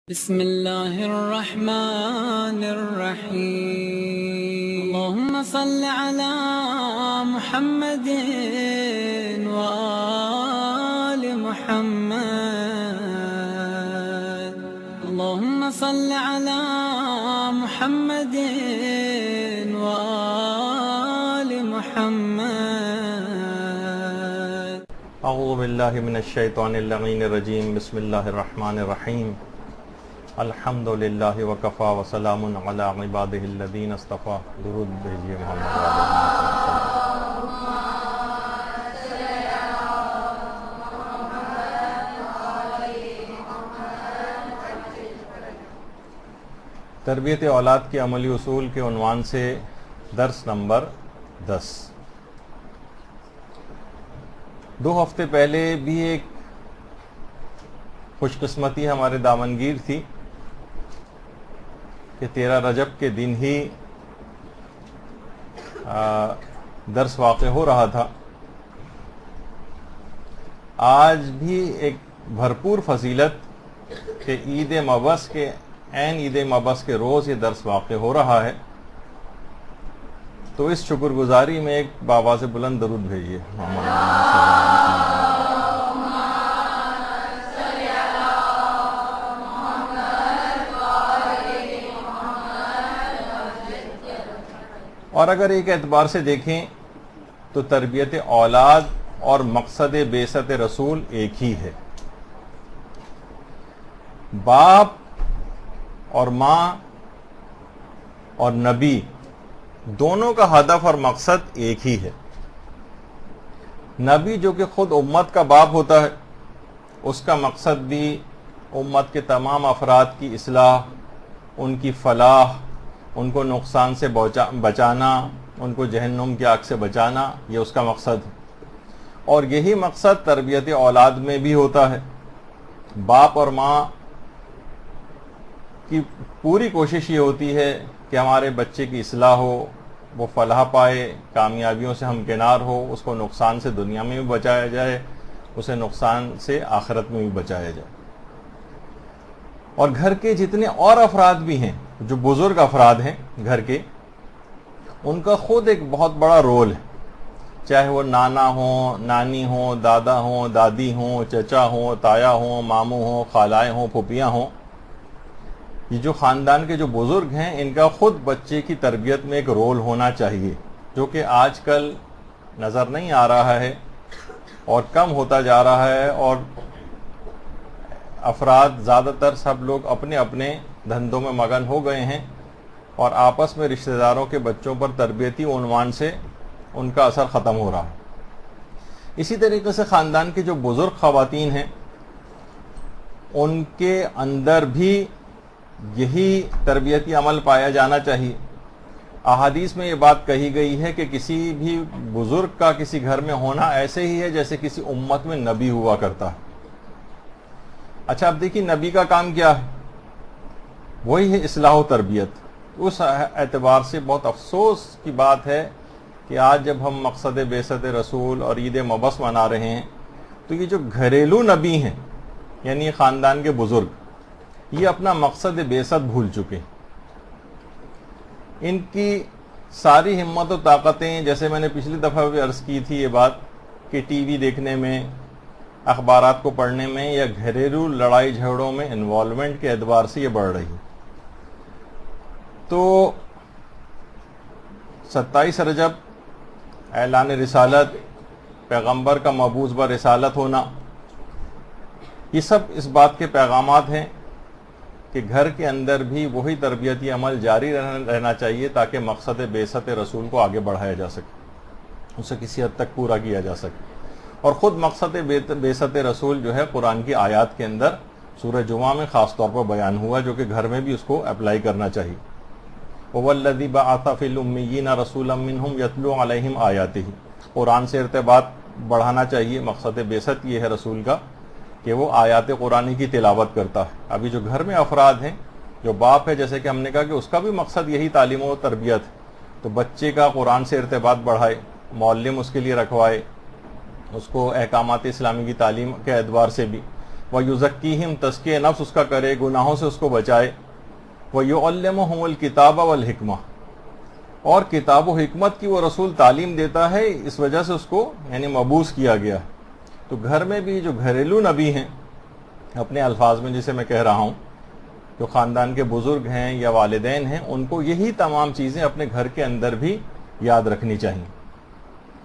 بسم الله الرحمن الرحيم اللهم صل على محمد وآل محمد اللهم صل على محمد وآل محمد اعوذ باللہ من الشیطان اللعین الرجیم بسم اللہ الرحمن الرحیم الحمد للہ وکفا وسلام علی عبادہ الذین اصطفیٰ درود بھیجیے محمد تربیت اولاد کے عملی اصول کے عنوان سے درس نمبر 10۔ 2 ہفتے پہلے بھی ایک خوش قسمتی ہمارے دامنگیر تھی کہ 13 رجب کے دن ہی درس واقع ہو رہا تھا۔ آج بھی ایک بھرپور فضیلت کہ عید مبعث کے عین عید مبعث کے روز یہ درس واقع ہو رہا ہے، تو اس شکر گزاری میں ایک بابا سے بلند درود بھیجیے۔ اور اگر ایک اعتبار سے دیکھیں تو تربیت اولاد اور مقصد بعثت رسول ایک ہی ہے۔ باپ اور ماں اور نبی دونوں کا ہدف اور مقصد ایک ہی ہے۔ نبی جو کہ خود امت کا باپ ہوتا ہے، اس کا مقصد بھی امت کے تمام افراد کی اصلاح، ان کی فلاح، ان کو نقصان سے بچانا، ان کو جہنم کی آگ سے بچانا، یہ اس کا مقصد ہے۔ اور یہی مقصد تربیت اولاد میں بھی ہوتا ہے۔ باپ اور ماں کی پوری کوشش یہ ہوتی ہے کہ ہمارے بچے کی اصلاح ہو، وہ فلاح پائے، کامیابیوں سے ہمکنار ہو، اس کو نقصان سے دنیا میں بھی بچایا جائے، اسے نقصان سے آخرت میں بھی بچایا جائے۔ اور گھر کے جتنے اور افراد بھی ہیں، جو بزرگ افراد ہیں گھر کے، ان کا خود ایک بہت بڑا رول ہے، چاہے وہ نانا ہوں، نانی ہوں، دادا ہوں، دادی ہوں، چچا ہوں، تایا ہوں، ماموں ہوں، خالائیں ہوں، پھوپھیاں ہوں۔ یہ جو خاندان کے جو بزرگ ہیں، ان کا خود بچے کی تربیت میں ایک رول ہونا چاہیے، جو کہ آج کل نظر نہیں آ رہا ہے اور کم ہوتا جا رہا ہے، اور افراد زیادہ تر سب لوگ اپنے اپنے دھندوں میں مگن ہو گئے ہیں، اور آپس میں رشتہ داروں کے بچوں پر تربیتی عنوان سے ان کا اثر ختم ہو رہا ہے۔ اسی طریقے سے خاندان کے جو بزرگ خواتین ہیں، ان کے اندر بھی یہی تربیتی عمل پایا جانا چاہیے۔ احادیث میں یہ بات کہی گئی ہے کہ کسی بھی بزرگ کا کسی گھر میں ہونا ایسے ہی ہے جیسے کسی امت میں نبی ہوا کرتا ہے۔ اچھا، اب دیکھیے نبی کا کام کیا ہے؟ وہی ہے اصلاح و تربیت۔ اس اعتبار سے بہت افسوس کی بات ہے کہ آج جب ہم مقصد بعثت رسول اور عید مبعث منا رہے ہیں، تو یہ جو گھریلو نبی ہیں، یعنی خاندان کے بزرگ، یہ اپنا مقصد بعثت بھول چکے۔ ان کی ساری ہمت و طاقتیں، جیسے میں نے پچھلی دفعہ بھی عرض کی تھی یہ بات، کہ ٹی وی دیکھنے میں، اخبارات کو پڑھنے میں، یا گھریلو لڑائی جھگڑوں میں انوالومنٹ کے اعتبار سے یہ بڑھ رہی ہے۔ تو 27 رجب اعلان رسالت، پیغمبر کا مبعوث برسالت ہونا، یہ سب اس بات کے پیغامات ہیں کہ گھر کے اندر بھی وہی تربیتی عمل جاری رہنا چاہیے تاکہ مقصد بعثت رسول کو آگے بڑھایا جا سکے، اسے کسی حد تک پورا کیا جا سکے۔ اور خود مقصد بعثت رسول جو ہے قرآن کی آیات کے اندر سورہ جمعہ میں خاص طور پر بیان ہوا، جو کہ گھر میں بھی اس کو اپلائی کرنا چاہیے۔ وَهُوَ الَّذِي بَعَثَ فِي الْأُمِّيِّينَ رَسُولًا مِّنْهُمْ يَتْلُو عَلَيْهِمْ آيَاتِهِ۔ قرآن سے ارتباط بڑھانا چاہیے۔ مقصد بعثت یہ ہے رسول کا کہ وہ آیات قرآنی کی تلاوت کرتا ہے۔ ابھی جو گھر میں افراد ہیں، جو باپ ہے، جیسے کہ ہم نے کہا کہ اس کا بھی مقصد یہی تعلیم و تربیت ہے، تو بچے کا قرآن سے ارتباط بڑھائے، معلم اس کے لیے رکھوائے، اس کو احکامات اسلامی کی تعلیم کے اعتبار سے بھی، وَيُزَكِّيهِمْ تزکیہ نفس اس کا کرے، گناہوں سے اس کو بچائے، وَيُعَلِّمُهُمُ الْكِتَابَ وَالْحِکْمَةَ اور کتاب و حکمت کی وہ رسول تعلیم دیتا ہے، اس وجہ سے اس کو یعنی مبعوث کیا گیا۔ تو گھر میں بھی جو گھریلو نبی ہیں اپنے الفاظ میں جسے میں کہہ رہا ہوں، جو خاندان کے بزرگ ہیں یا والدین ہیں، ان کو یہی تمام چیزیں اپنے گھر کے اندر بھی یاد رکھنی چاہیے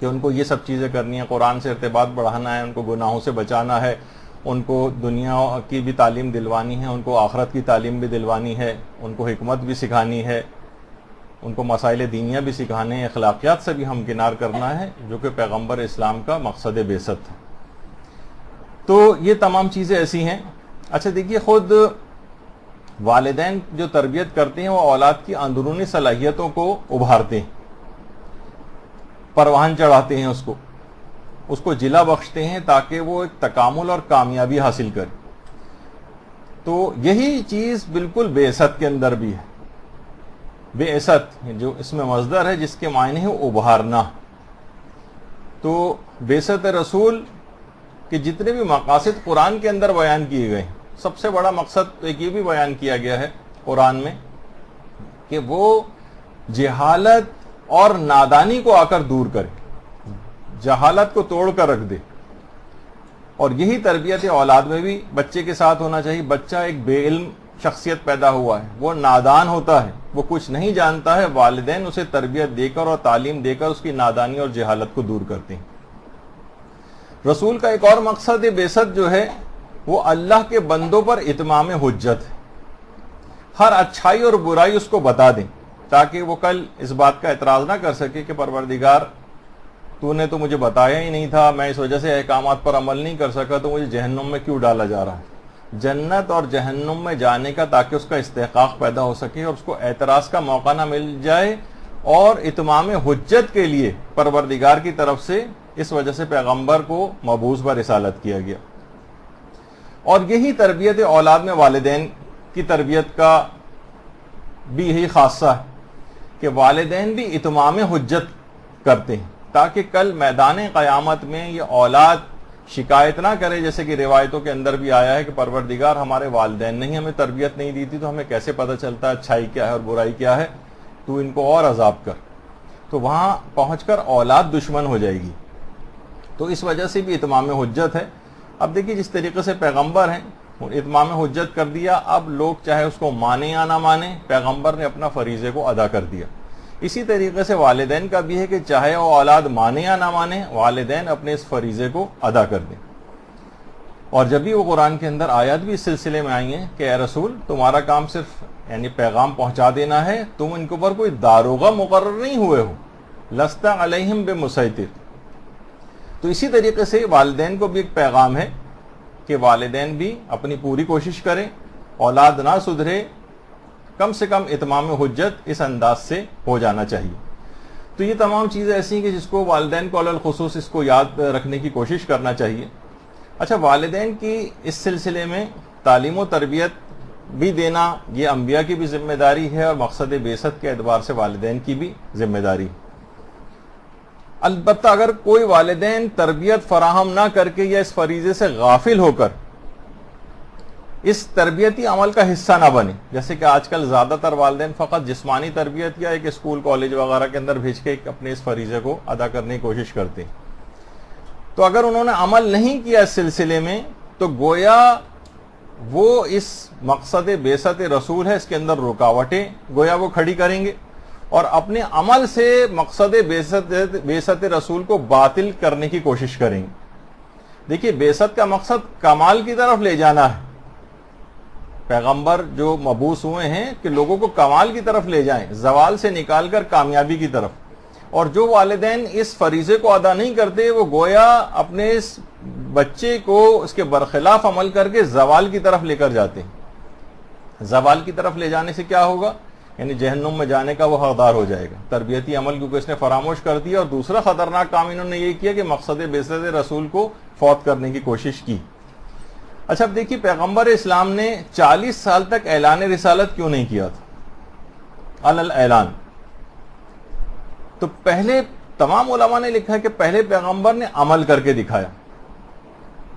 کہ ان کو یہ سب چیزیں کرنی ہیں، قرآن سے ارتباط بڑھانا ہے، ان کو گناہوں سے بچانا ہے، ان کو دنیا کی بھی تعلیم دلوانی ہے، ان کو آخرت کی تعلیم بھی دلوانی ہے، ان کو حکمت بھی سکھانی ہے، ان کو مسائل دینیہ بھی سکھانے ہیں، اخلاقیات سے بھی ہمکنار کرنا ہے، جو کہ پیغمبر اسلام کا مقصد بعثت ہے۔ تو یہ تمام چیزیں ایسی ہیں۔ اچھا دیکھیے، خود والدین جو تربیت کرتے ہیں وہ اولاد کی اندرونی صلاحیتوں کو ابھارتے ہیں، پروان چڑھاتے ہیں، اس کو جلا بخشتے ہیں تاکہ وہ ایک تکامل اور کامیابی حاصل کرے۔ تو یہی چیز بالکل بعثت کے اندر بھی ہے۔ بعثت جو اس میں مصدر ہے جس کے معنی ہے ابھارنا۔ تو بعثت رسول کے جتنے بھی مقاصد قرآن کے اندر بیان کیے گئے ہیں، سب سے بڑا مقصد ایک یہ بھی بیان کیا گیا ہے قرآن میں کہ وہ جہالت اور نادانی کو آ کر دور کرے، جہالت کو توڑ کر رکھ دے۔ اور یہی تربیت اولاد میں بھی بچے کے ساتھ ہونا چاہیے۔ بچہ ایک بے علم شخصیت پیدا ہوا ہے، وہ نادان ہوتا ہے، وہ کچھ نہیں جانتا ہے، والدین اسے تربیت دے کر اور تعلیم دے کر اس کی نادانی اور جہالت کو دور کرتے ہیں۔ رسول کا ایک اور مقصد بعثت جو ہے وہ اللہ کے بندوں پر اتمام حجت ہے، ہر اچھائی اور برائی اس کو بتا دیں تاکہ وہ کل اس بات کا اعتراض نہ کر سکے کہ پروردگار تو نے تو مجھے بتایا ہی نہیں تھا، میں اس وجہ سے احکامات پر عمل نہیں کر سکا، تو مجھے جہنم میں کیوں ڈالا جا رہا ہے۔ جنت اور جہنم میں جانے کا تاکہ اس کا استحقاق پیدا ہو سکے اور اس کو اعتراض کا موقع نہ مل جائے، اور اتمام حجت کے لیے پروردگار کی طرف سے اس وجہ سے پیغمبر کو مبعوث برسالت کیا گیا۔ اور یہی تربیت اولاد میں والدین کی تربیت کا بھی یہی خاصہ ہے کہ والدین بھی اتمام حجت کرتے ہیں تاکہ کل میدان قیامت میں یہ اولاد شکایت نہ کرے، جیسے کہ روایتوں کے اندر بھی آیا ہے کہ پروردگار ہمارے والدین نے ہی ہمیں تربیت نہیں دی تھی، تو ہمیں کیسے پتہ چلتا ہے اچھائی کیا ہے اور برائی کیا ہے، تو ان کو اور عذاب کر۔ تو وہاں پہنچ کر اولاد دشمن ہو جائے گی۔ تو اس وجہ سے بھی اتمام حجت ہے۔ اب دیکھیے جس طریقے سے پیغمبر ہیں اتمام حجت کر دیا، اب لوگ چاہے اس کو مانے یا نہ مانے، پیغمبر نے اپنا فریضے کو ادا کر دیا۔ اسی طریقے سے والدین کا بھی ہے کہ چاہے وہ اولاد مانے یا نہ مانے، والدین اپنے اس فریضے کو ادا کر دیں۔ اور جب بھی وہ قرآن کے اندر آیات بھی اس سلسلے میں آئی ہیں کہ اے رسول تمہارا کام صرف یعنی پیغام پہنچا دینا ہے، تم ان کے اوپر کوئی داروغہ مقرر نہیں ہوئے ہو، لست علیہم بمسیطر۔ تو اسی طریقے سے والدین کو بھی ایک پیغام ہے کہ والدین بھی اپنی پوری کوشش کریں، اولاد نہ سدھرے، کم سے کم اتمام حجت اس انداز سے ہو جانا چاہیے۔ تو یہ تمام چیزیں ایسی ہیں کہ جس کو والدین کو علی الخصوص اس کو یاد رکھنے کی کوشش کرنا چاہیے۔ اچھا، والدین کی اس سلسلے میں تعلیم و تربیت بھی دینا یہ انبیاء کی بھی ذمہ داری ہے، اور مقصد بعثت کے اعتبار سے والدین کی بھی ذمہ داری ہے۔ البتہ اگر کوئی والدین تربیت فراہم نہ کر کے یا اس فریضے سے غافل ہو کر اس تربیتی عمل کا حصہ نہ بنے، جیسے کہ آج کل زیادہ تر والدین فقط جسمانی تربیت یا ایک اسکول کالج وغیرہ کے اندر بھیج کے اپنے اس فریضے کو ادا کرنے کی کوشش کرتے ہیں، تو اگر انہوں نے عمل نہیں کیا اس سلسلے میں تو گویا وہ اس مقصد بعثت رسول ہے اس کے اندر رکاوٹیں گویا وہ کھڑی کریں گے، اور اپنے عمل سے مقصد بعثت رسول کو باطل کرنے کی کوشش کریں گے۔ دیکھیے، بعثت کا مقصد کمال کی طرف لے جانا ہے۔ پیغمبر جو مبعوث ہوئے ہیں کہ لوگوں کو کمال کی طرف لے جائیں، زوال سے نکال کر کامیابی کی طرف، اور جو والدین اس فریضے کو ادا نہیں کرتے وہ گویا اپنے اس بچے کو اس کے برخلاف عمل کر کے زوال کی طرف لے کر جاتے ہیں۔ زوال کی طرف لے جانے سے کیا ہوگا؟ یعنی جہنم میں جانے کا وہ حقدار ہو جائے گا، تربیتی عمل کیونکہ اس نے فراموش کر دیا، اور دوسرا خطرناک کام انہوں نے یہ کیا کہ مقصد بعثت رسول کو فوت کرنے کی کوشش کی۔ اچھا، اب دیکھیے پیغمبر اسلام نے 40 سال تک اعلان رسالت کیوں نہیں کیا تھا؟ اعلان تو پہلے تمام علماء نے لکھا ہے کہ پہلے پیغمبر نے عمل کر کے دکھایا،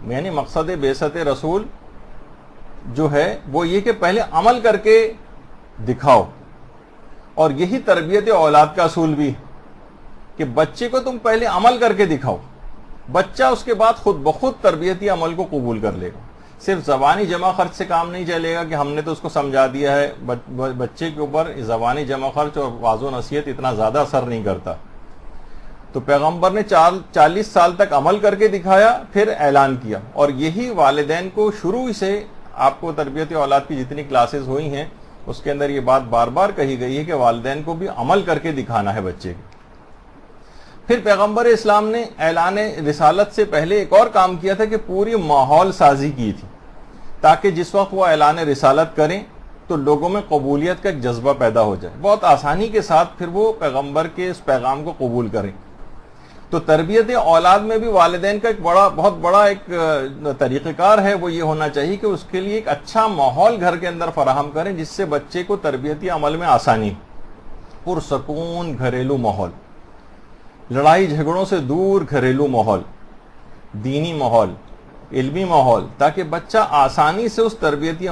یعنی مقصد بعثت رسول جو ہے وہ یہ کہ پہلے عمل کر کے دکھاؤ، اور یہی تربیت اولاد کا اصول بھی ہے کہ بچے کو تم پہلے عمل کر کے دکھاؤ، بچہ اس کے بعد خود بخود تربیتی عمل کو قبول کر لے گا۔ صرف زبانی جمع خرچ سے کام نہیں چلے گا کہ ہم نے تو اس کو سمجھا دیا ہے، بچے کے اوپر زبانی جمع خرچ اور واضح و نصیحت اتنا زیادہ اثر نہیں کرتا۔ تو پیغمبر نے 40 سال تک عمل کر کے دکھایا، پھر اعلان کیا، اور یہی والدین کو شروع سے آپ کو تربیت اولاد کی جتنی کلاسز ہوئی ہیں اس کے اندر یہ بات بار بار کہی گئی ہے کہ والدین کو بھی عمل کر کے دکھانا ہے بچے کے۔ پھر پیغمبر اسلام نے اعلان رسالت سے پہلے ایک اور کام کیا تھا کہ پوری ماحول سازی کی تھی، تاکہ جس وقت وہ اعلان رسالت کریں تو لوگوں میں قبولیت کا ایک جذبہ پیدا ہو جائے، بہت آسانی کے ساتھ پھر وہ پیغمبر کے اس پیغام کو قبول کریں۔ تو تربیت اولاد میں بھی والدین کا ایک بہت بڑا ایک طریقہ کار ہے، وہ یہ ہونا چاہیے کہ اس کے لیے ایک اچھا ماحول گھر کے اندر فراہم کریں جس سے بچے کو تربیتی عمل میں آسانی ہو۔ پرسکون گھریلو ماحول، لڑائی جھگڑوں سے دور گھریلو ماحول، دینی ماحول، علمی ماحول، تاکہ بچہ آسانی سے اس تربیتی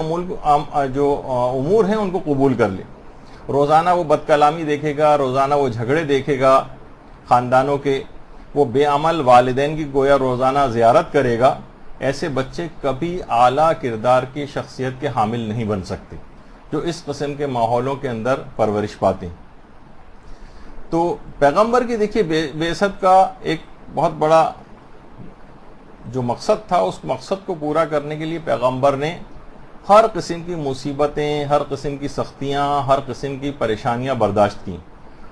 جو امور ہیں ان کو قبول کر لے۔ روزانہ وہ بد کلامی دیکھے گا، روزانہ وہ جھگڑے دیکھے گا خاندانوں کے، وہ بے عمل والدین کی گویا روزانہ زیارت کرے گا، ایسے بچے کبھی اعلیٰ کردار کی شخصیت کے حامل نہیں بن سکتے جو اس قسم کے ماحولوں کے اندر پرورش پاتے ہیں۔ تو پیغمبر کی دیکھیے بعثت کا ایک بہت بڑا جو مقصد تھا، اس مقصد کو پورا کرنے کے لیے پیغمبر نے ہر قسم کی مصیبتیں، ہر قسم کی سختیاں، ہر قسم کی پریشانیاں برداشت کی،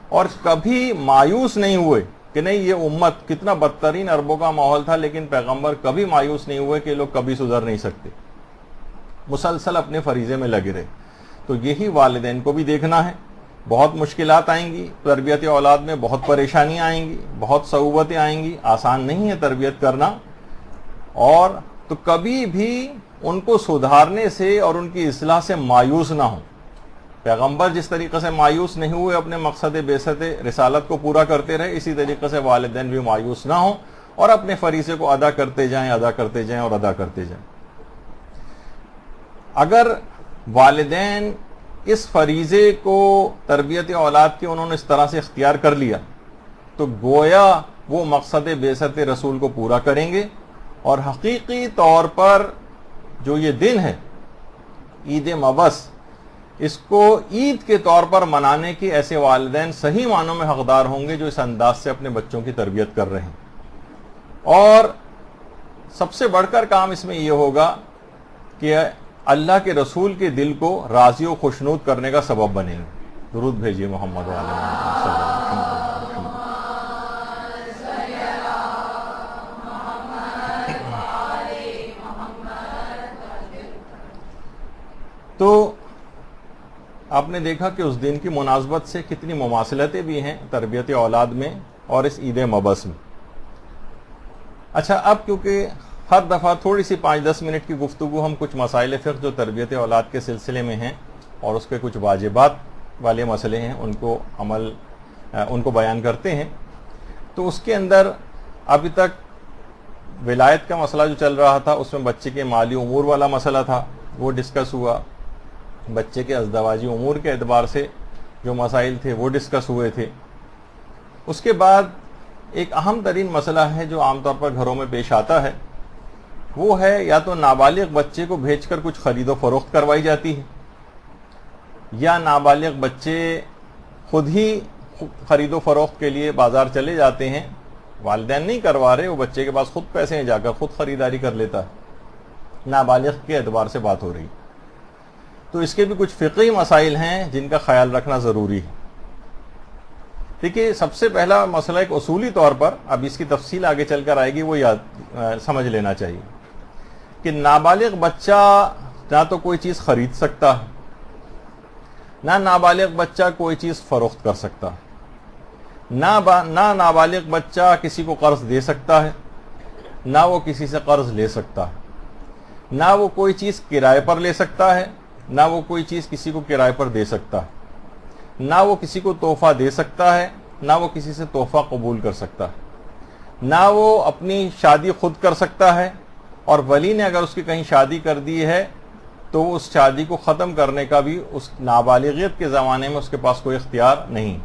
اور کبھی مایوس نہیں ہوئے کہ نہیں یہ امت، کتنا بدترین عربوں کا ماحول تھا لیکن پیغمبر کبھی مایوس نہیں ہوئے کہ لوگ کبھی سدھر نہیں سکتے، مسلسل اپنے فریضے میں لگے رہے۔ تو یہی والدین کو بھی دیکھنا ہے، بہت مشکلات آئیں گی تربیت اولاد میں، بہت پریشانیاں آئیں گی، بہت صعوبتیں آئیں گی، آسان نہیں ہے تربیت کرنا، اور تو کبھی بھی ان کو سدھارنے سے اور ان کی اصلاح سے مایوس نہ ہوں۔ پیغمبر جس طریقے سے مایوس نہیں ہوئے اپنے مقصد بعثت رسالت کو پورا کرتے رہے، اسی طریقے سے والدین بھی مایوس نہ ہوں اور اپنے فریضے کو ادا کرتے جائیں، ادا کرتے جائیں اور ادا کرتے جائیں۔ اگر والدین اس فریضے کو تربیت اولاد کے انہوں نے اس طرح سے اختیار کر لیا تو گویا وہ مقصد بعثت رسول کو پورا کریں گے، اور حقیقی طور پر جو یہ دن ہے عید مبعث، اس کو عید کے طور پر منانے کے ایسے والدین صحیح معنوں میں حقدار ہوں گے جو اس انداز سے اپنے بچوں کی تربیت کر رہے ہیں۔ اور سب سے بڑھ کر کام اس میں یہ ہوگا کہ اللہ کے رسول کے دل کو راضی و خوشنود کرنے کا سبب بنیں گے۔ درود بھیجیے محمد و آل محمد صلی اللہ علیہ وسلم۔ تو آپ نے دیکھا کہ اس دن کی مناسبت سے کتنی مماثلتیں بھی ہیں تربیت اولاد میں اور اس عید مبعث میں۔ اچھا، اب کیونکہ ہر دفعہ تھوڑی سی 5-10 منٹ کی گفتگو ہم کچھ مسائل فقہ جو تربیت اولاد کے سلسلے میں ہیں اور اس کے کچھ واجبات والے مسئلے ہیں ان کو بیان کرتے ہیں، تو اس کے اندر ابھی تک ولایت کا مسئلہ جو چل رہا تھا اس میں بچے کے مالی امور والا مسئلہ تھا، وہ ڈسکس ہوا۔ بچے کے ازدواجی امور کے اعتبار سے جو مسائل تھے وہ ڈسکس ہوئے تھے۔ اس کے بعد ایک اہم ترین مسئلہ ہے جو عام طور پر گھروں میں پیش آتا ہے، وہ ہے یا تو نابالغ بچے کو بھیج کر کچھ خرید و فروخت کروائی جاتی ہے، یا نابالغ بچے خود ہی خرید و فروخت کے لیے بازار چلے جاتے ہیں، والدین نہیں کروا رہے، وہ بچے کے پاس خود پیسے ہیں، جا کر خود خریداری کر لیتا ہے۔ نابالغ کے اعتبار سے بات ہو رہی، تو اس کے بھی کچھ فقہی مسائل ہیں جن کا خیال رکھنا ضروری ہے۔ دیکھیے، سب سے پہلا مسئلہ ایک اصولی طور پر، اب اس کی تفصیل آگے چل کر آئے گی، وہ سمجھ لینا چاہیے کہ نابالغ بچہ نہ تو کوئی چیز خرید سکتا ہے، نہ نابالغ بچہ کوئی چیز فروخت کر سکتا ہے، نہ نابالغ بچہ کسی کو قرض دے سکتا ہے، نہ وہ کسی سے قرض لے سکتا ہے، نہ وہ کوئی چیز کرائے پر لے سکتا ہے، نہ وہ کوئی چیز کسی کو کرائے پر دے سکتا ہے، نہ وہ کسی کو تحفہ دے سکتا ہے، نہ وہ کسی سے تحفہ قبول کر سکتا ہے، نہ وہ اپنی شادی خود کر سکتا ہے، اور ولی نے اگر اس کی کہیں شادی کر دی ہے تو اس شادی کو ختم کرنے کا بھی اس نابالغیت کے زمانے میں اس کے پاس کوئی اختیار نہیں.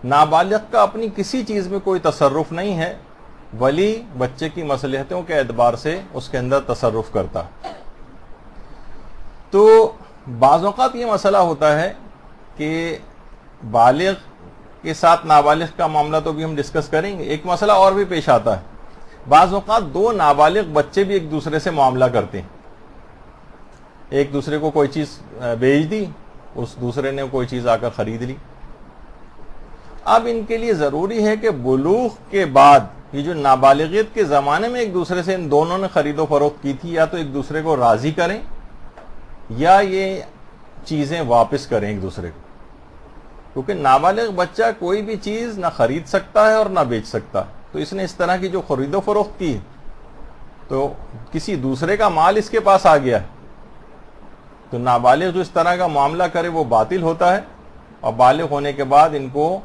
نابالغ کا اپنی کسی چیز میں کوئی تصرف نہیں ہے، ولی بچے کی مصلحتوں کے اعتبار سے اس کے اندر تصرف کرتا. تو بعض اوقات یہ مسئلہ ہوتا ہے کہ بالغ کے ساتھ نابالغ کا معاملہ تو بھی ہم ڈسکس کریں گے. ایک مسئلہ اور بھی پیش آتا ہے، بعض اوقات دو نابالغ بچے بھی ایک دوسرے سے معاملہ کرتے ہیں. ایک دوسرے کو کوئی چیز بیچ دی، اس دوسرے نے کوئی چیز آ کر خرید لی. اب ان کے لیے ضروری ہے کہ بلوغ کے بعد یہ جو نابالغیت کے زمانے میں ایک دوسرے سے ان دونوں نے خرید و فروخت کی تھی، یا تو ایک دوسرے کو راضی کریں یا یہ چیزیں واپس کریں ایک دوسرے کو. کیونکہ نابالغ بچہ کوئی بھی چیز نہ خرید سکتا ہے اور نہ بیچ سکتا. تو اس نے اس طرح کی جو خرید و فروخت کی تو کسی دوسرے کا مال اس کے پاس آ گیا ہے، تو نابالغ جو اس طرح کا معاملہ کرے وہ باطل ہوتا ہے، اور بالغ ہونے کے بعد ان کو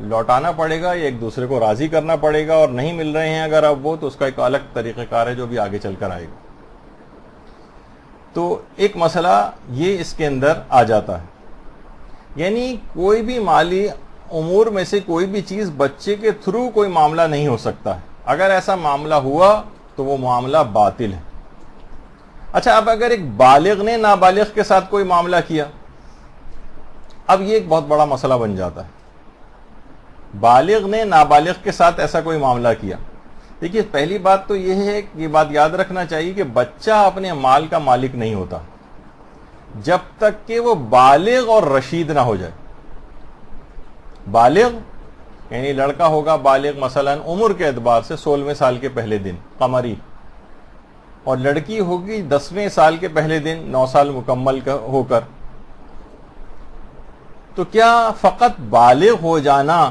لوٹانا پڑے گا یا ایک دوسرے کو راضی کرنا پڑے گا، اور نہیں مل رہے ہیں اگر اب وہ تو اس کا ایک الگ طریقہ کار ہے جو بھی آگے چل کر آئے گا. تو ایک مسئلہ یہ اس کے اندر آ جاتا ہے، یعنی کوئی بھی مالی امور میں سے کوئی بھی چیز بچے کے تھرو کوئی معاملہ نہیں ہو سکتا ہے. اگر ایسا معاملہ ہوا تو وہ معاملہ باطل ہے. اچھا، اب اگر ایک بالغ نے نابالغ کے ساتھ کوئی معاملہ کیا، اب یہ ایک بہت بڑا مسئلہ بن جاتا ہے. بالغ نے نابالغ کے ساتھ ایسا کوئی معاملہ کیا. دیکھیے، پہلی بات تو یہ ہے کہ یہ بات یاد رکھنا چاہیے کہ بچہ اپنے مال کا مالک نہیں ہوتا جب تک کہ وہ بالغ اور رشید نہ ہو جائے. بالغ یعنی لڑکا ہوگا بالغ مثلا عمر کے اعتبار سے 16ویں سال کے پہلے دن قمری، اور لڑکی ہوگی 10ویں سال کے پہلے دن 9 سال مکمل ہو کر. تو کیا فقط بالغ ہو جانا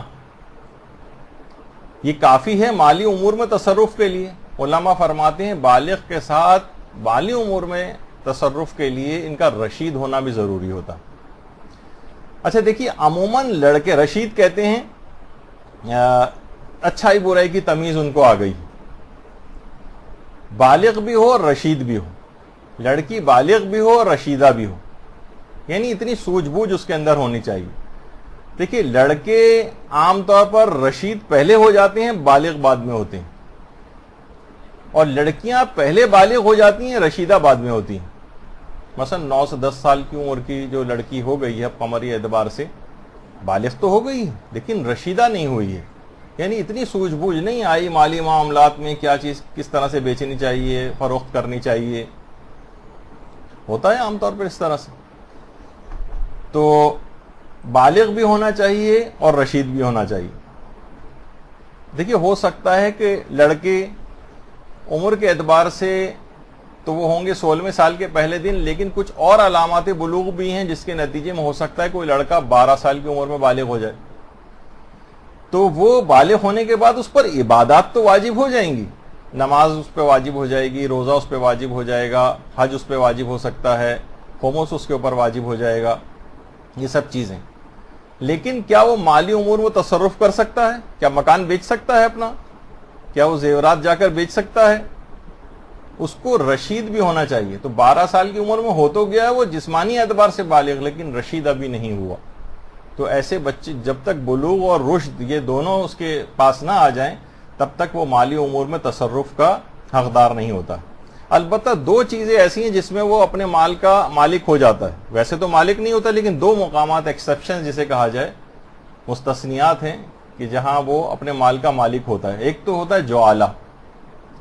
یہ کافی ہے مالی امور میں تصرف کے لیے؟ علماء فرماتے ہیں بالغ کے ساتھ مالی امور میں تصرف کے لیے ان کا رشید ہونا بھی ضروری ہوتا. اچھا دیکھیے، عموماً لڑکے رشید کہتے ہیں اچھائی برائی کی تمیز ان کو آ گئی، بالغ بھی ہو اور رشید بھی ہو، لڑکی بالغ بھی ہو اور رشیدہ بھی ہو، یعنی اتنی سوجھ بوجھ اس کے اندر ہونی چاہیے. دیکھیے، لڑکے عام طور پر رشید پہلے ہو جاتے ہیں، بالغ بعد میں ہوتے ہیں، اور لڑکیاں پہلے بالغ ہو جاتی ہیں، رشیدہ بعد میں ہوتی ہیں. مثلا 9 سے 10 سال کی عمر کی جو لڑکی ہو گئی ہے قمری اعتبار سے، بالغ تو ہو گئی ہے لیکن رشیدہ نہیں ہوئی ہے، یعنی اتنی سوجھ بوجھ نہیں آئی مالی معاملات میں، کیا چیز کس طرح سے بیچنی چاہیے، فروخت کرنی چاہیے. ہوتا ہے عام طور پر اس طرح سے. تو بالغ بھی ہونا چاہیے اور رشید بھی ہونا چاہیے. دیکھیے، ہو سکتا ہے کہ لڑکے عمر کے اعتبار سے تو وہ ہوں گے 16ویں سال کے پہلے دن، لیکن کچھ اور علامات بلوغ بھی ہیں جس کے نتیجے میں ہو سکتا ہے کوئی لڑکا 12 سال کی عمر میں بالغ ہو جائے. تو وہ بالغ ہونے کے بعد اس پر عبادات تو واجب ہو جائیں گی، نماز اس پہ واجب ہو جائے گی، روزہ اس پہ واجب ہو جائے گا، حج اس پہ واجب ہو سکتا ہے، خمس اس کے اوپر واجب ہو جائے گا، یہ سب چیزیں. لیکن کیا وہ مالی امور میں تصرف کر سکتا ہے؟ کیا مکان بیچ سکتا ہے اپنا؟ کیا وہ زیورات جا کر بیچ سکتا ہے؟ اس کو رشید بھی ہونا چاہیے. تو 12 سال کی عمر میں ہو تو گیا ہے وہ جسمانی اعتبار سے بالغ، لیکن رشید ابھی نہیں ہوا. تو ایسے بچے جب تک بلوغ اور رشد یہ دونوں اس کے پاس نہ آ جائیں تب تک وہ مالی امور میں تصرف کا حقدار نہیں ہوتا. البتہ 2 چیزیں ایسی ہیں جس میں وہ اپنے مال کا مالک ہو جاتا ہے. ویسے تو مالک نہیں ہوتا، لیکن 2 مقامات ایکسیپشن جسے کہا جائے، مستثنیات ہیں کہ جہاں وہ اپنے مال کا مالک ہوتا ہے. ایک تو ہوتا ہے جعالہ،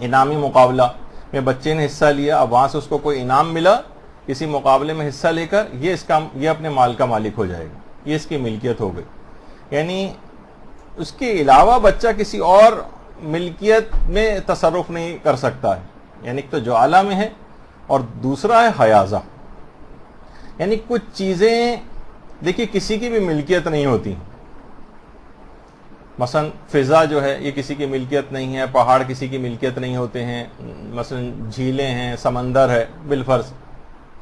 انعامی مقابلہ میں بچے نے حصہ لیا، اب وہاں سے اس کو کوئی انعام ملا کسی مقابلے میں حصہ لے کر، یہ اپنے مال کا مالک ہو جائے گا، یہ اس کی ملکیت ہو گئی. یعنی اس کے علاوہ بچہ کسی اور ملکیت میں تصرف نہیں کر سکتا ہے. یعنی ایک تو جعالہ میں ہے اور دوسرا ہے حیازہ. یعنی کچھ چیزیں دیکھیے کسی کی بھی ملکیت نہیں ہوتی. مثلا فضا جو ہے یہ کسی کی ملکیت نہیں ہے، پہاڑ کسی کی ملکیت نہیں ہوتے ہیں، مثلا جھیلیں ہیں، سمندر ہے بالفرض.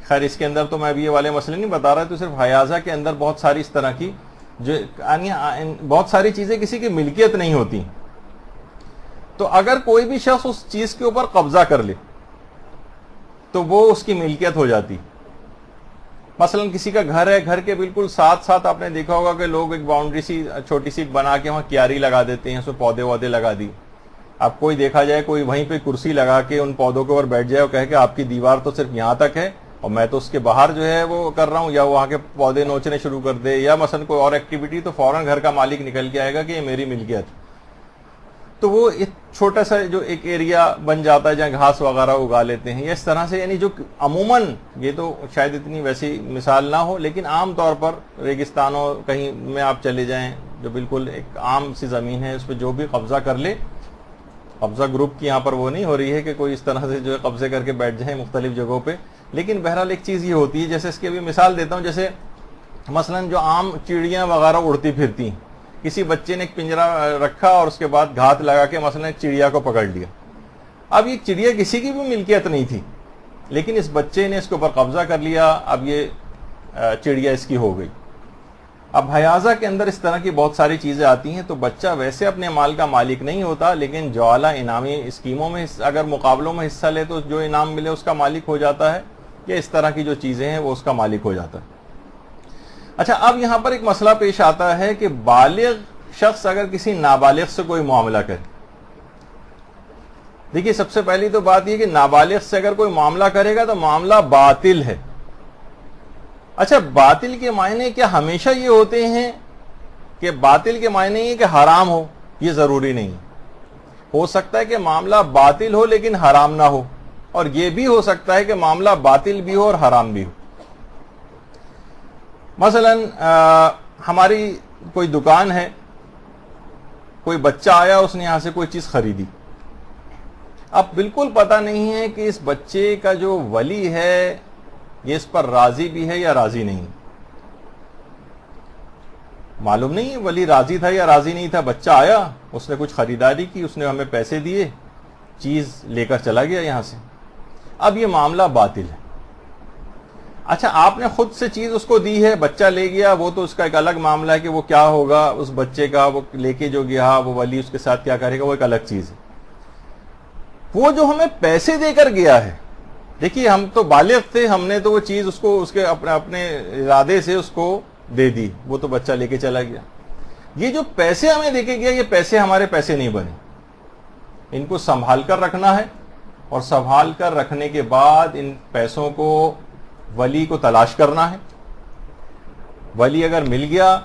خیر اس کے اندر تو میں ابھی یہ والے مسئلے نہیں بتا رہا، تو صرف حیازہ کے اندر بہت ساری اس طرح کی جو بہت ساری چیزیں کسی کی ملکیت نہیں ہوتی. تو اگر کوئی بھی شخص اس چیز کے اوپر قبضہ کر لے تو وہ اس کی ملکیت ہو جاتی. مثلا کسی کا گھر ہے, گھر کے بالکل ساتھ ساتھ آپ نے دیکھا ہوگا کہ لوگ ایک باؤنڈری سی چھوٹی سی بنا کے وہاں کیاری لگا دیتے ہیں, اس میں پودے وودے لگا دی. اب کوئی دیکھا جائے کوئی وہیں پہ کرسی لگا کے ان پودوں کے اوپر بیٹھ جائے اور کہے کہ آپ کی دیوار تو صرف یہاں تک ہے اور میں تو اس کے باہر جو ہے وہ کر رہا ہوں, یا وہاں کے پودے نوچنے شروع کر دے, یا مثلا کوئی اور ایکٹیویٹی, تو فوراً گھر کا مالک نکل کے آئے گا کہ یہ میری ملکیت. تو وہ ایک چھوٹا سا جو ایک ایریا بن جاتا ہے جہاں گھاس وغیرہ اگا لیتے ہیں, یا اس طرح سے, یعنی جو عموماً, یہ تو شاید اتنی ویسی مثال نہ ہو لیکن عام طور پر ریگستانوں کہیں میں آپ چلے جائیں, جو بالکل ایک عام سی زمین ہے, اس پہ جو بھی قبضہ کر لے, قبضہ گروپ کی یہاں پر وہ نہیں ہو رہی ہے کہ کوئی اس طرح سے جو ہے قبضے کر کے بیٹھ جائیں مختلف جگہوں پہ, لیکن بہرحال ایک چیز یہ ہوتی ہے, جیسے اس کی بھی مثال دیتا ہوں, جیسے مثلا جو عام چڑیاں وغیرہ اڑتی پھرتی, کسی بچے نے ایک پنجرا رکھا اور اس کے بعد گھات لگا کے مثلا ایک چڑیا کو پکڑ لیا. اب یہ چڑیا کسی کی بھی ملکیت نہیں تھی, لیکن اس بچے نے اس کے اوپر قبضہ کر لیا, اب یہ چڑیا اس کی ہو گئی. اب حیازہ کے اندر اس طرح کی بہت ساری چیزیں آتی ہیں, تو بچہ ویسے اپنے مال کا مالک نہیں ہوتا, لیکن جوالا انعامی اسکیموں میں اگر مقابلوں میں حصہ لے تو جو انعام ملے اس کا مالک ہو جاتا ہے, یا اس طرح کی جو چیزیں ہیں وہ اس کا مالک ہو جاتا ہے. اچھا, اب یہاں پر ایک مسئلہ پیش آتا ہے کہ بالغ شخص اگر کسی نابالغ سے کوئی معاملہ کرے. دیکھیے, سب سے پہلی تو بات یہ کہ نابالغ سے اگر کوئی معاملہ کرے گا تو معاملہ باطل ہے. اچھا, باطل کے معنی کیا ہمیشہ یہ ہوتے ہیں کہ باطل کے معنی یہ کہ حرام ہو؟ یہ ضروری نہیں. ہو سکتا ہے کہ معاملہ باطل ہو لیکن حرام نہ ہو, اور یہ بھی ہو سکتا ہے کہ معاملہ باطل بھی ہو اور حرام بھی ہو. مثلا ہماری کوئی دکان ہے, کوئی بچہ آیا, اس نے یہاں سے کوئی چیز خریدی. اب بالکل پتہ نہیں ہے کہ اس بچے کا جو ولی ہے یہ اس پر راضی بھی ہے یا راضی نہیں. معلوم نہیں ولی راضی تھا یا راضی نہیں تھا. بچہ آیا, اس نے کچھ خریداری کی, اس نے ہمیں پیسے دیے, چیز لے کر چلا گیا یہاں سے. اب یہ معاملہ باطل ہے. اچھا, آپ نے خود سے چیز اس کو دی ہے, بچہ لے گیا, وہ تو اس کا ایک الگ معاملہ ہے کہ وہ کیا ہوگا اس بچے کا, وہ لے کے جو گیا وہ ولی اس کے ساتھ کیا کرے گا, وہ ایک الگ چیز ہے. وہ جو ہمیں پیسے دے کر گیا ہے, دیکھیے ہم تو بالغ تھے, ہم نے تو وہ چیز اس کو اس کے اپنے ارادے سے اس کو دے دی, وہ تو بچہ لے کے چلا گیا. یہ جو پیسے ہمیں دے کے گیا, یہ پیسے ہمارے پیسے نہیں بنے. ان کو سنبھال کر رکھنا ہے, اور سنبھال کر رکھنے کے بعد ان پیسوں کو ولی کو تلاش کرنا ہے. ولی اگر مل گیا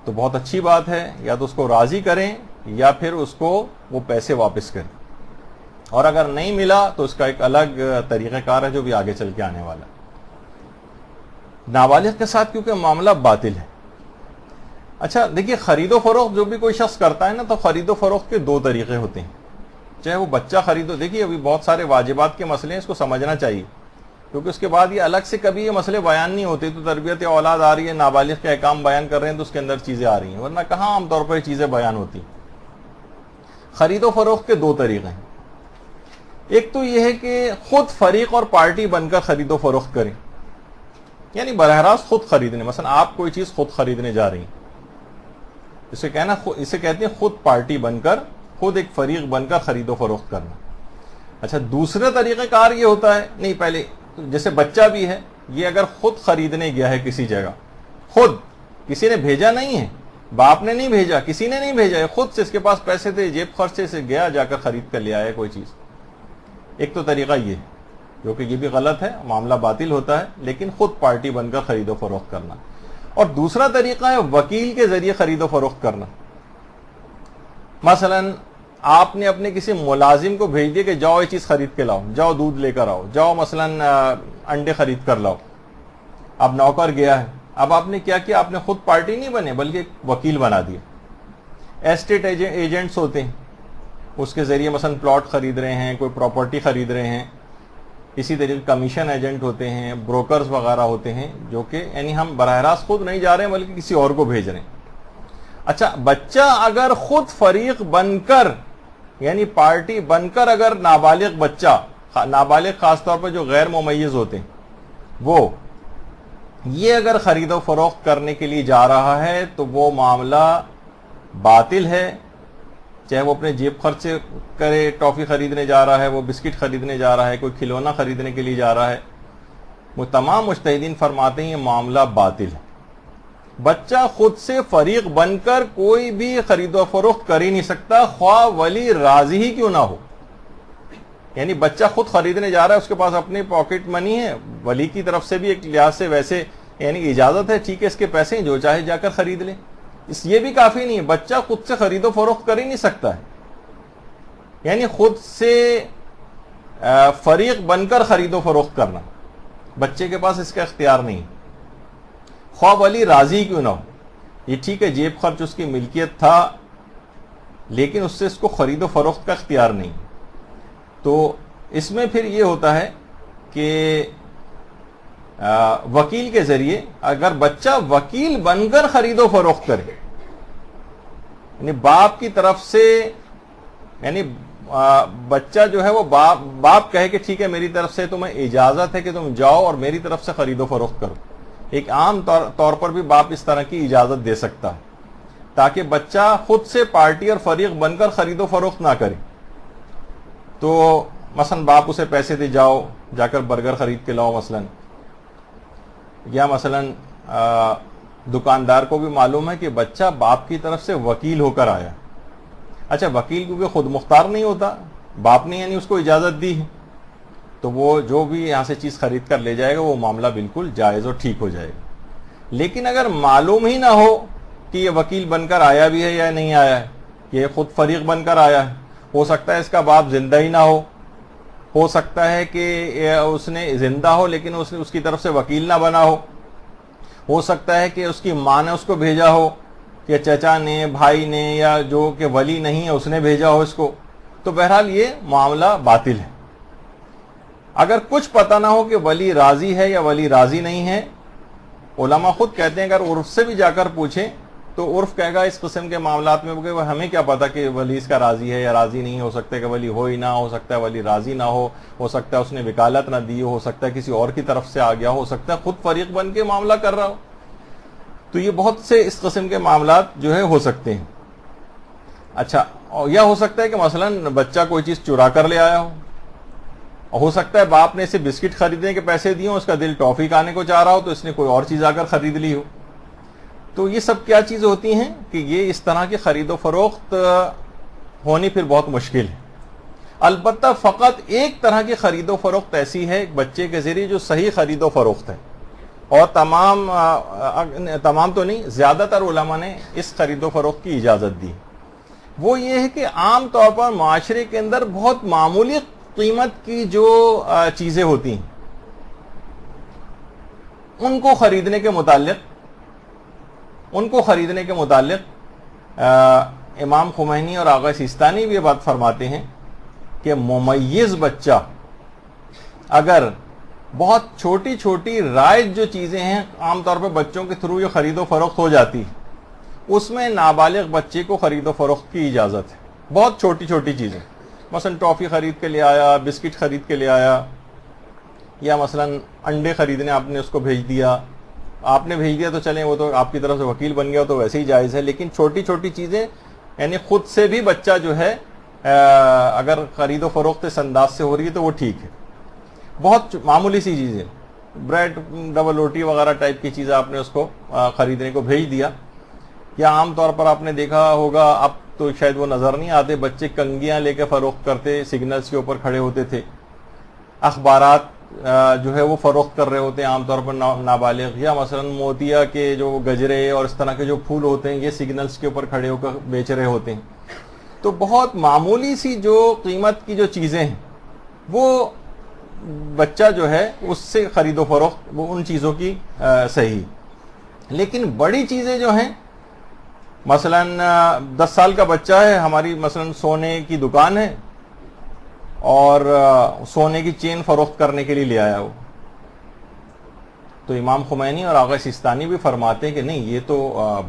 تو بہت اچھی بات ہے, یا تو اس کو راضی کریں یا پھر اس کو وہ پیسے واپس کریں, اور اگر نہیں ملا تو اس کا ایک الگ طریقہ کار ہے جو بھی آگے چل کے آنے والا. نابالغ کے ساتھ کیونکہ معاملہ باطل ہے. اچھا دیکھیے, خرید و فروخت جو بھی کوئی شخص کرتا ہے نا, تو خرید و فروخت کے دو طریقے ہوتے ہیں. چاہے وہ بچہ خریدو, دیکھیے ابھی بہت سارے واجبات کے مسئلے ہیں, اس کو سمجھنا چاہیے, کیونکہ اس کے بعد یہ الگ سے کبھی یہ مسئلے بیان نہیں ہوتے. تو تربیت اولاد آ رہی ہے, نابالغ کے احکام بیان کر رہے ہیں, تو اس کے اندر چیزیں آ رہی ہیں, ورنہ کہاں عام طور پر یہ چیزیں بیان ہوتی ہیں. خرید و فروخت کے دو طریقے ہیں. ایک تو یہ ہے کہ خود فریق اور پارٹی بن کر خرید و فروخت کریں, یعنی براہ راست خود خریدنے. مثلا آپ کوئی چیز خود خریدنے جا رہی ہیں, اسے کہتے ہیں خود پارٹی بن کر, خود ایک فریق بن کر خرید و فروخت کرنا. اچھا, دوسرے طریقہ کار یہ ہوتا ہے, نہیں پہلے جیسے بچہ بھی ہے, یہ اگر خود خریدنے گیا ہے کسی جگہ, خود, کسی نے بھیجا نہیں ہے, باپ نے نہیں بھیجا, کسی نے نہیں بھیجا ہے, خود سے اس کے پاس پیسے تھے, جیب خرچے سے گیا, جا کر خرید کر لے آیا کوئی چیز. ایک تو طریقہ یہ ہے, جو کہ یہ بھی غلط ہے, معاملہ باطل ہوتا ہے, لیکن خود پارٹی بن کر خرید و فروخت کرنا. اور دوسرا طریقہ ہے وکیل کے ذریعے خرید و فروخت کرنا. مثلا آپ نے اپنے کسی ملازم کو بھیج دیا کہ جاؤ یہ چیز خرید کے لاؤ, جاؤ دودھ لے کر آؤ, جاؤ مثلا انڈے خرید کر لاؤ. اب نوکر گیا ہے, اب آپ نے کیا کیا, آپ نے خود پارٹی نہیں بنے بلکہ ایک وکیل بنا دیا. ایسٹیٹ ایجنٹس ہوتے ہیں, اس کے ذریعے مثلا پلاٹ خرید رہے ہیں, کوئی پراپرٹی خرید رہے ہیں. اسی طریقے کمیشن ایجنٹ ہوتے ہیں, بروکرز وغیرہ ہوتے ہیں, جو کہ یعنی ہم براہ راست خود نہیں جا رہے ہیں بلکہ کسی اور کو بھیج رہے ہیں. اچھا, بچہ اگر خود فریق بن کر, یعنی پارٹی بن کر, اگر نابالغ بچہ, نابالغ خاص طور پر جو غیر ممیز ہوتے ہیں وہ, یہ اگر خرید و فروخت کرنے کے لیے جا رہا ہے تو وہ معاملہ باطل ہے. چاہے وہ اپنے جیب خرچ کرے, ٹافی خریدنے جا رہا ہے, وہ بسکٹ خریدنے جا رہا ہے, کوئی کھلونا خریدنے کے لیے جا رہا ہے, وہ تمام مجتہدین فرماتے ہیں یہ معاملہ باطل ہے. بچہ خود سے فریق بن کر کوئی بھی خرید و فروخت کر ہی نہیں سکتا، خواہ ولی راضی ہی کیوں نہ ہو. یعنی بچہ خود خریدنے جا رہا ہے، اس کے پاس اپنی پاکٹ منی ہے، ولی کی طرف سے بھی ایک لحاظ سے ویسے یعنی اجازت ہے، ٹھیک ہے اس کے پیسے ہیں، جو چاہے جا کر خرید لے. یہ بھی کافی نہیں ہے، بچہ خود سے خرید و فروخت کر ہی نہیں سکتا ہے. یعنی خود سے فریق بن کر خرید و فروخت کرنا بچے کے پاس اس کا اختیار نہیں، خواہ ولی راضی کیوں نہ ہو. یہ ٹھیک ہے جیب خرچ اس کی ملکیت تھا، لیکن اس سے اس کو خرید و فروخت کا اختیار نہیں. تو اس میں پھر یہ ہوتا ہے کہ وکیل کے ذریعے اگر بچہ وکیل بن کر خرید و فروخت کرے، یعنی باپ کی طرف سے، یعنی بچہ جو ہے وہ باپ کہے کہ ٹھیک ہے میری طرف سے تمہیں اجازت ہے کہ تم جاؤ اور میری طرف سے خرید و فروخت کرو. ایک عام طور پر بھی باپ اس طرح کی اجازت دے سکتا ہے تاکہ بچہ خود سے پارٹی اور فریق بن کر خرید و فروخت نہ کرے. تو مثلا باپ اسے پیسے دے جاؤ جا کر برگر خرید کے لاؤ مثلا، یا مثلا دکاندار کو بھی معلوم ہے کہ بچہ باپ کی طرف سے وکیل ہو کر آیا. اچھا وکیل کیونکہ خود مختار نہیں ہوتا، باپ نے یعنی اس کو اجازت دی ہے، تو وہ جو بھی یہاں سے چیز خرید کر لے جائے گا وہ معاملہ بالکل جائز اور ٹھیک ہو جائے گا. لیکن اگر معلوم ہی نہ ہو کہ یہ وکیل بن کر آیا بھی ہے یا نہیں آیا ہے، یہ خود فریق بن کر آیا ہے، ہو سکتا ہے اس کا باپ زندہ ہی نہ ہو سکتا ہے کہ اس نے زندہ ہو لیکن اس کی طرف سے وکیل نہ بنا ہو سکتا ہے کہ اس کی ماں نے اس کو بھیجا ہو، کہ چچا نے، بھائی نے، یا جو کہ ولی نہیں ہے اس نے بھیجا ہو اس کو. تو بہرحال یہ معاملہ باطل ہے. اگر کچھ پتہ نہ ہو کہ ولی راضی ہے یا ولی راضی نہیں ہے، علماء خود کہتے ہیں اگر عرف سے بھی جا کر پوچھیں تو عرف کہے گا اس قسم کے معاملات میں کہ ہمیں کیا پتا کہ ولی اس کا راضی ہے یا راضی نہیں. ہو سکتا ہے کہ ولی ہو ہی نہ، ہو سکتا ہے ولی راضی نہ ہو سکتا ہے اس نے وکالت نہ دی ہو سکتا ہے کسی اور کی طرف سے آ گیا، ہو سکتا ہے خود فریق بن کے معاملہ کر رہا ہو. تو یہ بہت سے اس قسم کے معاملات جو ہے ہو سکتے ہیں. اچھا یا ہو سکتا ہے کہ مثلا بچہ کوئی چیز چرا کر لے آیا ہو سکتا ہے باپ نے اسے بسکٹ خریدنے کے پیسے دیے ہوں، اس کا دل ٹافی کھانے کو چاہ رہا ہو تو اس نے کوئی اور چیز آ کر خرید لی ہو. تو یہ سب کیا چیز ہوتی ہیں کہ یہ اس طرح کی خرید و فروخت ہونی پھر بہت مشکل ہے. البتہ فقط ایک طرح کی خرید و فروخت ایسی ہے ایک بچے کے ذریعے جو صحیح خرید و فروخت ہے، اور تمام تو نہیں، زیادہ تر علماء نے اس خرید و فروخت کی اجازت دی. وہ یہ ہے کہ عام طور پر معاشرے کے اندر بہت معمولی قیمت کی جو چیزیں ہوتی ہیں ان کو خریدنے کے متعلق امام خمینی اور آغا سیستانی بھی یہ بات فرماتے ہیں کہ ممیز بچہ اگر بہت چھوٹی چھوٹی رائج جو چیزیں ہیں عام طور پہ بچوں کے تھرو یہ خرید و فروخت ہو جاتی، اس میں نابالغ بچے کو خرید و فروخت کی اجازت ہے. بہت چھوٹی چھوٹی چیزیں، مثلا ٹافی خرید کے لے آیا، بسکٹ خرید کے لے آیا، یا مثلا انڈے خریدنے آپ نے اس کو بھیج دیا تو چلیں وہ تو آپ کی طرف سے وکیل بن گیا تو ویسے ہی جائز ہے. لیکن چھوٹی چھوٹی چیزیں یعنی خود سے بھی بچہ جو ہے اگر خرید و فروخت اس انداز سے ہو رہی ہے تو وہ ٹھیک ہے. بہت معمولی سی چیزیں، بریڈ، ڈبل روٹی وغیرہ ٹائپ کی چیزیں آپ نے اس کو خریدنے کو بھیج دیا. یا عام طور پر آپ نے دیکھا ہوگا، اب تو شاید وہ نظر نہیں آتے، بچے کنگیاں لے کے فروخت کرتے، سگنلز کے اوپر کھڑے ہوتے تھے. اخبارات جو ہے وہ فروخت کر رہے ہوتے ہیں عام طور پر نابالغ. یا مثلا موتیا کے جو گجرے اور اس طرح کے جو پھول ہوتے ہیں یہ سگنلز کے اوپر کھڑے ہو کر بیچ رہے ہوتے ہیں. تو بہت معمولی سی جو قیمت کی جو چیزیں ہیں وہ بچہ جو ہے اس سے خرید و فروخت وہ ان چیزوں کی صحیح. لیکن بڑی چیزیں جو ہیں، مثلا 10 سال کا بچہ ہے، ہماری مثلا سونے کی دکان ہے اور سونے کی چین فروخت کرنے کے لیے لے آیا ہو، تو امام خمینی اور آغا سیستانی بھی فرماتے ہیں کہ نہیں، یہ تو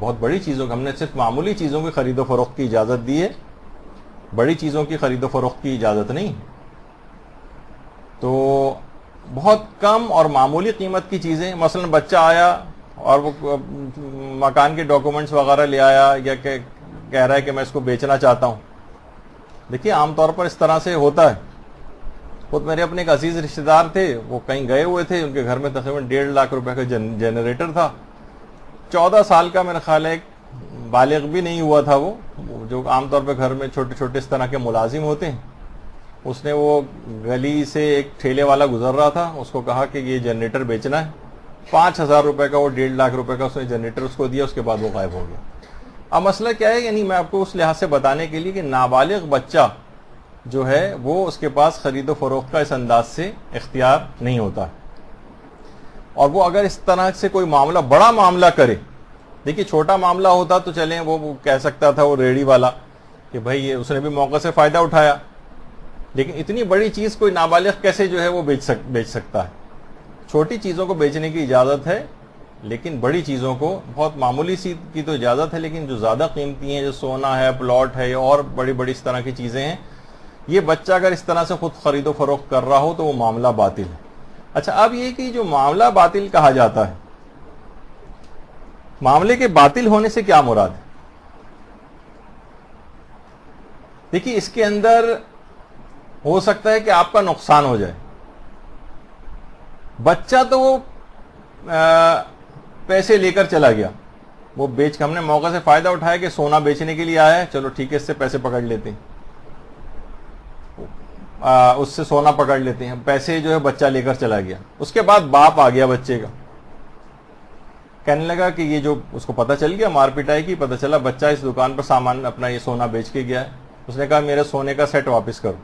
بہت بڑی چیزوں ہم نے صرف معمولی چیزوں کی خرید و فروخت کی اجازت دی ہے، بڑی چیزوں کی خرید و فروخت کی اجازت نہیں. تو بہت کم اور معمولی قیمت کی چیزیں، مثلا بچہ آیا اور وہ مکان کے ڈاکومنٹس وغیرہ لے آیا یا کہ کہہ رہا ہے کہ میں اس کو بیچنا چاہتا ہوں. دیکھیے عام طور پر اس طرح سے ہوتا ہے، خود میرے اپنے ایک عزیز رشتہ دار تھے، وہ کہیں گئے ہوئے تھے، ان کے گھر میں تقریباً 1.5 لاکھ روپے کا جنریٹر تھا. 14 سال کا میرا خیال ہے، ایک بالغ بھی نہیں ہوا تھا وہ جو عام طور پہ گھر میں چھوٹے چھوٹے اس طرح کے ملازم ہوتے ہیں. اس نے وہ گلی سے ایک ٹھیلے والا گزر رہا تھا، اس کو کہا کہ یہ جنریٹر بیچنا ہے. 5,000 روپے کا، وہ 1.5 لاکھ روپے کا اس نے جنریٹر اس کو دیا. اس کے بعد وہ غائب ہو گیا. اب مسئلہ کیا ہے، یعنی میں آپ کو اس لحاظ سے بتانے کے لیے کہ نابالغ بچہ جو ہے وہ اس کے پاس خرید و فروخت کا اس انداز سے اختیار نہیں ہوتا، اور وہ اگر اس طرح سے کوئی معاملہ، بڑا معاملہ کرے، دیکھیے چھوٹا معاملہ ہوتا تو چلیں وہ کہہ سکتا تھا وہ ریڑھی والا کہ بھائی یہ اس نے بھی موقع سے فائدہ اٹھایا، لیکن اتنی بڑی چیز کوئی نابالغ کیسے جو ہے وہ بیچ سکتا ہے. چھوٹی چیزوں کو بیچنے کی اجازت ہے، لیکن بڑی چیزوں کو، بہت معمولی سی کی تو اجازت ہے، لیکن جو زیادہ قیمتی ہیں، جو سونا ہے، پلاٹ ہے، اور بڑی بڑی اس طرح کی چیزیں ہیں، یہ بچہ اگر اس طرح سے خود خرید و فروخت کر رہا ہو تو وہ معاملہ باطل ہے. اچھا، اب یہ کہ جو معاملہ باطل کہا جاتا ہے، معاملے کے باطل ہونے سے کیا مراد ہے؟ دیکھیے اس کے اندر ہو سکتا ہے کہ آپ کا نقصان ہو جائے. بچہ تو وہ پیسے لے کر چلا گیا، وہ بیچ کے ہم نے موقع سے فائدہ اٹھایا کہ سونا بیچنے کے لیے آیا ہے، چلو ٹھیک ہے اس سے پیسے پکڑ لیتے ہیں، اس سے سونا پکڑ لیتے ہیں، پیسے جو ہے بچہ لے کر چلا گیا. اس کے بعد باپ آ گیا بچے کا، کہنے لگا کہ یہ جو اس کو پتہ چل گیا، مار پٹائی کی، پتہ چلا بچہ اس دکان پر سامان اپنا یہ سونا بیچ کے گیا ہے. اس نے کہا میرے سونے کا سیٹ واپس کرو.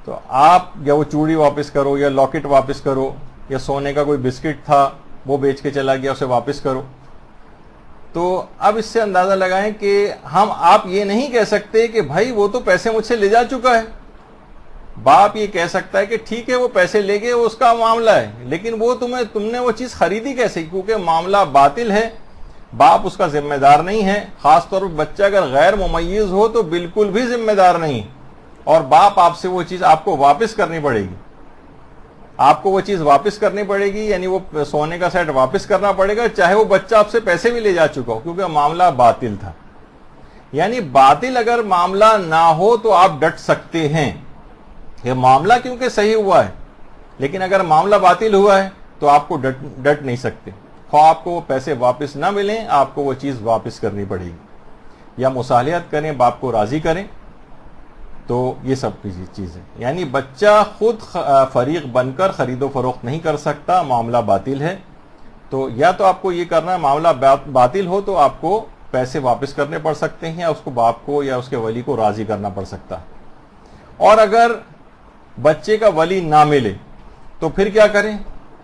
تو آپ یا وہ چوڑی واپس کرو، یا لاکٹ واپس کرو، یا سونے کا کوئی بسکٹ تھا وہ بیچ کے چلا گیا، اسے واپس کرو. تو اب اس سے اندازہ لگائیں کہ آپ یہ نہیں کہہ سکتے کہ بھائی وہ تو پیسے مجھ سے لے جا چکا ہے. باپ یہ کہہ سکتا ہے کہ ٹھیک ہے وہ پیسے لے گئے، وہ اس کا معاملہ ہے، لیکن وہ تم نے وہ چیز خریدی کیسے؟ کیونکہ معاملہ باطل ہے، باپ اس کا ذمہ دار نہیں ہے. خاص طور پر بچہ اگر غیر ممیز ہو تو بالکل بھی ذمہ دار نہیں، اور باپ آپ سے وہ چیز آپ کو واپس کرنی پڑے گی. آپ کو وہ چیز واپس کرنی پڑے گی، یعنی وہ سونے کا سیٹ واپس کرنا پڑے گا، چاہے وہ بچہ آپ سے پیسے بھی لے جا چکا ہو، کیونکہ معاملہ باطل تھا. یعنی باطل اگر معاملہ نہ ہو تو آپ ڈٹ سکتے ہیں، یہ معاملہ کیونکہ صحیح ہوا ہے، لیکن اگر معاملہ باطل ہوا ہے تو آپ کو ڈٹ نہیں سکتے. خواہ آپ کو وہ پیسے واپس نہ ملیں، آپ کو وہ چیز واپس کرنی پڑے گی، یا مصالحت کریں، باپ کو راضی کریں. تو یہ سب کی چیز ہے. یعنی بچہ خود فریق بن کر خرید و فروخت نہیں کر سکتا، معاملہ باطل ہے. تو یا تو آپ کو یہ کرنا ہے، معاملہ باطل ہو تو آپ کو پیسے واپس کرنے پڑ سکتے ہیں، یا اس کو باپ کو یا اس کے ولی کو راضی کرنا پڑ سکتا ہے. اور اگر بچے کا ولی نہ ملے تو پھر کیا کریں؟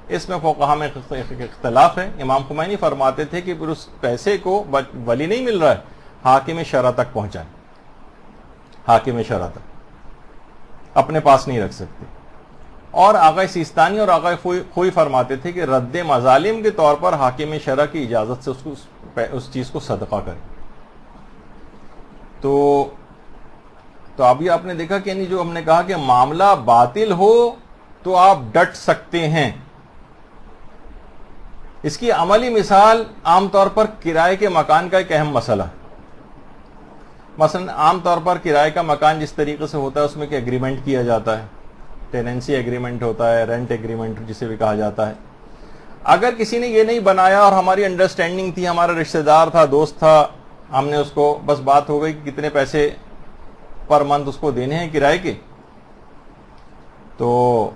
اس میں فقہاء میں اختلاف ہے. امام خمینی فرماتے تھے کہ پھر اس پیسے کو ولی نہیں مل رہا ہے، حاکم شرع تک پہنچائیں. حاکم شرع تک اپنے پاس نہیں رکھ سکتے. اور آغا سیستانی اور آغا خوئی فرماتے تھے کہ رد مظالم کے طور پر حاکم شرع کی اجازت سے اس چیز کو صدقہ کریں. تو ابھی آپ نے دیکھا کہ یعنی جو ہم نے کہا کہ معاملہ باطل ہو تو آپ ڈٹ سکتے ہیں. اس کی عملی مثال عام طور پر کرائے کے مکان کا ایک اہم مسئلہ. مثلا عام طور پر کرائے کا مکان جس طریقے سے ہوتا ہے اس میں کہ ایگریمنٹ کیا جاتا ہے، ٹیننسی ایگریمنٹ ہوتا ہے، رینٹ ایگریمنٹ جسے بھی کہا جاتا ہے. اگر کسی نے یہ نہیں بنایا اور ہماری انڈرسٹینڈنگ تھی، ہمارا رشتہ دار تھا، دوست تھا، ہم نے اس کو بس بات ہو گئی کہ کتنے پیسے پر منتھ اس کو دینے ہیں کرائے کے، تو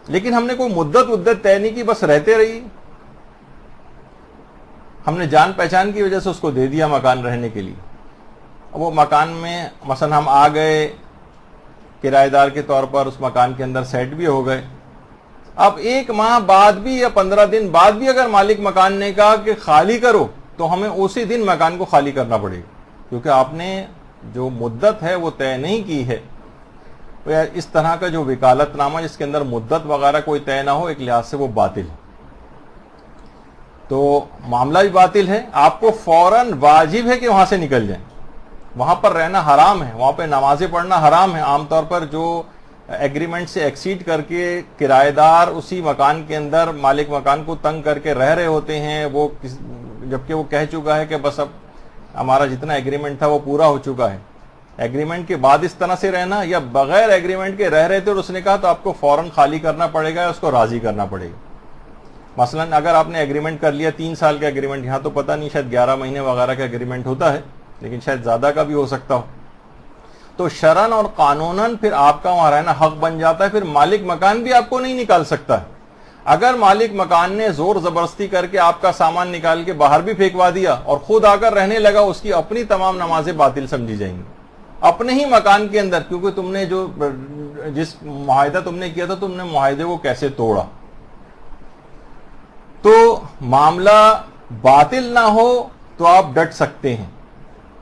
لیکن ہم نے کوئی مدت طے نہیں کی، بس رہتے رہی. ہم نے جان پہچان کی وجہ سے اس کو دے دیا مکان رہنے کے لیے. وہ مکان میں مثلا ہم آ گئے کرایہ دار کے طور پر، اس مکان کے اندر سیٹ بھی ہو گئے. اب 1 ماہ بعد بھی یا 15 دن بعد بھی اگر مالک مکان نے کہا کہ خالی کرو تو ہمیں اسی دن مکان کو خالی کرنا پڑے گا، کیونکہ آپ نے جو مدت ہے وہ طے نہیں کی ہے. اس طرح کا جو وکالت نامہ جس کے اندر مدت وغیرہ کوئی طے نہ ہو، ایک لحاظ سے وہ باطل ہے. تو معاملہ بھی باطل ہے. آپ کو فوراً واجب ہے کہ وہاں سے نکل جائیں. وہاں پر رہنا حرام ہے، وہاں پہ نمازیں پڑھنا حرام ہے. عام طور پر جو ایگریمنٹ سے ایکسیڈ کر کے کرایہ دار اسی مکان کے اندر مالک مکان کو تنگ کر کے رہ رہے ہوتے ہیں، وہ جبکہ وہ کہہ چکا ہے کہ بس اب ہمارا جتنا ایگریمنٹ تھا وہ پورا ہو چکا ہے، ایگریمنٹ کے بعد اس طرح سے رہنا یا بغیر ایگریمنٹ کے رہ رہے تھے اور اس نے کہا تو آپ کو فوراً خالی کرنا پڑے گا یا اس کو راضی کرنا پڑے گا؟ مثلا اگر آپ نے ایگریمنٹ کر لیا 3 سال کا ایگریمنٹ، یہاں تو پتہ نہیں شاید 11 مہینے وغیرہ کا ایگریمنٹ ہوتا ہے لیکن شاید زیادہ کا بھی ہو سکتا ہو، تو شرعاً اور قانوناً پھر آپ کا وہاں رہنا حق بن جاتا ہے، پھر مالک مکان بھی آپ کو نہیں نکال سکتا ہے۔ اگر مالک مکان نے زور زبردستی کر کے آپ کا سامان نکال کے باہر بھی پھینکوا دیا اور خود آ کر رہنے لگا، اس کی اپنی تمام نمازیں باطل سمجھی جائیں گی اپنے ہی مکان کے اندر، کیونکہ تم نے جس معاہدہ تم نے کیا تھا تم نے معاہدے کو کیسے توڑا۔ تو معاملہ باطل نہ ہو تو آپ ڈٹ سکتے ہیں۔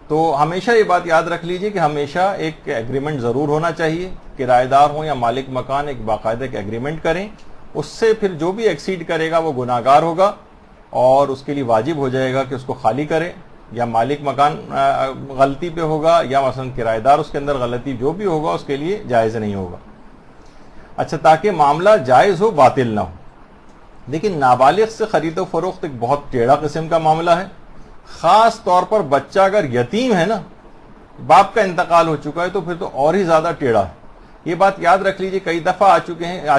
تو ہمیشہ یہ بات یاد رکھ لیجئے کہ ہمیشہ ایک ایگریمنٹ ضرور ہونا چاہیے، کرایہ دار ہوں یا مالک مکان ایک باقاعدہ ایک ایگریمنٹ کریں، اس سے پھر جو بھی ایکسیڈ کرے گا وہ گناہگار ہوگا اور اس کے لیے واجب ہو جائے گا کہ اس کو خالی کرے، یا مالک مکان غلطی پہ ہوگا یا مثلا کرایہ دار اس کے اندر غلطی جو بھی ہوگا اس کے لیے جائز نہیں ہوگا۔ اچھا، تاکہ معاملہ جائز ہو باطل نہ ہو۔ لیکن نابالغ سے خرید و فروخت ایک بہت ٹیڑھا قسم کا معاملہ ہے، خاص طور پر بچہ اگر یتیم ہے نا، باپ کا انتقال ہو چکا ہے تو پھر تو اور ہی زیادہ ٹیڑھا ہے۔ یہ بات یاد رکھ لیجئے، کئی دفعہ آ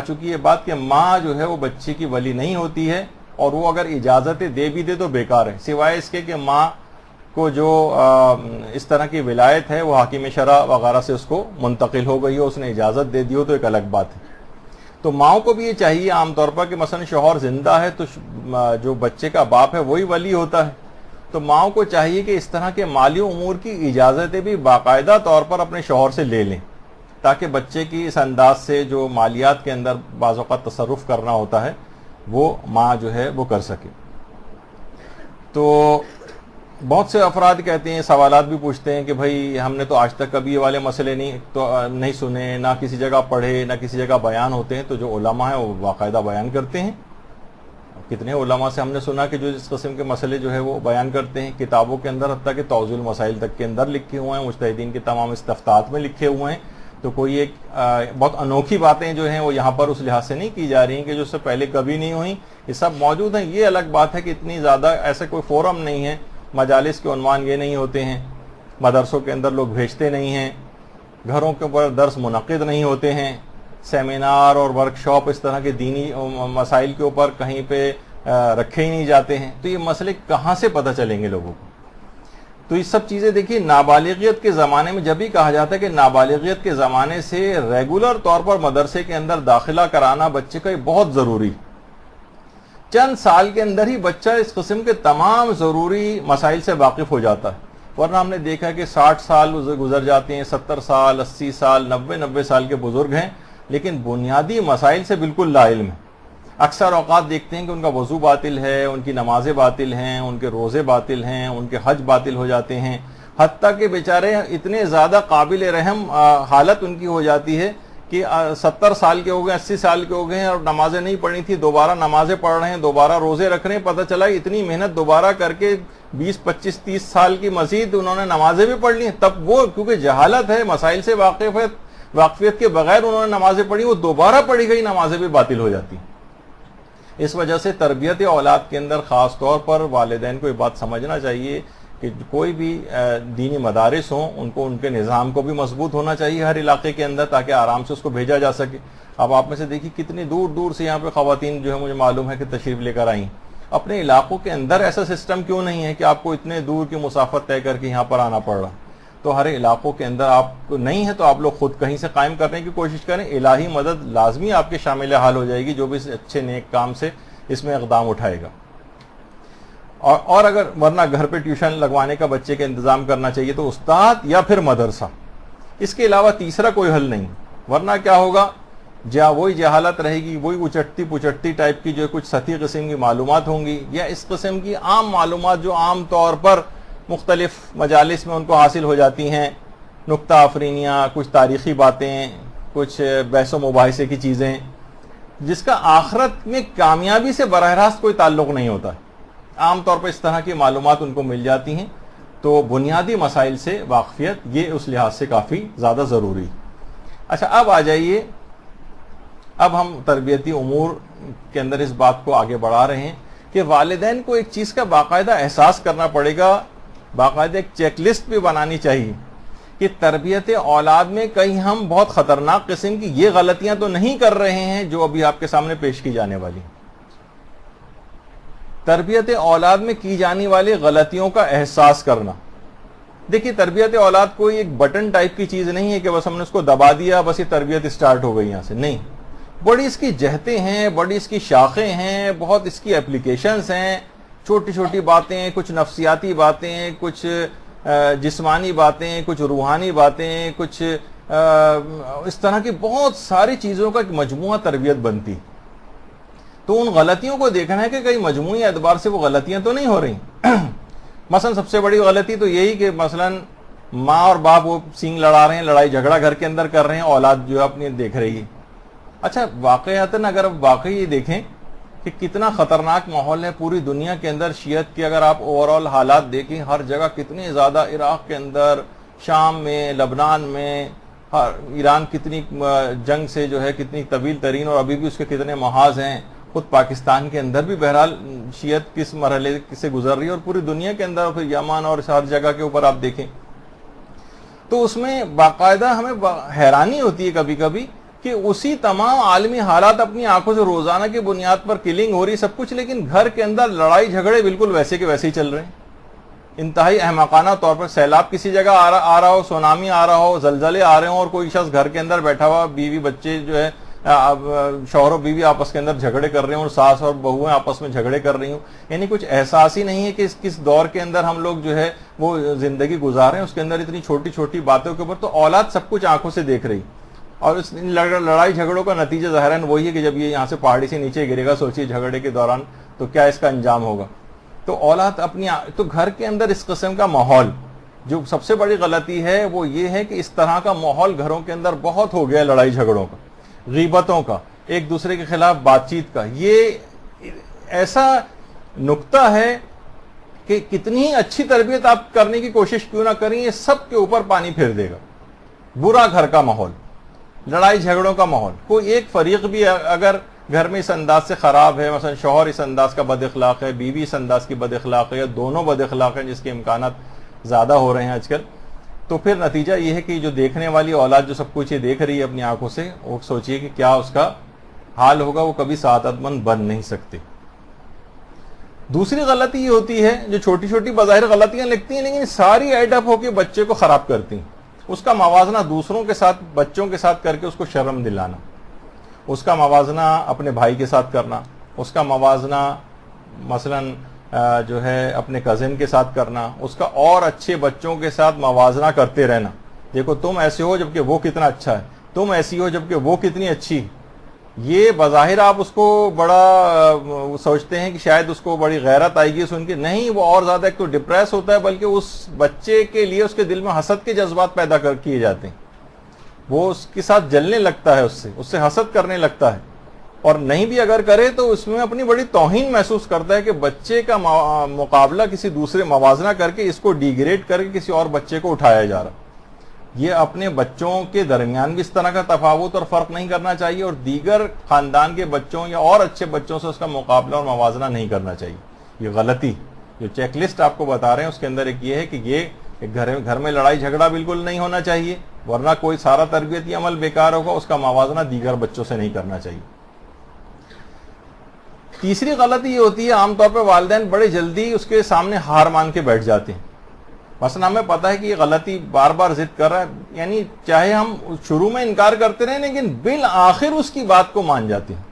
چکی ہے بات کہ ماں جو ہے وہ بچے کی ولی نہیں ہوتی ہے، اور وہ اگر اجازت دے بھی دے تو بیکار ہے، سوائے اس کے کہ ماں کو جو اس طرح کی ولایت ہے وہ حاکم شرع وغیرہ سے اس کو منتقل ہو گئی ہو، اس نے اجازت دے دی ہو تو ایک الگ بات ہے۔ تو ماؤں کو بھی یہ چاہیے عام طور پر کہ مثلا شوہر زندہ ہے تو جو بچے کا باپ ہے وہی ولی ہوتا ہے، تو ماؤں کو چاہیے کہ اس طرح کے مالی امور کی اجازتیں بھی باقاعدہ طور پر اپنے شوہر سے لے لیں، تاکہ بچے کی اس انداز سے جو مالیات کے اندر بعض اوقات تصرف کرنا ہوتا ہے وہ ماں جو ہے وہ کر سکے۔ تو بہت سے افراد کہتے ہیں، سوالات بھی پوچھتے ہیں کہ بھائی ہم نے تو آج تک کبھی یہ والے مسئلے نہیں سنے، نہ کسی جگہ پڑھے، نہ کسی جگہ بیان ہوتے ہیں۔ تو جو علماء ہیں وہ باقاعدہ بیان کرتے ہیں۔ کتنے علماء سے ہم نے سنا کہ جو اس قسم کے مسئلے جو ہے وہ بیان کرتے ہیں کتابوں کے اندر، حتیٰ کہ توضیح المسائل تک کے اندر لکھے ہوئے ہیں، مجتہدین کے تمام استفتاءات میں لکھے ہوئے ہیں۔ تو کوئی ایک بہت انوکھی باتیں جو ہیں وہ یہاں پر اس لحاظ سے نہیں کی جا رہی ہیں کہ جو اس سے پہلے کبھی نہیں ہوئیں، یہ سب موجود ہیں۔ یہ الگ بات ہے کہ اتنی زیادہ ایسے کوئی فورم نہیں ہے، مجالس کے عنوان یہ نہیں ہوتے ہیں، مدرسوں کے اندر لوگ بھیجتے نہیں ہیں، گھروں کے اوپر درس منعقد نہیں ہوتے ہیں، سیمینار اور ورکشاپ اس طرح کے دینی مسائل کے اوپر کہیں پہ رکھے ہی نہیں جاتے ہیں۔ تو یہ مسئلے کہاں سے پتہ چلیں گے لوگوں کو؟ تو یہ سب چیزیں دیکھیے، نابالغیت کے زمانے میں جب بھی کہا جاتا ہے کہ نابالغیت کے زمانے سے ریگولر طور پر مدرسے کے اندر داخلہ کرانا بچے کا یہ بہت ضروری، چند سال کے اندر ہی بچہ اس قسم کے تمام ضروری مسائل سے واقف ہو جاتا ہے۔ ورنہ ہم نے دیکھا کہ 60 سال گزر جاتے ہیں، 70 سال، 80 سال، 90 سال کے بزرگ ہیں لیکن بنیادی مسائل سے بالکل لا علم ہے۔ اکثر اوقات دیکھتے ہیں کہ ان کا وضو باطل ہے، ان کی نمازیں باطل ہیں، ان کے روزے باطل ہیں، ان کے حج باطل ہو جاتے ہیں، حتیٰ کہ بیچارے اتنے زیادہ قابل رحم حالت ان کی ہو جاتی ہے کہ 70 سال کے ہو گئے، 80 سال کے ہو گئے ہیں اور نمازیں نہیں پڑھی تھی، دوبارہ نمازیں پڑھ رہے ہیں، دوبارہ روزے رکھ رہے ہیں، پتہ چلا اتنی محنت دوبارہ کر کے 20 25 30 سال کی مزید انہوں نے نمازیں بھی پڑھ لی ہیں، تب وہ کیونکہ جہالت ہے، مسائل سے واقفیت کے بغیر انہوں نے نمازیں پڑھی، وہ دوبارہ پڑھی گئی نمازیں بھی باطل ہو جاتی ہیں۔ اس وجہ سے تربیت اولاد کے اندر خاص طور پر والدین کو یہ بات سمجھنا چاہیے کہ کوئی بھی دینی مدارس ہوں ان کو ان کے نظام کو بھی مضبوط ہونا چاہیے ہر علاقے کے اندر، تاکہ آرام سے اس کو بھیجا جا سکے۔ اب آپ میں سے دیکھیے کتنی دور دور سے یہاں پہ خواتین جو ہے مجھے معلوم ہے کہ تشریف لے کر آئیں۔ اپنے علاقوں کے اندر ایسا سسٹم کیوں نہیں ہے کہ آپ کو اتنے دور کی مسافت طے کر کے یہاں پر آنا پڑ رہا؟ تو ہر علاقوں کے اندر آپ کو نہیں ہے تو آپ لوگ خود کہیں سے قائم کرنے کی کوشش کریں، الہی مدد لازمی آپ کے شامل حال ہو جائے گی جو بھی اس اچھے نیک کام سے اس میں اقدام اٹھائے گا۔ اور اگر ورنہ گھر پہ ٹیوشن لگوانے کا بچے کا انتظام کرنا چاہیے تو استاد یا پھر مدرسہ، اس کے علاوہ تیسرا کوئی حل نہیں، ورنہ کیا ہوگا، وہی جہالت رہے گی، وہی اچٹتی پچٹتی ٹائپ کی جو کچھ سطحی قسم کی معلومات ہوں گی، یا اس قسم کی عام معلومات جو عام طور پر مختلف مجالس میں ان کو حاصل ہو جاتی ہیں، نکتہ آفرینیاں، کچھ تاریخی باتیں، کچھ بحث و مباحثے کی چیزیں، جس کا آخرت میں کامیابی سے براہ راست کوئی تعلق نہیں ہوتا ہے، عام طور پر اس طرح کی معلومات ان کو مل جاتی ہیں۔ تو بنیادی مسائل سے واقفیت یہ اس لحاظ سے کافی زیادہ ضروری۔ اچھا، اب آ جائیے، اب ہم تربیتی امور کے اندر اس بات کو آگے بڑھا رہے ہیں کہ والدین کو ایک چیز کا باقاعدہ احساس کرنا پڑے گا، باقاعدہ ایک چیک لسٹ بھی بنانی چاہیے کہ تربیت اولاد میں کہیں ہم بہت خطرناک قسم کی یہ غلطیاں تو نہیں کر رہے ہیں جو ابھی آپ کے سامنے پیش کی جانے والی. تربیت اولاد میں کی جانے والی غلطیوں کا احساس کرنا. دیکھیے تربیت اولاد کوئی ایک بٹن ٹائپ کی چیز نہیں ہے کہ بس ہم نے اس کو دبا دیا بس یہ تربیت اسٹارٹ ہو گئی یہاں سے. نہیں, بڑی اس کی جہتیں ہیں, بڑی اس کی شاخیں ہیں, بہت اس کی اپلیکیشنز ہیں. چھوٹی چھوٹی باتیں, کچھ نفسیاتی باتیں, کچھ جسمانی باتیں, کچھ روحانی باتیں, کچھ اس طرح کی بہت ساری چیزوں کا ایک مجموعہ تربیت بنتی. تو ان غلطیوں کو دیکھنا ہے کہ کئی مجموعی اعتبار سے وہ غلطیاں تو نہیں ہو رہی. مثلا سب سے بڑی غلطی تو یہی کہ مثلا ماں اور باپ وہ سینگ لڑا رہے ہیں, لڑائی جھگڑا گھر کے اندر کر رہے ہیں, اولاد جو ہے اپنی دیکھ رہی ہے. اچھا واقعاتاً اگر واقعی یہ دیکھیں کہ کتنا خطرناک ماحول ہے پوری دنیا کے اندر شیعت کے, اگر آپ اوور آل حالات دیکھیں ہر جگہ کتنے زیادہ, عراق کے اندر, شام میں, لبنان میں, ایران کتنی جنگ سے جو ہے کتنی طویل ترین اور ابھی بھی اس کے کتنے محاذ ہیں. خود پاکستان کے اندر بھی بہرحال شیعت کس مرحلے سے گزر رہی ہے اور پوری دنیا کے اندر, پھر یمن اور ہر جگہ کے اوپر آپ دیکھیں تو اس میں باقاعدہ ہمیں حیرانی ہوتی ہے کبھی کبھی کہ اسی تمام عالمی حالات اپنی آنکھوں سے روزانہ کی بنیاد پر کلنگ ہو رہی سب کچھ, لیکن گھر کے اندر لڑائی جھگڑے بالکل ویسے کے ویسے ہی چل رہے ہیں انتہائی احمقانہ طور پر. سیلاب کسی جگہ آ رہا ہو, سونامی آ رہا ہو, زلزلے آ رہے ہوں اور کوئی شخص گھر کے اندر بیٹھا ہوا, بیوی بچے جو ہے شوہر و بیوی آپس کے اندر جھگڑے کر رہے ہوں اور ساس اور بہویں آپس میں جھگڑے کر رہی ہوں. یعنی کچھ احساس ہی نہیں ہے کہ کس دور کے اندر ہم لوگ جو ہے وہ زندگی گزار رہے ہیں. اس کے اندر اتنی چھوٹی چھوٹی باتوں کے اوپر تو اولاد سب کچھ آنکھوں سے دیکھ رہی, اور اس لڑائی جھگڑوں کا نتیجہ ظاہراً وہی ہے کہ جب یہ یہاں سے پہاڑی سے نیچے گرے گا, سوچیے جھگڑے کے دوران تو کیا اس کا انجام ہوگا. تو اولاد اپنی تو گھر کے اندر اس قسم کا ماحول, جو سب سے بڑی غلطی ہے وہ یہ ہے کہ اس طرح کا ماحول گھروں کے اندر بہت ہو گیا, لڑائی جھگڑوں کا, غیبتوں کا, ایک دوسرے کے خلاف بات چیت کا. یہ ایسا نقطہ ہے کہ کتنی ہی اچھی تربیت آپ کرنے کی کوشش کیوں نہ کریں, یہ سب کے اوپر پانی پھیر دے گا. برا گھر کا ماحول, لڑائی جھگڑوں کا ماحول, کوئی ایک فریق بھی اگر گھر میں اس انداز سے خراب ہے, مثلا شوہر اس انداز کا بد اخلاق ہے, بیوی اس انداز کی بد اخلاق ہے, یا دونوں بد اخلاق ہیں جس کے امکانات زیادہ ہو رہے ہیں آج کل, تو پھر نتیجہ یہ ہے کہ جو دیکھنے والی اولاد جو سب کچھ یہ دیکھ رہی ہے اپنی آنکھوں سے, وہ سوچیے کہ کیا اس کا حال ہوگا, وہ کبھی سعادت مند بن نہیں سکتے. دوسری غلطی یہ ہوتی ہے جو چھوٹی چھوٹی بظاہر غلطیاں لگتی ہیں لیکن ساری ایڈ اپ ہو کے بچے کو خراب کرتی ہیں. اس کا موازنہ دوسروں کے ساتھ, بچوں کے ساتھ کر کے اس کو شرم دلانا, اس کا موازنہ اپنے بھائی کے ساتھ کرنا, اس کا موازنہ مثلا جو ہے اپنے کزن کے ساتھ کرنا, اس کا اور اچھے بچوں کے ساتھ موازنہ کرتے رہنا. دیکھو تم ایسے ہو جبکہ وہ کتنا اچھا ہے, تم ایسی ہو جبکہ وہ کتنی اچھی. یہ بظاہر آپ اس کو بڑا سوچتے ہیں کہ شاید اس کو بڑی غیرت آئے گی سن کے, نہیں, وہ اور زیادہ ایک تو ڈپریس ہوتا ہے, بلکہ اس بچے کے لیے اس کے دل میں حسد کے جذبات پیدا کیے جاتے ہیں. وہ اس کے ساتھ جلنے لگتا ہے, اس سے حسد کرنے لگتا ہے, اور نہیں بھی اگر کرے تو اس میں اپنی بڑی توہین محسوس کرتا ہے کہ بچے کا مقابلہ کسی دوسرے موازنہ کر کے اس کو ڈیگریڈ کر کے کسی اور بچے کو اٹھایا جا رہا. یہ اپنے بچوں کے درمیان بھی اس طرح کا تفاوت اور فرق نہیں کرنا چاہیے, اور دیگر خاندان کے بچوں یا اور اچھے بچوں سے اس کا مقابلہ اور موازنہ نہیں کرنا چاہیے. یہ غلطی جو چیک لسٹ آپ کو بتا رہے ہیں اس کے اندر ایک یہ ہے کہ یہ گھر میں لڑائی جھگڑا بالکل نہیں ہونا چاہیے, ورنہ کوئی سارا تربیتی عمل بیکار ہوگا. اس کا موازنہ دیگر بچوں سے نہیں کرنا چاہیے. تیسری غلطی یہ ہوتی ہے عام طور پہ والدین بڑے جلدی اس کے سامنے ہار مان کے بیٹھ جاتے ہیں. مثلا ہمیں پتا ہے کہ یہ غلطی بار بار ضد کر رہا ہے, یعنی چاہے ہم شروع میں انکار کرتے رہیں لیکن بالآخر اس کی بات کو مان جاتے ہیں.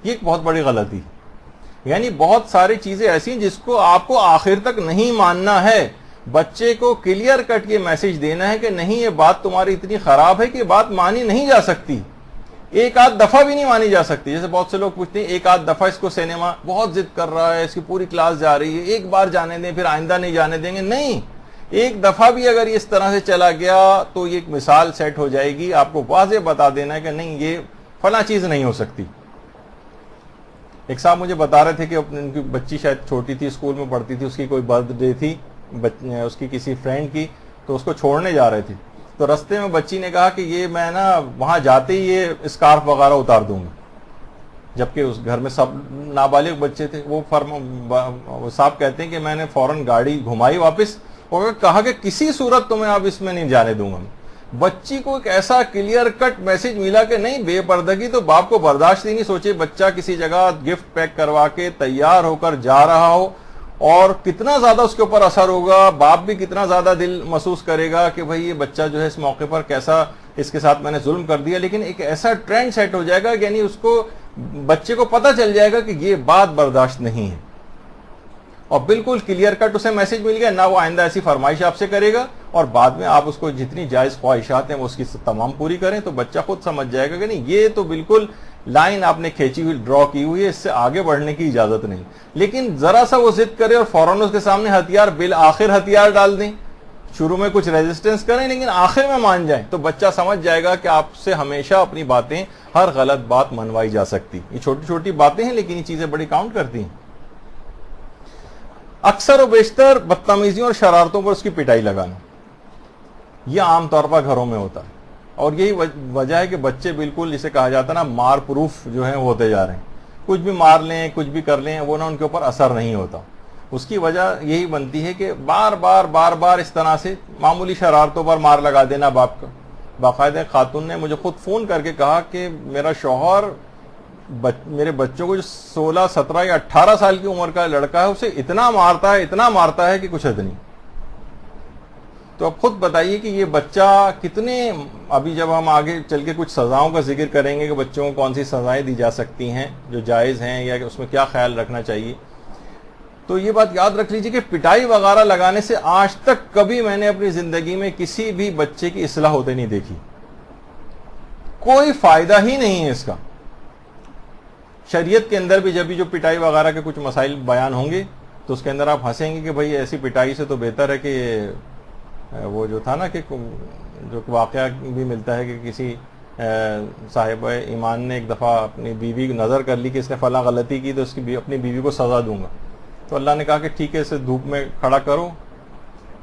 یہ ایک بہت بڑی غلطی ہے. یعنی بہت ساری چیزیں ایسی ہیں جس کو آپ کو آخر تک نہیں ماننا ہے. بچے کو کلیئر کٹ یہ میسج دینا ہے کہ نہیں, یہ بات تمہاری اتنی خراب ہے کہ بات مانی نہیں جا سکتی, ایک آدھ دفعہ بھی نہیں مانی جا سکتی. جیسے بہت سے لوگ پوچھتے ہیں ایک آدھ دفعہ اس کو سینما بہت ضد کر رہا ہے, اس کی پوری کلاس جا رہی ہے, ایک بار جانے دیں پھر آئندہ نہیں جانے دیں گے. نہیں, ایک دفعہ بھی اگر اس طرح سے چلا گیا تو یہ ایک مثال سیٹ ہو جائے گی. آپ کو واضح بتا دینا ہے کہ نہیں, یہ فلاں چیز نہیں ہو سکتی. ایک صاحب مجھے بتا رہے تھے کہ ان کی بچی شاید چھوٹی تھی, اسکول میں پڑھتی تھی, اس کی کوئی برتھ ڈے تھی اس کی کسی فرینڈ کی, تو اس کو چھوڑنے جا رہے تھے. تو رستے میں بچی نے کہا کہ یہ میں نا وہاں جاتے ہی یہ اسکارف وغیرہ اتار دوں گا, جبکہ اس گھر میں سب نابالغ بچے تھے. وہ صاحب کہتے ہیں کہ میں نے فوراً گاڑی گھمائی واپس اور کہا کہ کسی صورت تمہیں اب اس میں نہیں جانے دوں گا. بچی کو ایک ایسا کلیئر کٹ میسج ملا کہ نہیں، بے پردگی تو باپ کو برداشت ہی نہیں. سوچے بچہ کسی جگہ گفٹ پیک کروا کے تیار ہو کر جا رہا ہو، اور کتنا زیادہ اس کے اوپر اثر ہوگا، باپ بھی کتنا زیادہ دل محسوس کرے گا کہ بھئی یہ بچہ جو ہے اس موقع پر کیسا، اس کے ساتھ میں نے ظلم کر دیا. لیکن ایک ایسا ٹرینڈ سیٹ ہو جائے گا، یعنی اس کو، بچے کو پتہ چل جائے گا کہ یہ بات برداشت نہیں ہے، اور بالکل کلیئر کٹ اسے میسج مل گیا، نہ وہ آئندہ ایسی فرمائش آپ سے کرے گا، اور بعد میں آپ اس کو جتنی جائز خواہشات ہیں وہ اس کی تمام پوری کریں. تو بچہ خود سمجھ جائے گا کہ نہیں، یہ تو بالکل لائن آپ نے کھینچی ہوئی، ڈرا کی ہوئی ہے، اس سے آگے بڑھنے کی اجازت نہیں. لیکن ذرا سا وہ ضد کرے اور فوراً اس کے سامنے ہتھیار، بالآخر ہتھیار ڈال دیں، شروع میں کچھ ریزسٹنس کریں لیکن آخر میں مان جائیں، تو بچہ سمجھ جائے گا کہ آپ سے ہمیشہ اپنی باتیں، ہر غلط بات منوائی جا سکتی. یہ چھوٹی چھوٹی باتیں ہیں لیکن یہ چیزیں بڑی کاؤنٹ کرتی ہیں. اکثر و بیشتر بدتمیزیوں اور شرارتوں پر اس کی پٹائی لگانا، یہ عام طور پر گھروں میں ہوتا ہے، اور یہی وجہ ہے کہ بچے بالکل جسے کہا جاتا ہے نا مار پروف جو ہیں ہوتے جا رہے ہیں. کچھ بھی مار لیں، کچھ بھی کر لیں، وہ نہ ان کے اوپر اثر نہیں ہوتا. اس کی وجہ یہی بنتی ہے کہ بار بار اس طرح سے معمولی شرارتوں پر مار لگا دینا باپ کا. باقاعدہ خاتون نے مجھے خود فون کر کے کہا کہ میرا شوہر میرے بچوں کو جو 16، 17 یا 18 سال کی عمر کا لڑکا ہے اسے اتنا مارتا ہے کہ کچھ حد نہیں. تو اب خود بتائیے کہ یہ بچہ کتنے، ابھی جب ہم آگے چل کے کچھ سزاؤں کا ذکر کریں گے کہ بچوں کو کون سی سزائیں دی جا سکتی ہیں جو جائز ہیں یا کہ اس میں کیا خیال رکھنا چاہیے، تو یہ بات یاد رکھ لیجیے کہ پٹائی وغیرہ لگانے سے آج تک کبھی میں نے اپنی زندگی میں کسی بھی بچے کی اصلاح ہوتے نہیں دیکھی. کوئی فائدہ ہی نہیں ہے اس کا. شریعت کے اندر بھی جب بھی جو پٹائی وغیرہ کے کچھ مسائل بیان ہوں گے تو اس کے اندر آپ ہنسیں گے کہ بھئی ایسی پٹائی سے تو بہتر ہے کہ وہ جو تھا نا کہ جو واقعہ بھی ملتا ہے کہ کسی صاحب ایمان نے ایک دفعہ اپنی بیوی کی نظر کر لی کہ اس نے فلاں غلطی کی تو اس کی اپنی بیوی کو سزا دوں گا. تو اللہ نے کہا کہ ٹھیک ہے، اسے دھوپ میں کھڑا کرو،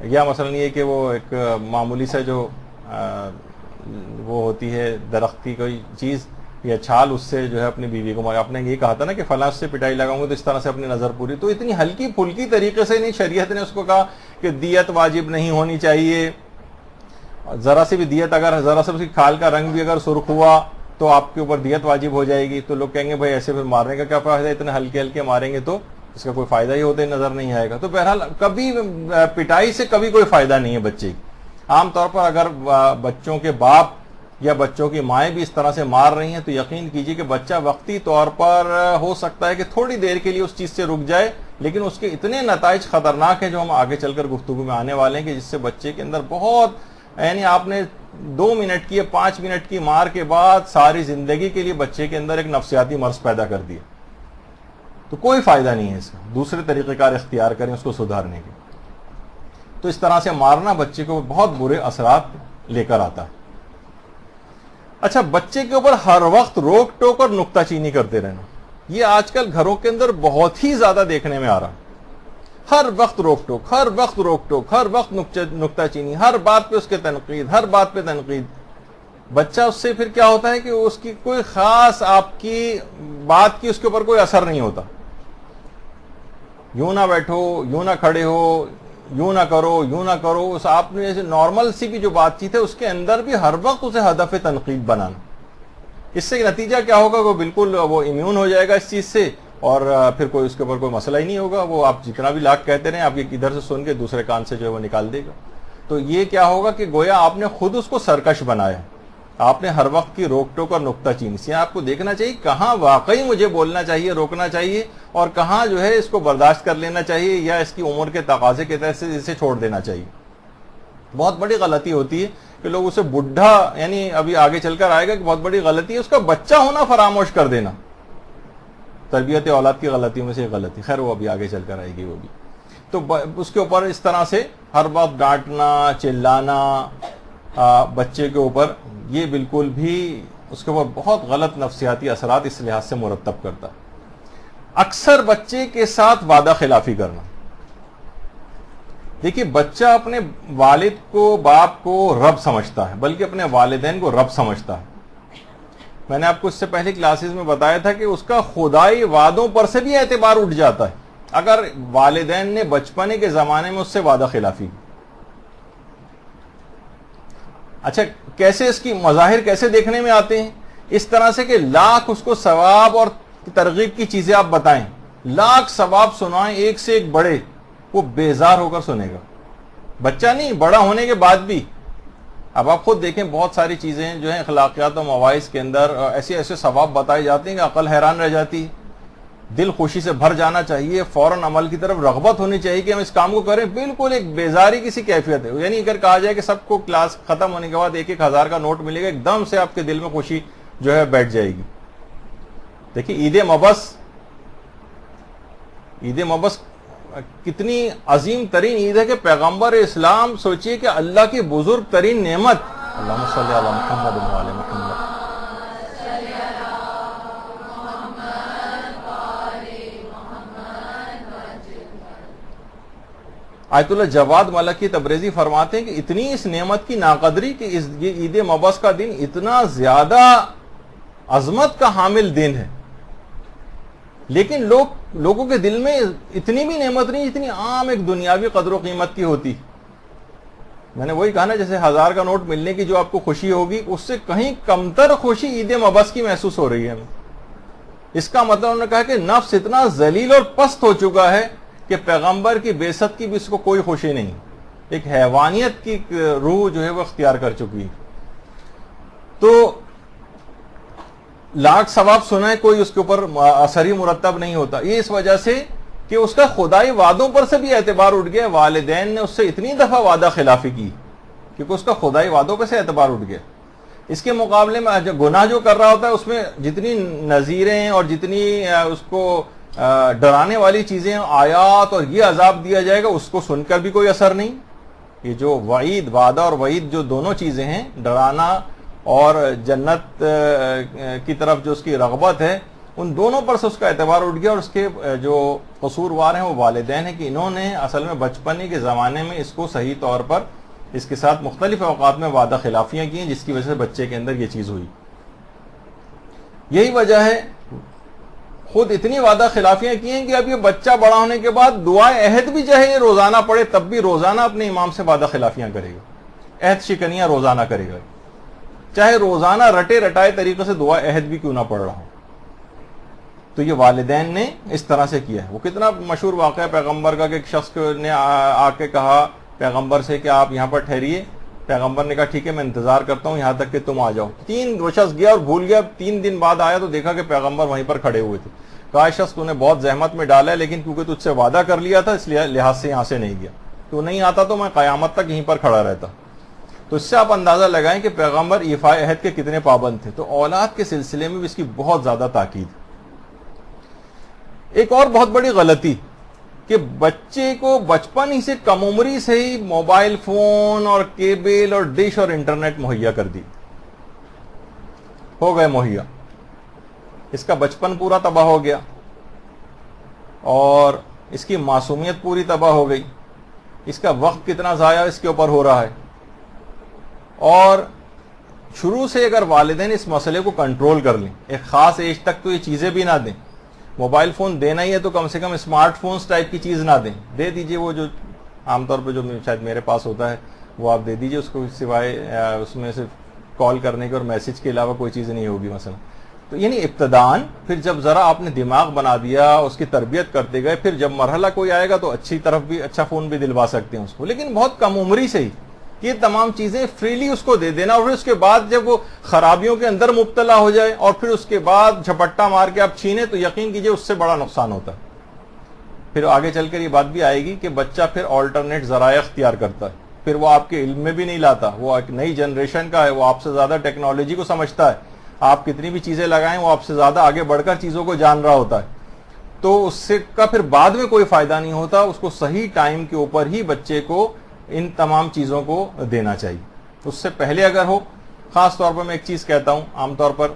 یا مثلا یہ کہ وہ ایک معمولی سے جو وہ ہوتی ہے درخت کی کوئی چیز یا چھال، اس سے جو ہے اپنی بیوی کو آپ نے یہ کہا تھا نا کہ فلاں سے پٹائی لگاؤں گے تو اس طرح سے اپنی نظر پوری. تو اتنی ہلکی پھلکی طریقے سے نہیں، شریعت نے اس کو کہا کہ دیت واجب نہیں ہونی چاہیے. ذرا سی بھی دیت، اگر ذرا سا اس کی کھال کا رنگ بھی اگر سرخ ہوا تو آپ کے اوپر دیت واجب ہو جائے گی. تو لوگ کہیں گے بھائی ایسے پھر مارنے کا کیا فائدہ، اتنے ہلکے ہلکے ماریں گے تو اس کا کوئی فائدہ ہی ہوتے نظر نہیں آئے گا. تو بہرحال کبھی پٹائی سے کبھی کوئی فائدہ نہیں ہے بچے کی. عام طور پر اگر بچوں کے باپ یا بچوں کی مائیں بھی اس طرح سے مار رہی ہیں تو یقین کیجیے کہ بچہ وقتی طور پر ہو سکتا ہے کہ تھوڑی دیر کے لیے اس چیز سے رک جائے، لیکن اس کے اتنے نتائج خطرناک ہیں جو ہم آگے چل کر گفتگو میں آنے والے ہیں کہ جس سے بچے کے اندر بہت، یعنی آپ نے 2 منٹ کی یا 5 منٹ کی مار کے بعد ساری زندگی کے لیے بچے کے اندر ایک نفسیاتی مرض پیدا کر دیا. تو کوئی فائدہ نہیں ہے اس کا. دوسرے طریقہ کار اختیار کریں اس کو سدھارنے کے. تو اس طرح سے مارنا بچے کو بہت برے اثرات لے کر آتا ہے. اچھا، بچے کے اوپر ہر وقت روک ٹوک اور نکتہ چینی کرتے رہنا، یہ آج کل گھروں کے اندر بہت ہی زیادہ دیکھنے میں آ رہا. ہر وقت روک ٹوک، ہر وقت روک ٹوک، ہر وقت نکتہ چینی، ہر بات پہ اس کے تنقید، ہر بات پہ تنقید. بچہ اس سے پھر کیا ہوتا ہے کہ اس کی کوئی خاص آپ کی بات کی اس کے اوپر کوئی اثر نہیں ہوتا. یوں نہ بیٹھو، یوں نہ کھڑے ہو، یوں نہ کرو، یوں نہ کرو، اس آپ نے جیسے نارمل سی بھی جو بات چیت ہے اس کے اندر بھی ہر وقت اسے ہدف تنقید بنانا. اس سے نتیجہ کیا ہوگا، وہ بالکل وہ امیون ہو جائے گا اس چیز سے، اور پھر کوئی اس کے اوپر کوئی مسئلہ ہی نہیں ہوگا. وہ آپ جتنا بھی لاکھ کہتے رہیں، آپ کے ادھر سے سن کے دوسرے کان سے جو ہے وہ نکال دے گا. تو یہ کیا ہوگا کہ گویا آپ نے خود اس کو سرکش بنایا. آپ نے ہر وقت کی روک ٹوک اور نکتہ چینی سے آپ کو دیکھنا چاہیے کہاں واقعی مجھے بولنا چاہیے، روکنا چاہیے، اور کہاں جو ہے اس کو برداشت کر لینا چاہیے یا اس کی عمر کے تقاضے کے تحت سے اسے چھوڑ دینا چاہیے. بہت بڑی غلطی ہوتی ہے کہ لوگ اسے بڈھا، یعنی ابھی آگے چل کر آئے گا کہ بہت بڑی غلطی ہے اس کا بچہ ہونا فراموش کر دینا. تربیت اولاد کی غلطیوں میں سے ایک غلطی، خیر وہ ابھی آگے چل کر آئے گی وہ بھی. تو اس کے اوپر اس طرح سے ہر وقت ڈانٹنا، چلانا بچے کے اوپر، یہ بالکل بھی اس کے اوپر بہت غلط نفسیاتی اثرات اس لحاظ سے مرتب کرتا. اکثر بچے کے ساتھ وعدہ خلافی کرنا. دیکھیے، بچہ اپنے والد کو، باپ کو رب سمجھتا ہے، بلکہ اپنے والدین کو رب سمجھتا ہے. میں نے آپ کو اس سے پہلے کلاسز میں بتایا تھا کہ اس کا خدائی وعدوں پر سے بھی اعتبار اٹھ جاتا ہے اگر والدین نے بچپنے کے زمانے میں اس سے وعدہ خلافی کی. اچھا کیسے اس کی مظاہر کیسے دیکھنے میں آتے ہیں؟ اس طرح سے کہ لاکھ اس کو ثواب اور ترغیب کی چیزیں آپ بتائیں، لاکھ ثواب سنائیں ایک سے ایک بڑے، وہ بیزار ہو کر سنے گا، بچہ نہیں بڑا ہونے کے بعد بھی۔ اب آپ خود دیکھیں بہت ساری چیزیں جو ہیں اخلاقیات و مواعظ کے اندر ایسے ایسے ثواب بتائے جاتے ہیں کہ عقل حیران رہ جاتی ہے، دل خوشی سے بھر جانا چاہیے، فوراً عمل کی طرف رغبت ہونی چاہیے کہ ہم اس کام کو کریں، بالکل ایک بیزاری کی سی کیفیت ہے۔ یعنی اگر کہا جائے کہ سب کو کلاس ختم ہونے کے بعد 1,000 کا نوٹ ملے گا، ایک دم سے آپ کے دل میں خوشی جو ہے بیٹھ جائے گی۔ دیکھیے عید مبس کتنی عظیم ترین عید ہے کہ پیغمبر اسلام، سوچئے کہ اللہ کی بزرگ ترین نعمت، اللہم صلی علی محمد و علی محمد، آیت اللہ جواد ملکی تبریزی فرماتے ہیں کہ اتنی اس نعمت کی ناقدری کہ یہ عید مبعث کا دن اتنا زیادہ عظمت کا حامل دن ہے، لیکن لوگوں کے دل میں اتنی بھی نعمت نہیں جتنی عام ایک دنیاوی قدر و قیمت کی ہوتی۔ میں نے وہی کہا نا، جیسے 1000 کا نوٹ ملنے کی جو آپ کو خوشی ہوگی، اس سے کہیں کمتر خوشی عید مبعث کی محسوس ہو رہی ہے ہمیں۔ اس کا مطلب انہوں نے کہا کہ نفس اتنا ذلیل اور پست ہو چکا ہے کہ پیغمبر کی بعثت کی بھی اس کو کوئی خوشی نہیں، ایک حیوانیت کی روح جو ہے وہ اختیار کر چکی ہے۔ تو لاکھ ثواب سنائے، کوئی اس کے اوپر اثر ہی مرتب نہیں ہوتا، یہ اس وجہ سے کہ اس کا خدائی وعدوں پر سے بھی اعتبار اٹھ گیا۔ والدین نے اس سے اتنی دفعہ وعدہ خلافی کی کیونکہ اس کا خدائی وعدوں پہ سے اعتبار اٹھ گیا۔ اس کے مقابلے میں گناہ جو کر رہا ہوتا ہے، اس میں جتنی نذیریں اور جتنی اس کو ڈرانے والی چیزیں، آیات اور یہ عذاب دیا جائے گا، اس کو سن کر بھی کوئی اثر نہیں۔ یہ جو وعید، وعدہ اور وعید جو دونوں چیزیں ہیں، ڈرانا اور جنت کی طرف جو اس کی رغبت ہے، ان دونوں پر سے اس کا اعتبار اٹھ گیا، اور اس کے جو قصوروار ہیں وہ والدین ہیں کہ انہوں نے اصل میں بچپنے کے زمانے میں اس کو صحیح طور پر اس کے ساتھ مختلف اوقات میں وعدہ خلافیاں کی ہیں، جس کی وجہ سے بچے کے اندر یہ چیز ہوئی۔ یہی وجہ ہے، خود اتنی وعدہ خلافیاں کی ہیں کہ اب یہ بچہ بڑا ہونے کے بعد دعائے عہد بھی چاہے یہ روزانہ پڑھے، تب بھی روزانہ اپنے امام سے وعدہ خلافیاں کرے گا، عہد شکنیاں روزانہ کرے گا، چاہے روزانہ رٹے رٹائے طریقے سے دعا عہد بھی کیوں نہ پڑھ رہا ہو۔ تو یہ والدین نے اس طرح سے کیا ہے۔ وہ کتنا مشہور واقعہ ہے پیغمبر کا کہ ایک شخص نے آ کے کہا پیغمبر سے کہ آپ یہاں پر ٹھہریے، پیغمبر نے کہا ٹھیک ہے میں انتظار کرتا ہوں یہاں تک کہ تم آ جاؤ۔ وہ شخص گیا اور بھول گیا، 3 دن بعد آیا تو دیکھا کہ پیغمبر وہیں پر کھڑے ہوئے تھے۔ کہا شخص تو نے بہت زحمت میں ڈالا ہے، لیکن کیونکہ تجھ سے وعدہ کر لیا تھا اس لحاظ سے یہاں سے نہیں گیا، تو نہیں آتا تو میں قیامت تک یہیں پر کھڑا رہتا۔ تو اس سے آپ اندازہ لگائیں کہ پیغمبر ایفاء عہد کے کتنے پابند تھے۔ تو اولاد کے سلسلے میں بھی اس کی بہت زیادہ تاکید۔ ایک اور بہت بڑی غلطی کہ بچے کو بچپن ہی سے، کم عمری سے ہی موبائل فون اور کیبل اور ڈش اور انٹرنیٹ مہیا کر دی، ہو گئے مہیا، اس کا بچپن پورا تباہ ہو گیا اور اس کی معصومیت پوری تباہ ہو گئی، اس کا وقت کتنا ضائع اس کے اوپر ہو رہا ہے۔ اور شروع سے اگر والدین اس مسئلے کو کنٹرول کر لیں، ایک خاص ایج تک تو یہ چیزیں بھی نہ دیں، موبائل فون دینا ہی ہے تو کم سے کم اسمارٹ فونز ٹائپ کی چیز نہ دیں، دے دیجئے وہ جو عام طور پہ جو شاید میرے پاس ہوتا ہے وہ آپ دے دیجئے، اس کو سوائے اس میں صرف کال کرنے کے اور میسج کے علاوہ کوئی چیز نہیں ہوگی مثلا۔ تو یعنی ابتداً پھر جب ذرا آپ نے دماغ بنا دیا، اس کی تربیت کرتے گئے، پھر جب مرحلہ کوئی آئے گا تو اچھی طرف بھی اچھا فون بھی دلوا سکتے ہیں اس کو، لیکن بہت کم عمری سے ہی یہ تمام چیزیں فریلی اس کو دے دینا، اور پھر اس کے بعد جب وہ خرابیوں کے اندر مبتلا ہو جائے اور پھر اس کے بعد جھپٹا مار کے آپ چھینے تو یقین کیجئے اس سے بڑا نقصان ہوتا ہے۔ پھر آگے چل کر یہ بات بھی آئے گی کہ بچہ پھر آلٹرنیٹ ذرائع اختیار کرتا ہے، پھر وہ آپ کے علم میں بھی نہیں لاتا، وہ ایک نئی جنریشن کا ہے، وہ آپ سے زیادہ ٹیکنالوجی کو سمجھتا ہے، آپ کتنی بھی چیزیں لگائیں وہ آپ سے زیادہ آگے بڑھ کر چیزوں کو جان رہا ہوتا ہے، تو اس سے کا پھر بعد میں کوئی فائدہ نہیں ہوتا۔ اس کو صحیح ٹائم کے اوپر ہی بچے کو ان تمام چیزوں کو دینا چاہیے، اس سے پہلے اگر ہو۔ خاص طور پر میں ایک چیز کہتا ہوں، عام طور پر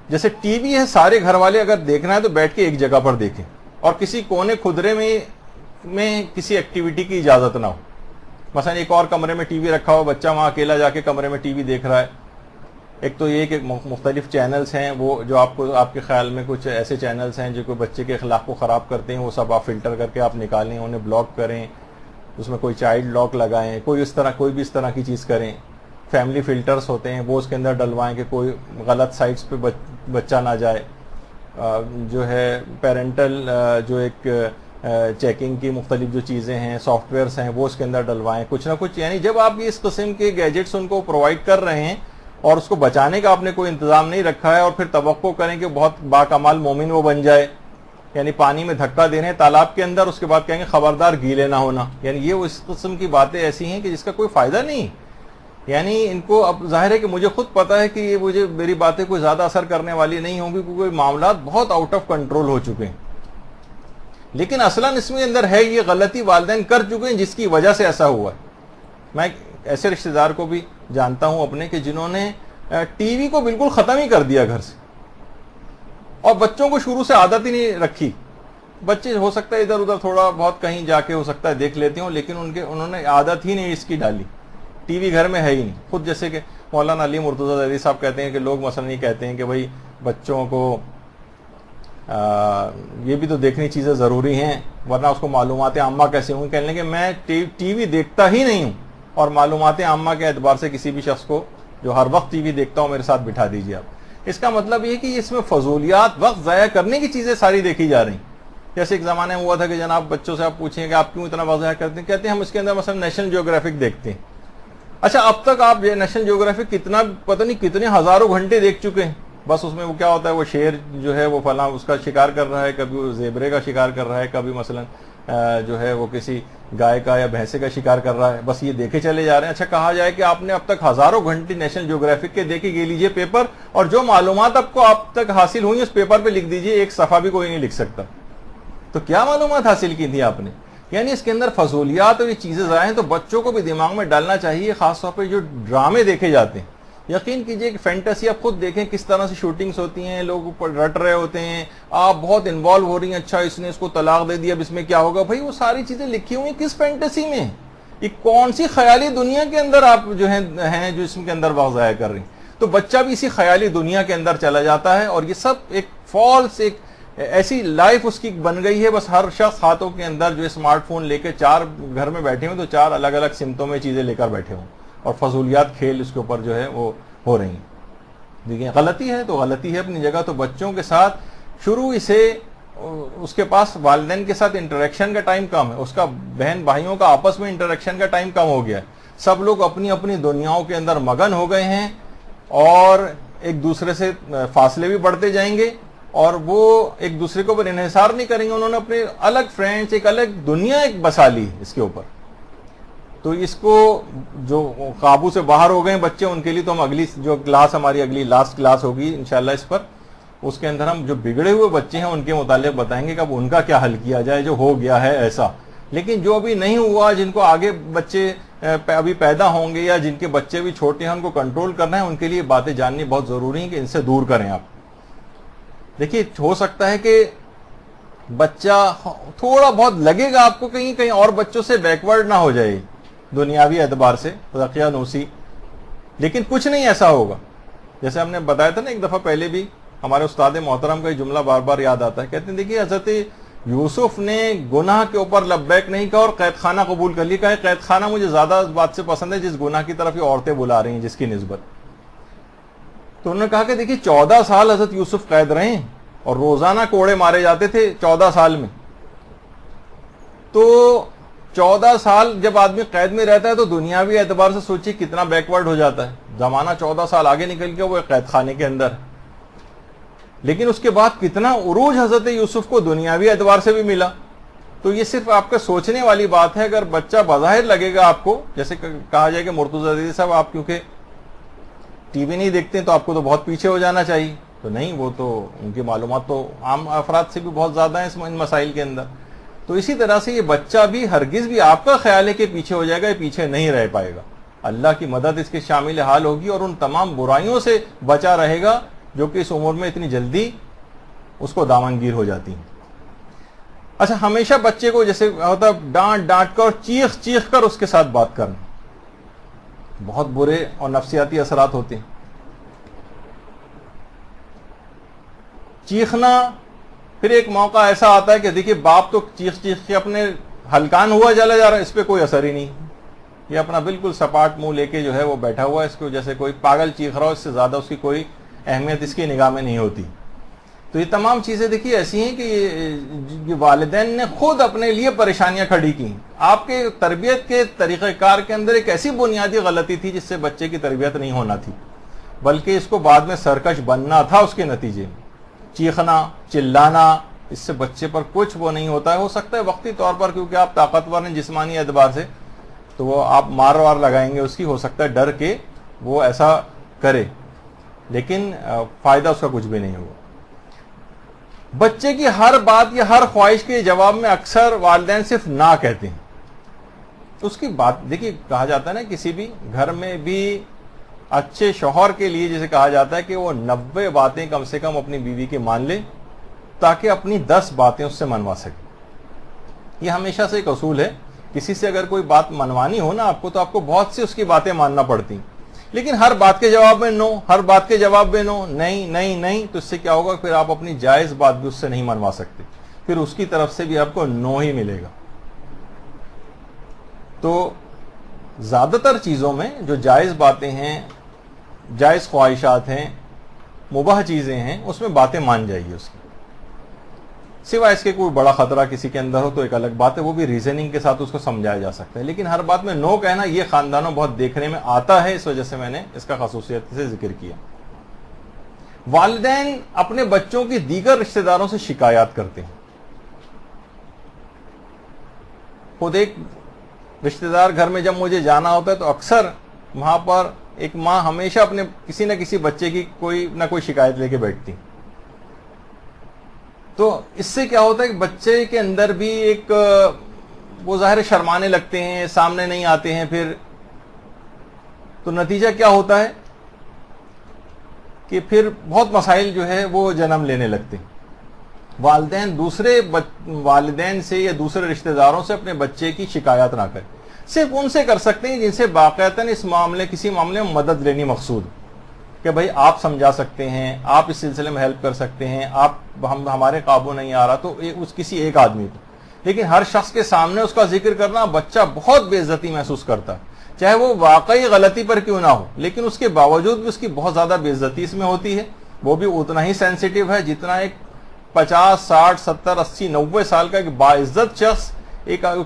جیسے ٹی وی ہے، سارے گھر والے اگر دیکھنا ہے تو بیٹھ کے ایک جگہ پر دیکھیں اور کسی کونے خدرے میں کسی ایکٹیویٹی کی اجازت نہ ہو۔ مثلا ایک اور کمرے میں ٹی وی رکھا ہو، بچہ وہاں اکیلا جا کے کمرے میں ٹی وی دیکھ رہا ہے۔ ایک تو یہ کہ مختلف چینلز ہیں وہ جو آپ کے خیال میں کچھ ایسے چینلز ہیں جو کوئی بچے کے اخلاق کو خراب کرتے ہیں، وہ سب آپ فلٹر کر کے آپ نکالیں، انہیں بلاک کریں، اس میں کوئی چائلڈ لاک لگائیں، کوئی بھی اس طرح کی چیز کریں۔ فیملی فلٹرز ہوتے ہیں وہ اس کے اندر ڈلوائیں کہ کوئی غلط سائٹس پہ بچہ نہ جائے. جو ہے پیرنٹل جو ایک چیکنگ کی مختلف جو چیزیں ہیں سافٹ ویئرس ہیں وہ اس کے اندر ڈلوائیں کچھ نہ کچھ. یعنی جب آپ اس قسم کے گیجٹس ان کو پرووائڈ کر رہے ہیں اور اس کو بچانے کا آپ نے کوئی انتظام نہیں رکھا ہے اور پھر توقع کریں کہ بہت باکمال مومن وہ بن جائے, یعنی پانی میں دھکا دینے تالاب کے اندر, اس کے بعد کہیں گے خبردار گیلے نہ ہونا, یعنی یہ اس قسم کی باتیں ایسی ہیں کہ جس کا کوئی فائدہ نہیں. یعنی ان کو اب ظاہر ہے کہ مجھے خود پتا ہے کہ یہ میری باتیں کوئی زیادہ اثر کرنے والی نہیں ہوں گی کیونکہ معاملات بہت آؤٹ آف کنٹرول ہو چکے ہیں, لیکن اصلاً اس میں اندر ہے یہ غلطی والدین کر چکے ہیں جس کی وجہ سے ایسا ہوا ہے. میں ایسے رشتہ دار کو بھی جانتا ہوں اپنے کہ جنہوں نے ٹی وی کو بالکل ختم ہی کر دیا گھر سے, اور بچوں کو شروع سے عادت ہی نہیں رکھی. بچے ہو سکتا ہے ادھر ادھر تھوڑا بہت کہیں جا کے ہو سکتا ہے دیکھ لیتے ہوں, لیکن انہوں نے عادت ہی نہیں اس کی ڈالی. ٹی وی گھر میں ہے ہی نہیں. خود جیسے کہ مولانا علی مرتضیٰ زیدی صاحب کہتے ہیں کہ لوگ مثلا یہ کہتے ہیں کہ بھائی بچوں کو یہ بھی تو دیکھنی چیزیں ضروری ہیں ورنہ اس کو معلومات عامہ کیسے ہوں. کہنے کہ میں ٹی وی دیکھتا ہی نہیں ہوں اور معلومات عامہ کے اعتبار سے کسی بھی شخص کو جو ہر وقت ٹی وی دیکھتا ہوں میرے ساتھ بٹھا دیجیے آپ. اس کا مطلب یہ کہ اس میں فضولیات وقت ضائع کرنے کی چیزیں ساری دیکھی جا رہی ہیں. جیسے ایک زمانے میں ہوا تھا کہ جناب بچوں سے آپ پوچھیں کہ آپ کیوں اتنا وقت ضائع کرتے ہیں, کہتے ہیں ہم اس کے اندر مثلا نیشنل جیوگرافک دیکھتے ہیں. اچھا اب تک آپ نیشنل جیوگرافک کتنا پتہ نہیں کتنے ہزاروں گھنٹے دیکھ چکے ہیں. بس اس میں وہ کیا ہوتا ہے وہ شیر جو ہے وہ فلاں اس کا شکار کر رہا ہے, کبھی وہ زیبرے کا شکار کر رہا ہے, کبھی مثلا جو ہے وہ کسی گائے کا یا بھینسے کا شکار کر رہا ہے, بس یہ دیکھے چلے جا رہے ہیں. اچھا کہا جائے کہ آپ نے اب تک ہزاروں گھنٹے نیشنل جیوگرافک کے دیکھے گے لیجئے پیپر, اور جو معلومات آپ کو اب تک حاصل ہوئی اس پیپر پہ لکھ دیجئے, ایک صفحہ بھی کوئی نہیں لکھ سکتا. تو کیا معلومات حاصل کی تھی آپ نے؟ یعنی اس کے اندر فضولیات اور یہ چیزیں ضائع ہیں. تو بچوں کو بھی دماغ میں ڈالنا چاہیے, خاص طور پہ جو ڈرامے دیکھے جاتے ہیں. یقین کیجئے کہ فینٹیسی آپ خود دیکھیں کس طرح سے شوٹنگز ہوتی ہیں, لوگ اوپر رٹ رہے ہوتے ہیں, آپ بہت انوالو ہو رہی ہیں. اچھا اس نے اس کو طلاق دے دیا, اب اس میں کیا ہوگا؟ بھائی وہ ساری چیزیں لکھی ہوئی ہیں کس فینٹیسی میں؟ یہ کون سی خیالی دنیا کے اندر آپ جو ہیں جو اس کے اندر وقت ضائع کر رہی ہیں. تو بچہ بھی اسی خیالی دنیا کے اندر چلا جاتا ہے, اور یہ سب ایک فالس ایک ایسی لائف اس کی بن گئی ہے. بس ہر شخص ہاتھوں کے اندر جو اسمارٹ فون لے کے چار گھر میں بیٹھے ہوں تو چار الگ الگ سمتوں میں چیزیں لے کر بیٹھے ہوں, اور فضولیات کھیل اس کے اوپر جو ہے وہ ہو رہی ہیں. دیکھیں غلطی ہے تو غلطی ہے اپنی جگہ. تو بچوں کے ساتھ شروع سے اس کے پاس والدین کے ساتھ انٹریکشن کا ٹائم کم ہے, اس کا بہن بھائیوں کا آپس میں انٹریکشن کا ٹائم کم ہو گیا ہے. سب لوگ اپنی اپنی دنیاؤں کے اندر مگن ہو گئے ہیں, اور ایک دوسرے سے فاصلے بھی بڑھتے جائیں گے, اور وہ ایک دوسرے کے اوپر انحصار نہیں کریں گے. انہوں نے اپنے الگ فرینڈس, ایک الگ دنیا ایک بسا لی اس کے اوپر. تو اس کو جو قابو سے باہر ہو گئے بچے, ان کے لیے تو ہم اگلی جو کلاس ہماری اگلی لاسٹ کلاس ہوگی انشاءاللہ اس پر, اس کے اندر ہم جو بگڑے ہوئے بچے ہیں ان کے متعلق بتائیں گے کہ اب ان کا کیا حل کیا جائے جو ہو گیا ہے ایسا. لیکن جو ابھی نہیں ہوا, جن کو آگے بچے ابھی پیدا ہوں گے یا جن کے بچے بھی چھوٹے ہیں ان کو کنٹرول کرنا ہے, ان کے لیے باتیں جاننی بہت ضروری ہیں کہ ان سے دور کریں آپ. دیکھیے ہو سکتا ہے کہ بچہ تھوڑا بہت لگے گا آپ کو کہیں اور بچوں سے بیکورڈ نہ ہو جائے دنیاوی اعتبار سے, رقیہ نوسی, لیکن کچھ نہیں ایسا ہوگا. جیسے ہم نے بتایا تھا نا ایک دفعہ پہلے بھی, ہمارے استاد محترم کا یہ جملہ بار بار یاد آتا ہے. کہتے ہیں دیکھیے حضرت یوسف نے گناہ کے اوپر لبیک نہیں کہا اور قید خانہ قبول کر لیا. کہا قید خانہ مجھے زیادہ اس بات سے پسند ہے جس گناہ کی طرف یہ عورتیں بلا رہی ہیں جس کی نسبت. تو انہوں نے کہا کہ دیکھیے 14 سال حضرت یوسف قید رہے ہیں اور روزانہ کوڑے مارے جاتے تھے 14 سال میں. تو 14 سال جب آدمی قید میں رہتا ہے تو دنیاوی اعتبار سے سوچیے کتنا بیکورڈ ہو جاتا ہے. زمانہ 14 سال آگے نکل کے وہ قید خانے کے اندر, لیکن اس کے بعد کتنا عروج حضرت یوسف کو دنیاوی اعتبار سے بھی ملا. تو یہ صرف آپ کا سوچنے والی بات ہے. اگر بچہ بظاہر لگے گا آپ کو, جیسے کہا جائے کہ مرتضیٰ زیدی صاحب آپ کیونکہ ٹی وی نہیں دیکھتے تو آپ کو تو بہت پیچھے ہو جانا چاہیے. تو نہیں, وہ تو ان کی معلومات تو عام افراد سے بھی بہت زیادہ ہیں ان مسائل کے اندر. تو اسی طرح سے یہ بچہ بھی ہرگز بھی آپ کا خیال ہے کہ پیچھے ہو جائے گا, یہ پیچھے نہیں رہ پائے گا. اللہ کی مدد اس کے شامل حال ہوگی اور ان تمام برائیوں سے بچا رہے گا جو کہ اس عمر میں اتنی جلدی اس کو دامنگیر ہو جاتی ہیں. اچھا, ہمیشہ بچے کو جیسے ہوتا ڈانٹ ڈانٹ کر اور چیخ چیخ کر اس کے ساتھ بات کرنا, بہت برے اور نفسیاتی اثرات ہوتے ہیں. چیخنا, پھر ایک موقع ایسا آتا ہے کہ دیکھیے باپ تو چیخ چیخ کے اپنے ہلکان ہوا چلا جا رہا ہے, اس پہ کوئی اثر ہی نہیں. یہ اپنا بالکل سپاٹ منہ لے کے جو ہے وہ بیٹھا ہوا ہے، اس کو جیسے کوئی پاگل چیخ رہا ہو، اس سے زیادہ اس کی کوئی اہمیت اس کی نگاہ میں نہیں ہوتی. تو یہ تمام چیزیں دیکھیے ایسی ہیں کہ یہ والدین نے خود اپنے لیے پریشانیاں کھڑی کی. آپ کے تربیت کے طریقہ کار کے اندر ایک ایسی بنیادی غلطی تھی جس سے بچے کی تربیت نہیں ہونا تھی، بلکہ اس کو بعد میں سرکش بننا تھا. اس کے نتیجے میں چیخنا چلانا، اس سے بچے پر کچھ وہ نہیں ہوتا ہے. ہو سکتا ہے وقتی طور پر کیونکہ آپ طاقتور ہیں جسمانی اعتبار سے، تو وہ آپ مار وار لگائیں گے اس کی، ہو سکتا ہے ڈر کے وہ ایسا کرے، لیکن فائدہ اس کا کچھ بھی نہیں ہوگا. بچے کی ہر بات یا ہر خواہش کے جواب میں اکثر والدین صرف نہ کہتے ہیں. اس کی بات دیکھیے، کہا جاتا ہے نا کسی بھی گھر میں بھی اچھے شوہر کے لیے جسے کہا جاتا ہے کہ وہ 90 باتیں کم سے کم اپنی بیوی کی مان لے تاکہ اپنی 10 باتیں اس سے منوا سکے. یہ ہمیشہ سے ایک اصول ہے. کسی سے اگر کوئی بات منوانی ہو نا آپ کو، تو آپ کو بہت سی اس کی باتیں ماننا پڑتی، لیکن ہر بات کے جواب میں نو، ہر بات کے جواب میں نو، نہیں نہیں نہیں، تو اس سے کیا ہوگا؟ پھر آپ اپنی جائز بات بھی اس سے نہیں منوا سکتے، پھر اس کی طرف سے بھی آپ کو نو ہی ملے گا. تو زیادہ تر چیزوں میں جو جائز باتیں ہیں، جائز خواہشات ہیں، مباح چیزیں ہیں، اس میں باتیں مان جائیے اس کی. سوائے اس کے کوئی بڑا خطرہ کسی کے اندر ہو تو ایک الگ بات ہے، وہ بھی ریزننگ کے ساتھ اس کو سمجھایا جا سکتا ہے. لیکن ہر بات میں نو کہنا یہ خاندانوں بہت دیکھنے میں آتا ہے، اس وجہ سے میں نے اس کا خصوصیت سے ذکر کیا. والدین اپنے بچوں کی دیگر رشتہ داروں سے شکایات کرتے ہیں. خود ایک رشتہ دار گھر میں جب مجھے جانا ہوتا ہے تو اکثر وہاں پر ایک ماں ہمیشہ اپنے کسی نہ کسی بچے کی کوئی نہ کوئی شکایت لے کے بیٹھتی. تو اس سے کیا ہوتا ہے کہ بچے کے اندر بھی ایک وہ ظاہر شرمانے لگتے ہیں، سامنے نہیں آتے ہیں. پھر تو نتیجہ کیا ہوتا ہے کہ پھر بہت مسائل جو ہے وہ جنم لینے لگتے ہیں. والدین دوسرے والدین سے یا دوسرے رشتہ داروں سے اپنے بچے کی شکایت نہ کریں. صرف ان سے کر سکتے ہیں جن سے باقاعدہ اس کسی معاملے میں مدد لینی مقصود کہ بھائی آپ سمجھا سکتے ہیں، آپ اس سلسلے میں ہیلپ کر سکتے ہیں، ہمارے قابو نہیں آ رہا، تو کسی ایک آدمی کو. لیکن ہر شخص کے سامنے اس کا ذکر کرنا بچہ بہت بے عزتی محسوس کرتا ہے، چاہے وہ واقعی غلطی پر کیوں نہ ہو، لیکن اس کے باوجود بھی اس کی بہت زیادہ بے عزتی اس میں ہوتی ہے. وہ بھی اتنا ہی سینسیٹیو ہے جتنا ایک 50 60 70 80 90 سال کا ایک باعزت شخص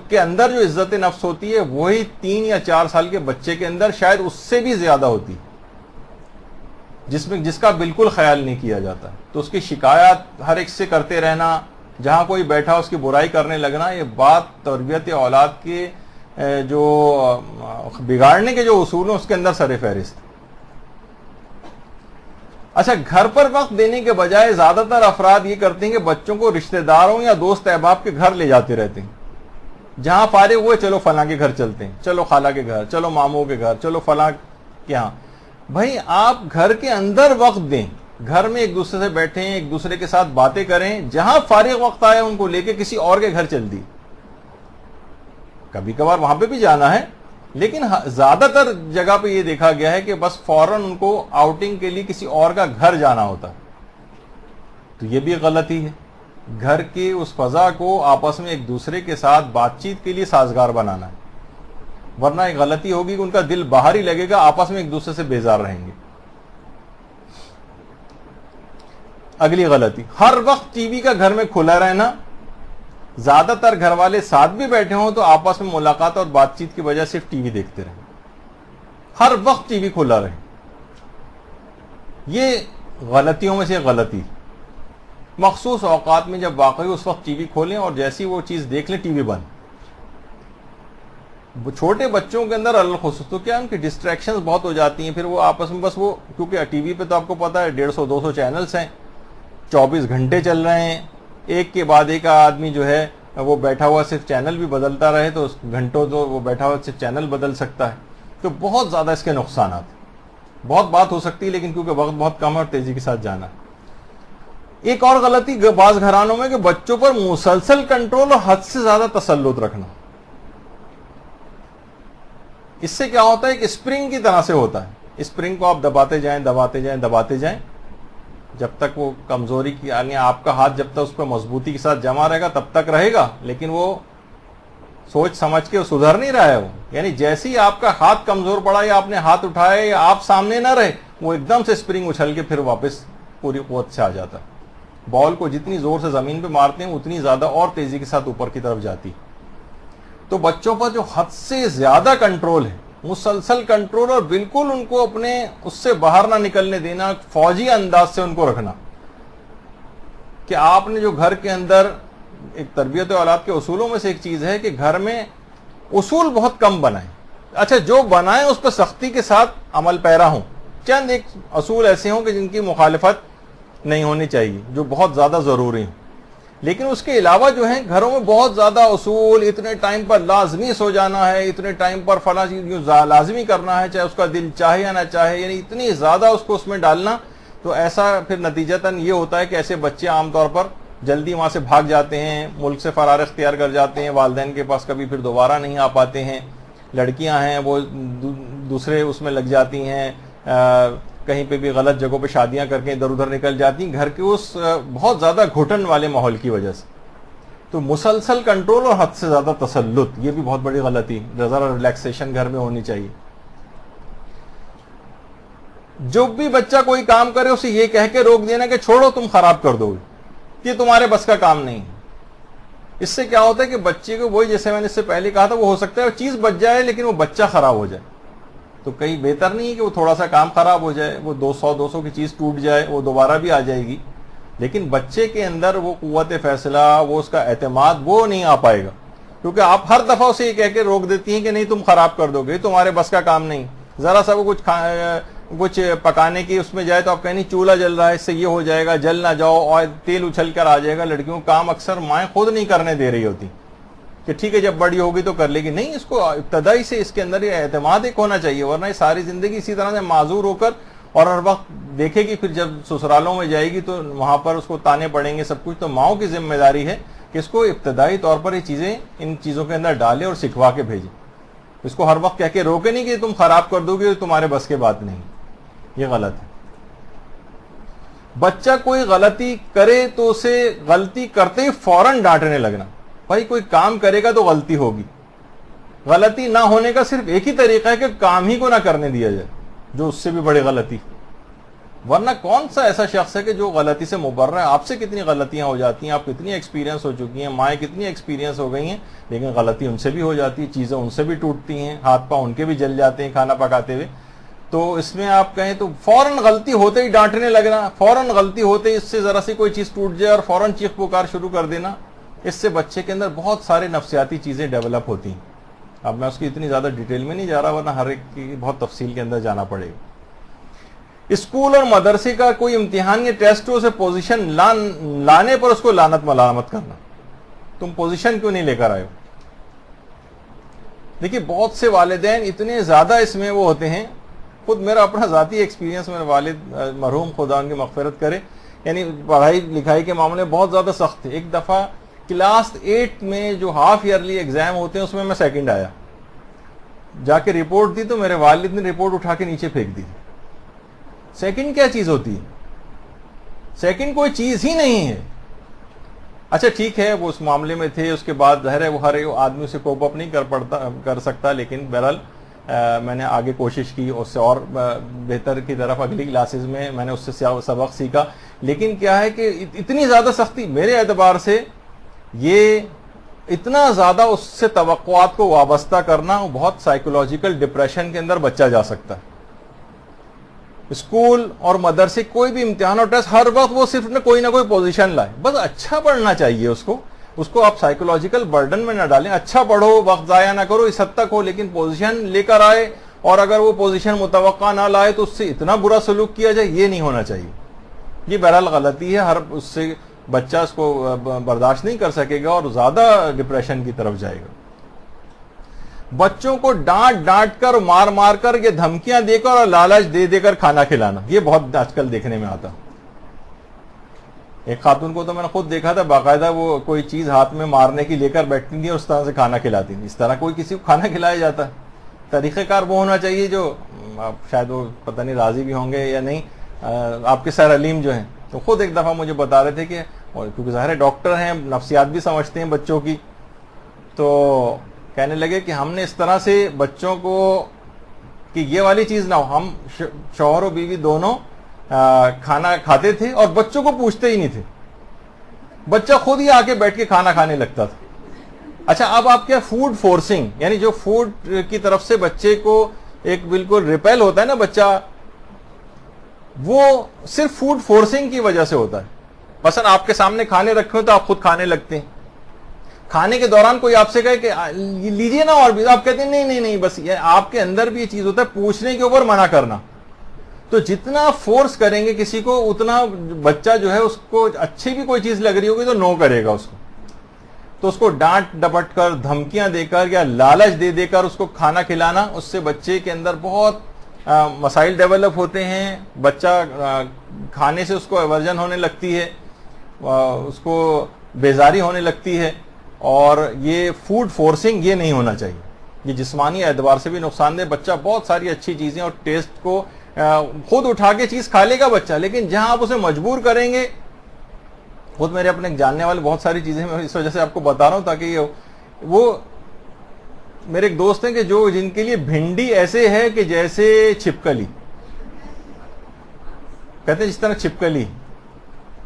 کے اندر جو عزت نفس ہوتی ہے وہی 3 یا 4 سال کے بچے کے اندر شاید اس سے بھی زیادہ ہوتی ہے، جس کا بالکل خیال نہیں کیا جاتا. تو اس کی شکایت ہر ایک سے کرتے رہنا، جہاں کوئی بیٹھا اس کی برائی کرنے لگنا، یہ بات تربیت اولاد کے جو بگاڑنے کے جو اصول ہیں اس کے اندر سر فہرست. اچھا، گھر پر وقت دینے کے بجائے زیادہ تر افراد یہ کرتے ہیں کہ بچوں کو رشتہ داروں یا دوست احباب کے گھر لے جاتے رہتے ہیں. جہاں فارغ ہوئے چلو فلاں کے گھر چلتے ہیں، چلو خالہ کے گھر، چلو ماموں کے گھر، چلو فلاں کے یہاں. بھائی آپ گھر کے اندر وقت دیں، گھر میں ایک دوسرے سے بیٹھیں، ایک دوسرے کے ساتھ باتیں کریں. جہاں فارغ وقت آئے ان کو لے کے کسی اور کے گھر چل دی. کبھی کبھار وہاں پہ بھی جانا ہے، لیکن زیادہ تر جگہ پہ یہ دیکھا گیا ہے کہ بس فوراً ان کو آؤٹنگ کے لیے کسی اور کا گھر جانا ہوتا ہے. تو یہ بھی غلطی ہے. گھر کی اس فضا کو آپس میں ایک دوسرے کے ساتھ بات چیت کے لیے سازگار بنانا ہے، ورنہ ایک غلطی ہوگی کہ ان کا دل باہر ہی لگے گا، آپس میں ایک دوسرے سے بیزار رہیں گے. اگلی غلطی، ہر وقت ٹی وی کا گھر میں کھلا رہنا. زیادہ تر گھر والے ساتھ بھی بیٹھے ہوں تو آپس میں ملاقات اور بات چیت کی وجہ صرف ٹی وی دیکھتے رہیں، ہر وقت ٹی وی کھلا رہے. یہ غلطیوں میں سے غلطی. مخصوص اوقات میں جب واقعی اس وقت ٹی وی کھولیں اور جیسی وہ چیز دیکھ لیں ٹی وی بند. چھوٹے بچوں کے اندر الخصوص تو کیا ان کی ڈسٹریکشنز بہت ہو جاتی ہیں. پھر وہ آپس میں بس وہ، کیونکہ ٹی وی پہ تو آپ کو پتا ہے 150 200 چینلز ہیں، 24 گھنٹے چل رہے ہیں. ایک کے بعد ایک آدمی جو ہے وہ بیٹھا ہوا صرف چینل بھی بدلتا رہے تو گھنٹوں تو وہ بیٹھا ہوا صرف چینل بدل سکتا ہے. تو بہت زیادہ اس کے نقصانات. بہت بات ہو سکتی ہے لیکن کیونکہ وقت بہت کم ہے اور تیزی کے ساتھ جانا. ایک اور غلطی بعض گھرانوں میں کہ بچوں پر مسلسل کنٹرول اور حد سے زیادہ تسلط رکھنا. اس سے کیا ہوتا ہے کہ اسپرنگ کی طرح سے ہوتا ہے. اسپرنگ کو آپ دباتے جائیں دباتے جائیں دباتے جائیں جب تک وہ کمزوری کی آگے آپ کا ہاتھ جب تک اس پر مضبوطی کے ساتھ جمع رہے گا تب تک رہے گا، لیکن وہ سوچ سمجھ کے سدھر نہیں رہا ہے وہ. یعنی جیسے ہی آپ کا ہاتھ کمزور پڑا یا آپ نے ہاتھ اٹھایا یا آپ سامنے نہ رہے, وہ ایک دم سے اسپرنگ اچھل کے پھر واپس پوری قوت سے آ جاتا ہے. بال کو جتنی زور سے زمین پہ مارتے ہیں اتنی زیادہ اور تیزی کے ساتھ اوپر کی طرف جاتی. تو بچوں پر جو حد سے زیادہ کنٹرول ہے, مسلسل کنٹرول, اور بالکل ان کو اپنے اس سے باہر نہ نکلنے دینا, فوجی انداز سے ان کو رکھنا کہ آپ نے جو گھر کے اندر ایک تربیت اولاد کے اصولوں میں سے ایک چیز ہے کہ گھر میں اصول بہت کم بنائیں. اچھا جو بنائیں اس پہ سختی کے ساتھ عمل پیرا ہوں. چند ایک اصول ایسے ہوں کہ جن کی مخالفت نہیں ہونی چاہیے, جو بہت زیادہ ضروری ہیں. لیکن اس کے علاوہ جو ہیں گھروں میں بہت زیادہ اصول, اتنے ٹائم پر لازمی سو جانا ہے, اتنے ٹائم پر فلاں چیز لازمی کرنا ہے چاہے اس کا دل چاہے یا نہ چاہے, یعنی اتنی زیادہ اس کو اس میں ڈالنا, تو ایسا پھر نتیجتاً یہ ہوتا ہے کہ ایسے بچے عام طور پر جلدی وہاں سے بھاگ جاتے ہیں, ملک سے فرار اختیار کر جاتے ہیں, والدین کے پاس کبھی پھر دوبارہ نہیں آ پاتے ہیں. لڑکیاں ہیں وہ دوسرے اس میں لگ جاتی ہیں, کہیں پہ بھی غلط جگہوں پہ شادیاں کر کے ادھر ادھر نکل جاتی ہیں گھر کے اس بہت زیادہ گھٹن والے ماحول کی وجہ سے. تو مسلسل کنٹرول اور حد سے زیادہ تسلط, یہ بھی بہت بڑی غلطی. ذرا ریلیکسیشن گھر میں ہونی چاہیے. جو بھی بچہ کوئی کام کرے اسے یہ کہہ کے روک دینا کہ چھوڑو تم خراب کر دو گے, یہ تمہارے بس کا کام نہیں ہے. اس سے کیا ہوتا ہے کہ بچے کو وہی, جیسے میں نے اس سے پہلے کہا تھا, وہ ہو سکتا ہے وہ چیز بچ جائے لیکن وہ بچہ خراب ہو جائے. تو کہیں بہتر نہیں ہے کہ وہ تھوڑا سا کام خراب ہو جائے, وہ 200 کی چیز ٹوٹ جائے, وہ دوبارہ بھی آ جائے گی, لیکن بچے کے اندر وہ قوت فیصلہ, وہ اس کا اعتماد, وہ نہیں آ پائے گا. کیونکہ آپ ہر دفعہ اسے یہ کہہ کے روک دیتی ہیں کہ نہیں تم خراب کر دو گے, تمہارے بس کا کام نہیں. ذرا سا وہ کچھ پکانے کی اس میں جائے تو آپ کہیں نہیں چولہا جل رہا ہے, اس سے یہ ہو جائے گا, جل نہ جاؤ, اور تیل اچھل کر آ جائے گا. لڑکیوں کا کام اکثر مائیں خود نہیں کرنے دے رہی ہوتی کہ ٹھیک ہے جب بڑی ہوگی تو کر لے گی. نہیں, اس کو ابتدائی سے اس کے اندر یہ اعتماد ایک ہونا چاہیے, ورنہ یہ ساری زندگی اسی طرح سے معذور ہو کر, اور ہر وقت دیکھے گی پھر جب سسرالوں میں جائے گی تو وہاں پر اس کو تانے پڑیں گے سب کچھ. تو ماؤں کی ذمہ داری ہے کہ اس کو ابتدائی طور پر یہ چیزیں ان چیزوں کے اندر ڈالے اور سکھوا کے بھیجے. اس کو ہر وقت کہہ کے روکے نہیں کہ تم خراب کر دو گے, تمہارے بس کے بات نہیں, یہ غلط ہے. بچہ کوئی غلطی کرے تو اسے غلطی کرتے ہی فوراً ڈانٹنے لگنا. بھائی کوئی کام کرے گا تو غلطی ہوگی, غلطی نہ ہونے کا صرف ایک ہی طریقہ ہے کہ کام ہی کو نہ کرنے دیا جائے, جو اس سے بھی بڑی غلطی. ورنہ کون سا ایسا شخص ہے کہ جو غلطی سے مبرہ ہے؟ آپ سے کتنی غلطیاں ہو جاتی ہیں, آپ کتنی ایکسپیرینس ہو چکی ہیں, مائیں کتنی ایکسپیرینس ہو گئی ہیں, لیکن غلطی ان سے بھی ہو جاتی ہے, چیزیں ان سے بھی ٹوٹتی ہیں, ہاتھ پاؤں ان کے بھی جل جاتے ہیں کھانا پکاتے ہوئے. تو اس میں آپ کہیں تو فوراً غلطی ہوتے ہی ڈانٹنے لگنا, فوراً غلطی ہوتے ہی اس سے ذرا سی کوئی چیز ٹوٹ جائے اور فوراً چیخ پکار شروع کر دینا, اس سے بچے کے اندر بہت سارے نفسیاتی چیزیں ڈیولپ ہوتی ہیں. اب میں اس کی اتنی زیادہ ڈیٹیل میں نہیں جا رہا, ورنہ ہر ایک کی بہت تفصیل کے اندر جانا پڑے گا. اسکول اور مدرسے کا کوئی امتحان یا ٹیسٹ ہو, اسے پوزیشن لانے پر اس کو لعنت ملامت کرنا, تم پوزیشن کیوں نہیں لے کر آئے ہو. دیکھیے بہت سے والدین اتنے زیادہ اس میں وہ ہوتے ہیں, خود میرا اپنا ذاتی ایکسپیرینس, میرے والد مرحوم خدا ان کی مغفرت کرے, یعنی پڑھائی لکھائی کے معاملے بہت زیادہ سخت تھے. ایک دفعہ کلاس 8 میں جو ہاف ایئرلی ایگزام ہوتے ہیں اس میں سیکنڈ آیا, جا کے رپورٹ دی تو میرے والد نے رپورٹ اٹھا کے نیچے پھینک دی. سیکنڈ کیا چیز ہوتی ہے؟ سیکنڈ کوئی چیز ہی نہیں ہے. اچھا ٹھیک ہے وہ اس معاملے میں تھے, اس کے بعد ظاہر ہے وہ ہر آدمی سے کوپ اپ نہیں کر سکتا, لیکن بہرحال میں نے آگے کوشش کی, اس سے اور بہتر کی طرف اگلی کلاسز میں میں نے اس سے سبق سیکھا. لیکن کیا ہے کہ اتنی زیادہ سختی میرے اعتبار سے, یہ اتنا زیادہ اس سے توقعات کو وابستہ کرنا, وہ بہت سائیکولوجیکل ڈپریشن کے اندر بچہ جا سکتا ہے. اسکول اور مدرسے کوئی بھی امتحان اور ٹیسٹ, ہر وقت وہ صرف کوئی نہ کوئی پوزیشن لائے, بس اچھا پڑھنا چاہیے اس کو آپ سائیکولوجیکل برڈن میں نہ ڈالیں. اچھا پڑھو, وقت ضائع نہ کرو, اس حد تک ہو, لیکن پوزیشن لے کر آئے, اور اگر وہ پوزیشن متوقع نہ لائے تو اس سے اتنا برا سلوک کیا جائے, یہ نہیں ہونا چاہیے. یہ بہرحال غلطی ہے, ہر اس سے بچہ اس کو برداشت نہیں کر سکے گا اور زیادہ ڈپریشن کی طرف جائے گا. بچوں کو ڈانٹ کر, مار کر, یہ دھمکیاں دے کر اور لالچ دے کر کھانا کھلانا, یہ بہت آج کل دیکھنے میں آتا. ایک خاتون کو تو میں نے خود دیکھا تھا, باقاعدہ وہ کوئی چیز ہاتھ میں مارنے کی لے کر بیٹھتی تھی اور اس طرح سے کھانا کھلاتی تھی. اس طرح کوئی کسی کو کھانا کھلایا جاتا ہے؟ طریقہ کار وہ ہونا چاہیے جو آپ شاید وہ پتہ نہیں راضی بھی ہوں گے یا نہیں, آپ کے سر علیم جو ہیں تو خود ایک دفعہ مجھے بتا رہے تھے کہ کیونکہ ظاہر ڈاکٹر ہیں, نفسیات بھی سمجھتے ہیں بچوں کی, تو کہنے لگے کہ ہم نے اس طرح سے بچوں کو کہ یہ والی چیز نہ ہو. ہم شوہر و بیوی دونوں کھانا کھاتے تھے اور بچوں کو پوچھتے ہی نہیں تھے, بچہ خود ہی آ کے بیٹھ کے کھانا کھانے لگتا تھا. اچھا, اب آپ کیا فوڈ فورسنگ, یعنی جو فوڈ کی طرف سے بچے کو ایک بالکل ریپیل ہوتا ہے نا بچہ, وہ صرف فوڈ فورسنگ کی وجہ سے ہوتا ہے. مثلا آپ کے سامنے کھانے رکھے ہو تو آپ خود کھانے لگتے ہیں. کھانے کے دوران کوئی آپ سے کہے کہ لیجیے نا اور بھی, آپ کہتے ہیں نہیں نہیں بس. یہ آپ کے اندر بھی یہ چیز ہوتا ہے پوچھنے کے اوپر منع کرنا. تو جتنا فورس کریں گے کسی کو اتنا بچہ جو ہے اس کو اچھی بھی کوئی چیز لگ رہی ہوگی تو نو کرے گا اس کو. تو اس کو ڈانٹ ڈپٹ کر, دھمکیاں دے کر یا لالچ دے دے کر اس کو کھانا کھلانا, اس سے بچے کے اندر بہت مسائل ڈیولپ ہوتے ہیں. بچہ کھانے سے اس کو ایورجن ہونے لگتی ہے, اس کو بیزاری ہونے لگتی ہے. اور یہ فوڈ فورسنگ یہ نہیں ہونا چاہیے, یہ جسمانی اعتبار سے بھی نقصان دہ. بچہ بہت ساری اچھی چیزیں اور ٹیسٹ کو خود اٹھا کے چیز کھا لے گا بچہ, لیکن جہاں آپ اسے مجبور کریں گے, خود میرے اپنے جاننے والے بہت ساری چیزیں میں اس وجہ سے آپ کو بتا رہا ہوں تاکہ یہ وہ میرے ایک دوست ہیں کہ جن کے لیے بھنڈی ایسے ہے کہ جیسے چھپکلی, کہتے ہیں جس طرح چھپکلی,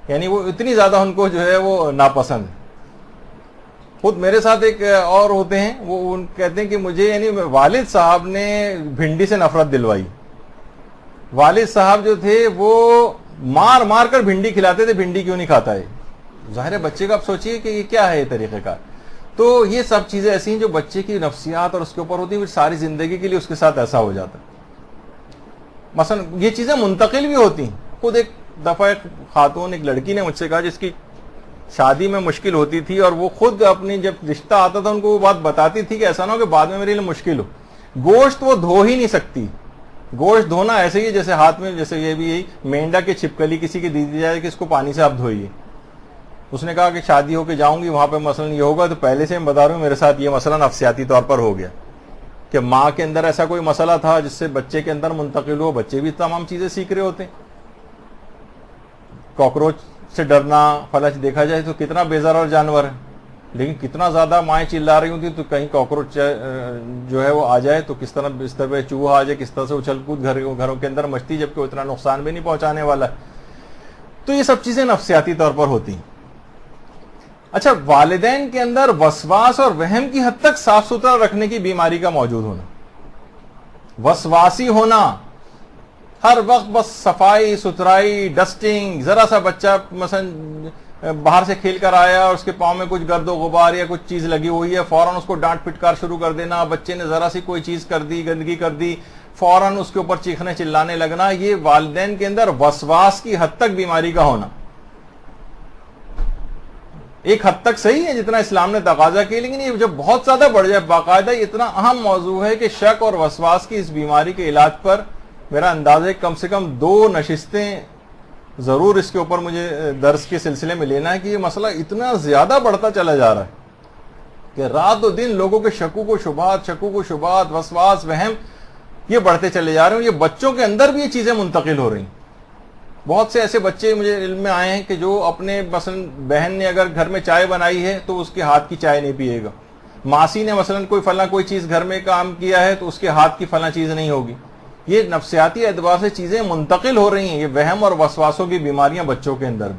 یعنی وہ اتنی زیادہ ان کو جو ہے وہ ناپسند ہے. خود میرے ساتھ ایک اور ہوتے ہیں, وہ کہتے ہیں کہ مجھے یعنی والد صاحب نے بھنڈی سے نفرت دلوائی. والد صاحب جو تھے وہ مار مار کر بھنڈی کھلاتے تھے, بھنڈی کیوں نہیں کھاتا ہے. ظاہر ہے بچے کا آپ سوچیے کہ یہ کیا ہے یہ طریقہ کار. تو یہ سب چیزیں ایسی ہیں جو بچے کی نفسیات اور اس کے اوپر ہوتی ہیں, ساری زندگی کے لیے اس کے ساتھ ایسا ہو جاتا ہے. مثلا یہ چیزیں منتقل بھی ہوتی ہیں. خود ایک دفعہ ایک خاتون, ایک لڑکی نے مجھ سے کہا جس کی شادی میں مشکل ہوتی تھی, اور وہ خود اپنی جب رشتہ آتا تھا ان کو وہ بات بتاتی تھی کہ ایسا نہ ہو کہ بعد میں میرے لیے مشکل ہو. گوشت وہ دھو ہی نہیں سکتی. گوشت دھونا ایسے ہی جیسے ہاتھ میں, جیسے یہ بھی یہی مینڈا کی چھپکلی کسی کی دی جائے کہ اس کو پانی سے آپ دھوئیے. اس نے کہا کہ شادی ہو کے جاؤں گی وہاں پہ مثلا یہ ہوگا, تو پہلے سے میں بتا رہا ہوں میرے ساتھ یہ مسئلہ نفسیاتی طور پر ہو گیا کہ ماں کے اندر ایسا کوئی مسئلہ تھا جس سے بچے کے اندر منتقل ہو. بچے بھی تمام چیزیں سیکھ رہے ہوتے ہیں. کاکروچ سے ڈرنا فلج دیکھا جائے تو کتنا بیزار جانور ہے, لیکن کتنا زیادہ مائیں چلا رہی ہوتی تو کہیں کاکروچ جو ہے وہ آ جائے تو کس طرح بستر پہ چوہا آ جائے, کس طرح سے اچھل کود گھروں کے اندر مچتی, جبکہ اتنا نقصان بھی نہیں پہنچانے والا ہے. تو یہ سب چیزیں نفسیاتی طور پر ہوتی ہیں. اچھا, والدین کے اندر وسواس اور وہم کی حد تک صاف ستھرا رکھنے کی بیماری کا موجود ہونا, وسواسی ہونا, ہر وقت بس صفائی ستھرائی ڈسٹنگ. ذرا سا بچہ مثلا باہر سے کھیل کر آیا اور اس کے پاؤں میں کچھ گرد و غبار یا کچھ چیز لگی ہوئی ہے, فوراً اس کو ڈانٹ پھٹکار شروع کر دینا. بچے نے ذرا سی کوئی چیز کر دی, گندگی کر دی, فوراً اس کے اوپر چیخنے چلانے لگنا. یہ والدین کے اندر وسواس کی حد تک بیماری کا ہونا. ایک حد تک صحیح ہے جتنا اسلام نے تقاضا کیا, لیکن یہ جب بہت زیادہ بڑھ جائے, باقاعدہ اتنا اہم موضوع ہے کہ شک اور وسواس کی اس بیماری کے علاج پر میرا اندازہ کم سے کم 2 نشستیں ضرور اس کے اوپر مجھے درس کے سلسلے میں لینا ہے کہ یہ مسئلہ اتنا زیادہ بڑھتا چلا جا رہا ہے کہ رات و دن لوگوں کے شکوک و شبہات, وسواس, وہم یہ بڑھتے چلے جا رہے ہیں. یہ بچوں کے اندر بھی یہ چیزیں منتقل ہو رہی ہیں. بہت سے ایسے بچے مجھے علم میں آئے ہیں کہ جو اپنے مثلا بہن نے اگر گھر میں چائے بنائی ہے تو اس کے ہاتھ کی چائے نہیں پیے گا. ماسی نے مثلا کوئی چیز گھر میں کام کیا ہے تو اس کے ہاتھ کی فلاں چیز نہیں ہوگی. یہ نفسیاتی اعتبار سے چیزیں منتقل ہو رہی ہیں. یہ وہم اور وسواسوں کی بیماریاں بچوں کے اندر بھی.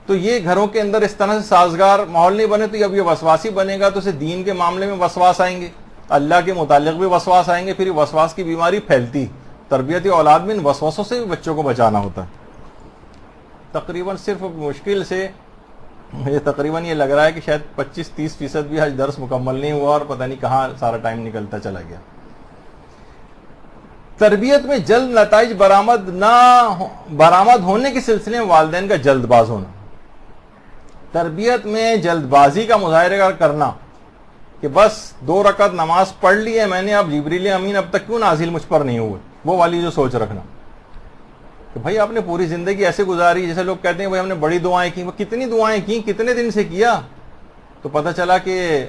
تو یہ گھروں کے اندر اس طرح سے سازگار ماحول نہیں بنے تو اب یہ وسواسی بنے گا تو اسے دین کے معاملے میں وسواس آئیں گے, اللہ کے متعلق بھی وسواس آئیں گے, پھر یہ وسواس کی بیماری پھیلتی. تربیتی اولاد میں ان وسوسوں سے بھی بچوں کو بچانا ہوتا ہے. تقریباً صرف مشکل سے مجھے تقریباً یہ لگ رہا ہے کہ شاید 25-30% بھی آج درس مکمل نہیں ہوا اور پتہ نہیں کہاں سارا ٹائم نکلتا چلا گیا. تربیت میں جلد نتائج برآمد ہونے کے سلسلے میں والدین کا جلد باز ہونا. تربیت میں جلد بازی کا مظاہرہ کرنا کہ بس 2 رکعت نماز پڑھ لی ہے میں نے, اب جبریل امین اب تک کیوں نازل مجھ پر نہیں ہوئے, وہ والی جو سوچ رکھنا کہ بھائی آپ نے پوری زندگی ایسے گزاری جیسے لوگ کہتے ہیں بھائی ہم نے بڑی دعائیں کی. وہ کتنی دعائیں کی, کتنے دن سے کیا, تو پتہ چلا کہ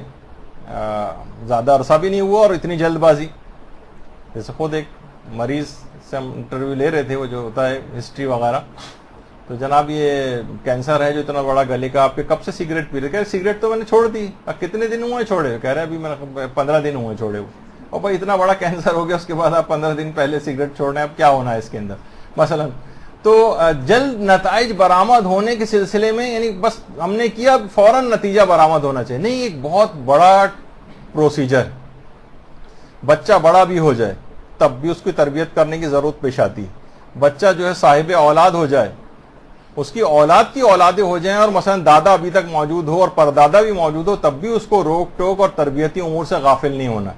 زیادہ عرصہ بھی نہیں ہوا اور اتنی جلد بازی. جیسے خود ایک مریض سے ہم انٹرویو لے رہے تھے, وہ جو ہوتا ہے ہسٹری وغیرہ, تو جناب یہ کینسر ہے جو اتنا بڑا گلے کا، آپ کے کب سے سگریٹ پی رہے؟ کہہ رہے سگریٹ تو میں نے چھوڑ دی۔ اب کتنے دن ہوئے چھوڑے؟ کہہ رہے ابھی میں 15 دن ہوئے چھوڑے ہوئے۔ اور بھائی اتنا بڑا کینسر ہو گیا، اس کے بعد آپ 15 دن پہلے سگریٹ چھوڑ رہے ہیں، اب کیا ہونا ہے اس کے اندر مثلا؟ تو جلد نتائج برآمد ہونے کے سلسلے میں، یعنی بس ہم نے کیا فوراً نتیجہ برآمد ہونا چاہیے، نہیں، ایک بہت بڑا پروسیجر۔ بچہ بڑا بھی ہو جائے تب بھی اس کی تربیت کرنے کی ضرورت پیش آتی ہے۔ بچہ جو ہے صاحب اولاد ہو جائے، اس کی اولاد کی اولادیں ہو جائیں، اور مثلا دادا ابھی تک موجود ہو اور پردادا بھی موجود ہو، تب بھی اس کو روک ٹوک اور تربیتی امور سے غافل نہیں ہونا۔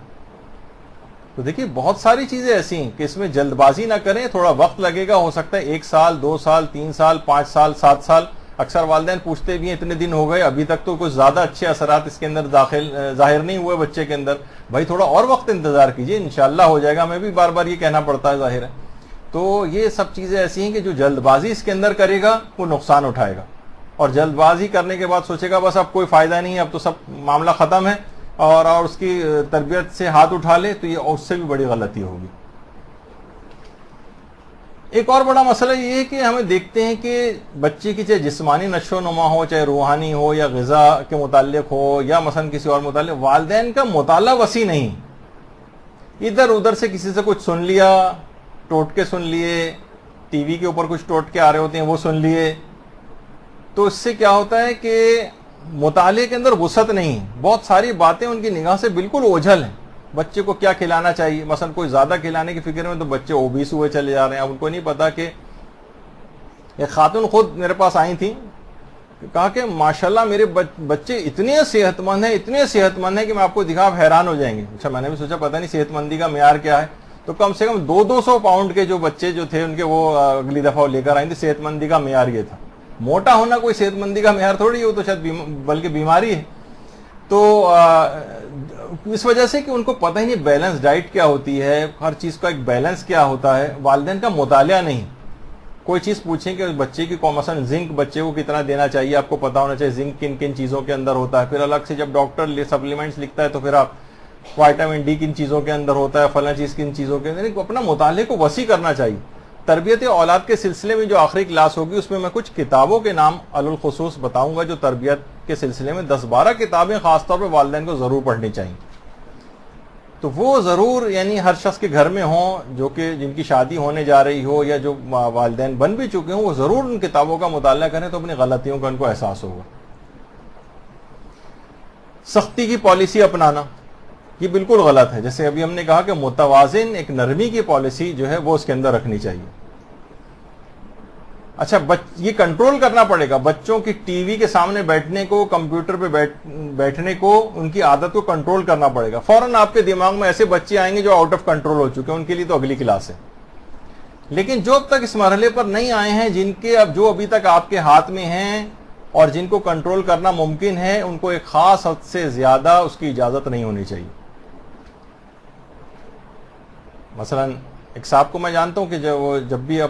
تو دیکھیے بہت ساری چیزیں ایسی ہیں کہ اس میں جلد بازی نہ کریں، تھوڑا وقت لگے گا، ہو سکتا ہے 1 سال 2 سال 3 سال 5 سال 7 سال۔ اکثر والدین پوچھتے بھی ہیں اتنے دن ہو گئے ابھی تک تو کچھ زیادہ اچھے اثرات اس کے اندر ظاہر نہیں ہوئے بچے کے اندر۔ بھائی تھوڑا اور وقت انتظار کیجئے، انشاءاللہ ہو جائے گا۔ ہمیں بھی بار بار یہ کہنا پڑتا ہے، ظاہر ہے۔ تو یہ سب چیزیں ایسی ہیں کہ جو جلد بازی اس کے اندر کرے گا وہ نقصان اٹھائے گا، اور جلد بازی کرنے کے بعد سوچے گا بس اب کوئی فائدہ نہیں ہے، اب تو سب معاملہ ختم ہے، اور اس کی تربیت سے ہاتھ اٹھا لے، تو یہ اس سے بھی بڑی غلطی ہوگی۔ ایک اور بڑا مسئلہ یہ ہے کہ ہمیں دیکھتے ہیں کہ بچے کی چاہے جسمانی نشو و نما ہو، چاہے روحانی ہو، یا غذا کے متعلق ہو، یا مثلا کسی اور متعلق، والدین کا مطالعہ وسیع نہیں۔ ادھر ادھر سے کسی سے کچھ سن لیا، ٹوٹکے سن لیے، ٹی وی کے اوپر کچھ ٹوٹکے آ رہے ہوتے ہیں وہ سن لیے، تو اس سے کیا ہوتا ہے کہ مطالعے کے اندر وسعت نہیں، بہت ساری باتیں ان کی نگاہ سے بالکل اوجھل ہیں۔ بچے کو کیا کھلانا چاہیے، مثلا کوئی زیادہ کھلانے کی فکر میں تو بچے اوبیس ہوئے چلے جا رہے ہیں۔ اب ان کو نہیں پتا کہ ایک خاتون خود میرے پاس آئی تھیں، کہا کہ ماشاءاللہ میرے بچے اتنے صحت مند ہیں، اتنے صحت مند ہیں کہ میں آپ کو دکھا حیران ہو جائیں گے۔ اچھا، میں نے بھی سوچا پتہ نہیں صحت مندی کا معیار کیا ہے، تو کم سے کم 200 پاؤنڈ کے جو بچے جو تھے ان کے وہ اگلی دفعہ وہ لے کر آئیں تھے۔ صحت مندی کا معیار یہ تھا۔ موٹا ہونا کوئی صحت مندی کا معیار تھوڑی ہو، تو شاید بلکہ بیماری ہے۔ تو اس وجہ سے کہ ان کو پتہ ہی نہیں بیلنس ڈائٹ کیا ہوتی ہے، ہر چیز کا ایک بیلنس کیا ہوتا ہے، والدین کا مطالعہ نہیں۔ کوئی چیز پوچھیں کہ بچے کی مثلا زنک بچے کو کتنا دینا چاہیے، آپ کو پتا ہونا چاہیے زنک کن کن چیزوں کے اندر ہوتا ہے۔ پھر الگ سے جب ڈاکٹر سپلیمنٹس لکھتا ہے تو پھر آپ وائٹامن ڈی کن چیزوں کے اندر ہوتا ہے، فلاں چیز کن چیزوں کے اندر، اپنا مطالعے کو وسیع کرنا چاہیے۔ تربیت اولاد کے سلسلے میں جو آخری کلاس ہوگی اس میں میں کچھ کتابوں کے نام علی الخصوص بتاؤں گا جو تربیت کے سلسلے میں 10-12 کتابیں خاص طور پہ والدین کو ضرور پڑھنی چاہیے۔ تو وہ ضرور، یعنی ہر شخص کے گھر میں ہوں، جو کہ جن کی شادی ہونے جا رہی ہو یا جو والدین بن بھی چکے ہوں، وہ ضرور ان کتابوں کا مطالعہ کریں تو اپنی غلطیوں کا ان کو احساس ہوگا۔ سختی کی پالیسی اپنانا یہ بالکل غلط ہے۔ جیسے ابھی ہم نے کہا کہ متوازن ایک نرمی کی پالیسی جو ہے وہ اس کے اندر رکھنی چاہیے۔ اچھا، یہ کنٹرول کرنا پڑے گا، بچوں کی ٹی وی کے سامنے بیٹھنے کو، کمپیوٹر پہ بیٹھنے کو، ان کی عادت کو کنٹرول کرنا پڑے گا۔ فوراً آپ کے دماغ میں ایسے بچے آئیں گے جو آؤٹ آف کنٹرول ہو چکے ہیں، ان کے لیے تو اگلی کلاس ہے۔ لیکن جو اب تک اس مرحلے پر نہیں آئے ہیں، جو ابھی تک آپ کے ہاتھ میں ہیں اور جن کو کنٹرول کرنا ممکن ہے، ان کو ایک خاص حد سے زیادہ اس کی اجازت نہیں ہونی چاہیے۔ مثلا ایک صاحب کو میں جانتا ہوں کہ جب بھی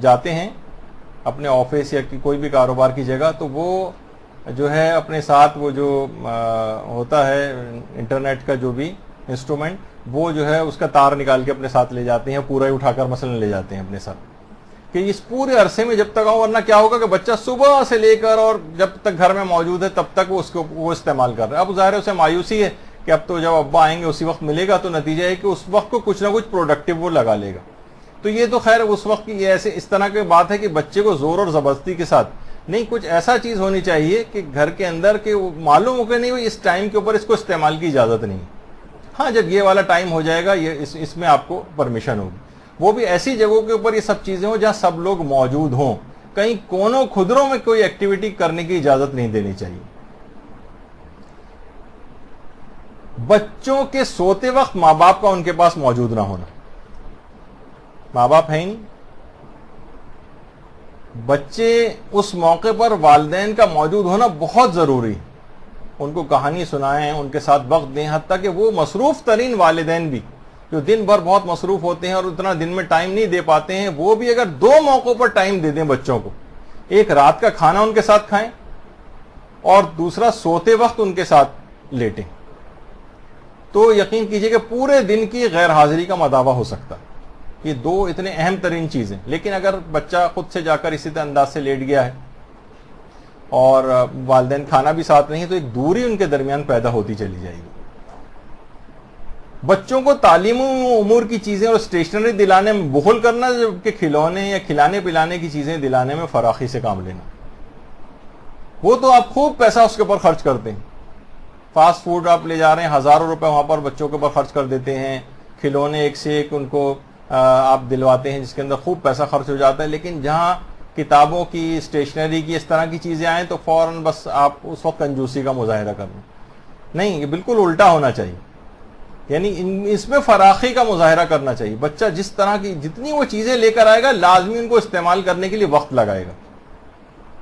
جاتے ہیں اپنے آفس یا کوئی بھی کاروبار کی جگہ، تو وہ جو ہے اپنے ساتھ وہ جو ہوتا ہے انٹرنیٹ کا جو بھی انسٹرومنٹ، وہ جو ہے اس کا تار نکال کے اپنے ساتھ لے جاتے ہیں، پورا ہی اٹھا کر مثلا لے جاتے ہیں اپنے ساتھ، کہ اس پورے عرصے میں جب تک آؤں، ورنہ کیا ہوگا کہ بچہ صبح سے لے کر اور جب تک گھر میں موجود ہے تب تک وہ استعمال کر رہا ہے۔ اب ظاہر ہے اسے مایوسی ہے کہ اب تو جب ابا آئیں گے اسی وقت ملے گا، تو نتیجہ ہے کہ اس وقت کو کچھ نہ کچھ پروڈکٹیو وہ لگا لے گا۔ تو یہ تو خیر اس وقت کی یہ اس طرح کی بات ہے کہ بچے کو زور اور زبردستی کے ساتھ نہیں، کچھ ایسا چیز ہونی چاہیے کہ گھر کے اندر کہ معلوم ہو کہ نہیں اس ٹائم کے اوپر اس کو استعمال کی اجازت نہیں۔ ہاں، جب یہ والا ٹائم ہو جائے گا اس میں آپ کو پرمیشن ہوگی۔ وہ بھی ایسی جگہوں کے اوپر یہ سب چیزیں ہوں جہاں سب لوگ موجود ہوں، کہیں کونوں خدروں میں کوئی ایکٹیویٹی کرنے کی اجازت نہیں دینی چاہیے۔ بچوں کے سوتے وقت ماں باپ کا ان کے پاس موجود نہ ہونا، ماں باپ ہیں ہی نہیں، بچے اس موقع پر والدین کا موجود ہونا بہت ضروری ہے۔ ان کو کہانی سنائیں، ان کے ساتھ وقت دیں، حتیٰ کہ وہ مصروف ترین والدین بھی جو دن بھر بہت مصروف ہوتے ہیں اور اتنا دن میں ٹائم نہیں دے پاتے ہیں، وہ بھی اگر 2 موقعوں پر ٹائم دے دیں بچوں کو، ایک رات کا کھانا ان کے ساتھ کھائیں اور دوسرا سوتے وقت ان کے ساتھ لیٹیں، تو یقین کیجئے کہ پورے دن کی غیر حاضری کا مداوع ہو سکتا ہے۔ یہ دو اتنے اہم ترین چیزیں. لیکن اگر بچہ خود سے جا کر اسی انداز سے لیٹ گیا ہے اور والدین کھانا بھی ساتھ نہیں ہے تو ایک دوری ان کے درمیان پیدا ہوتی چلی جائے گی. بچوں کو تعلیم و امور کی چیزیں اور اسٹیشنری دلانے میں بخل کرنا، جبکہ کھلونے یا کھلانے پلانے کی چیزیں دلانے میں فراخی سے کام لینا. وہ تو آپ خوب پیسہ اس کے اوپر خرچ کرتے ہیں. فاسٹ فوڈ آپ لے جا رہے ہیں، ہزاروں روپے وہاں پر بچوں کے اوپر خرچ کر دیتے ہیں. کھلونے ایک سے ایک ان کو آپ دلواتے ہیں جس کے اندر خوب پیسہ خرچ ہو جاتا ہے. لیکن جہاں کتابوں کی، اسٹیشنری کی، اس طرح کی چیزیں آئیں تو فوراً بس آپ اس وقت کنجوسی کا مظاہرہ کر لیں. نہیں، یہ بالکل الٹا ہونا چاہیے. یعنی اس میں فراخی کا مظاہرہ کرنا چاہیے. بچہ جس طرح کی جتنی وہ چیزیں لے کر آئے گا لازمی ان کو استعمال کرنے کے لیے وقت لگائے گا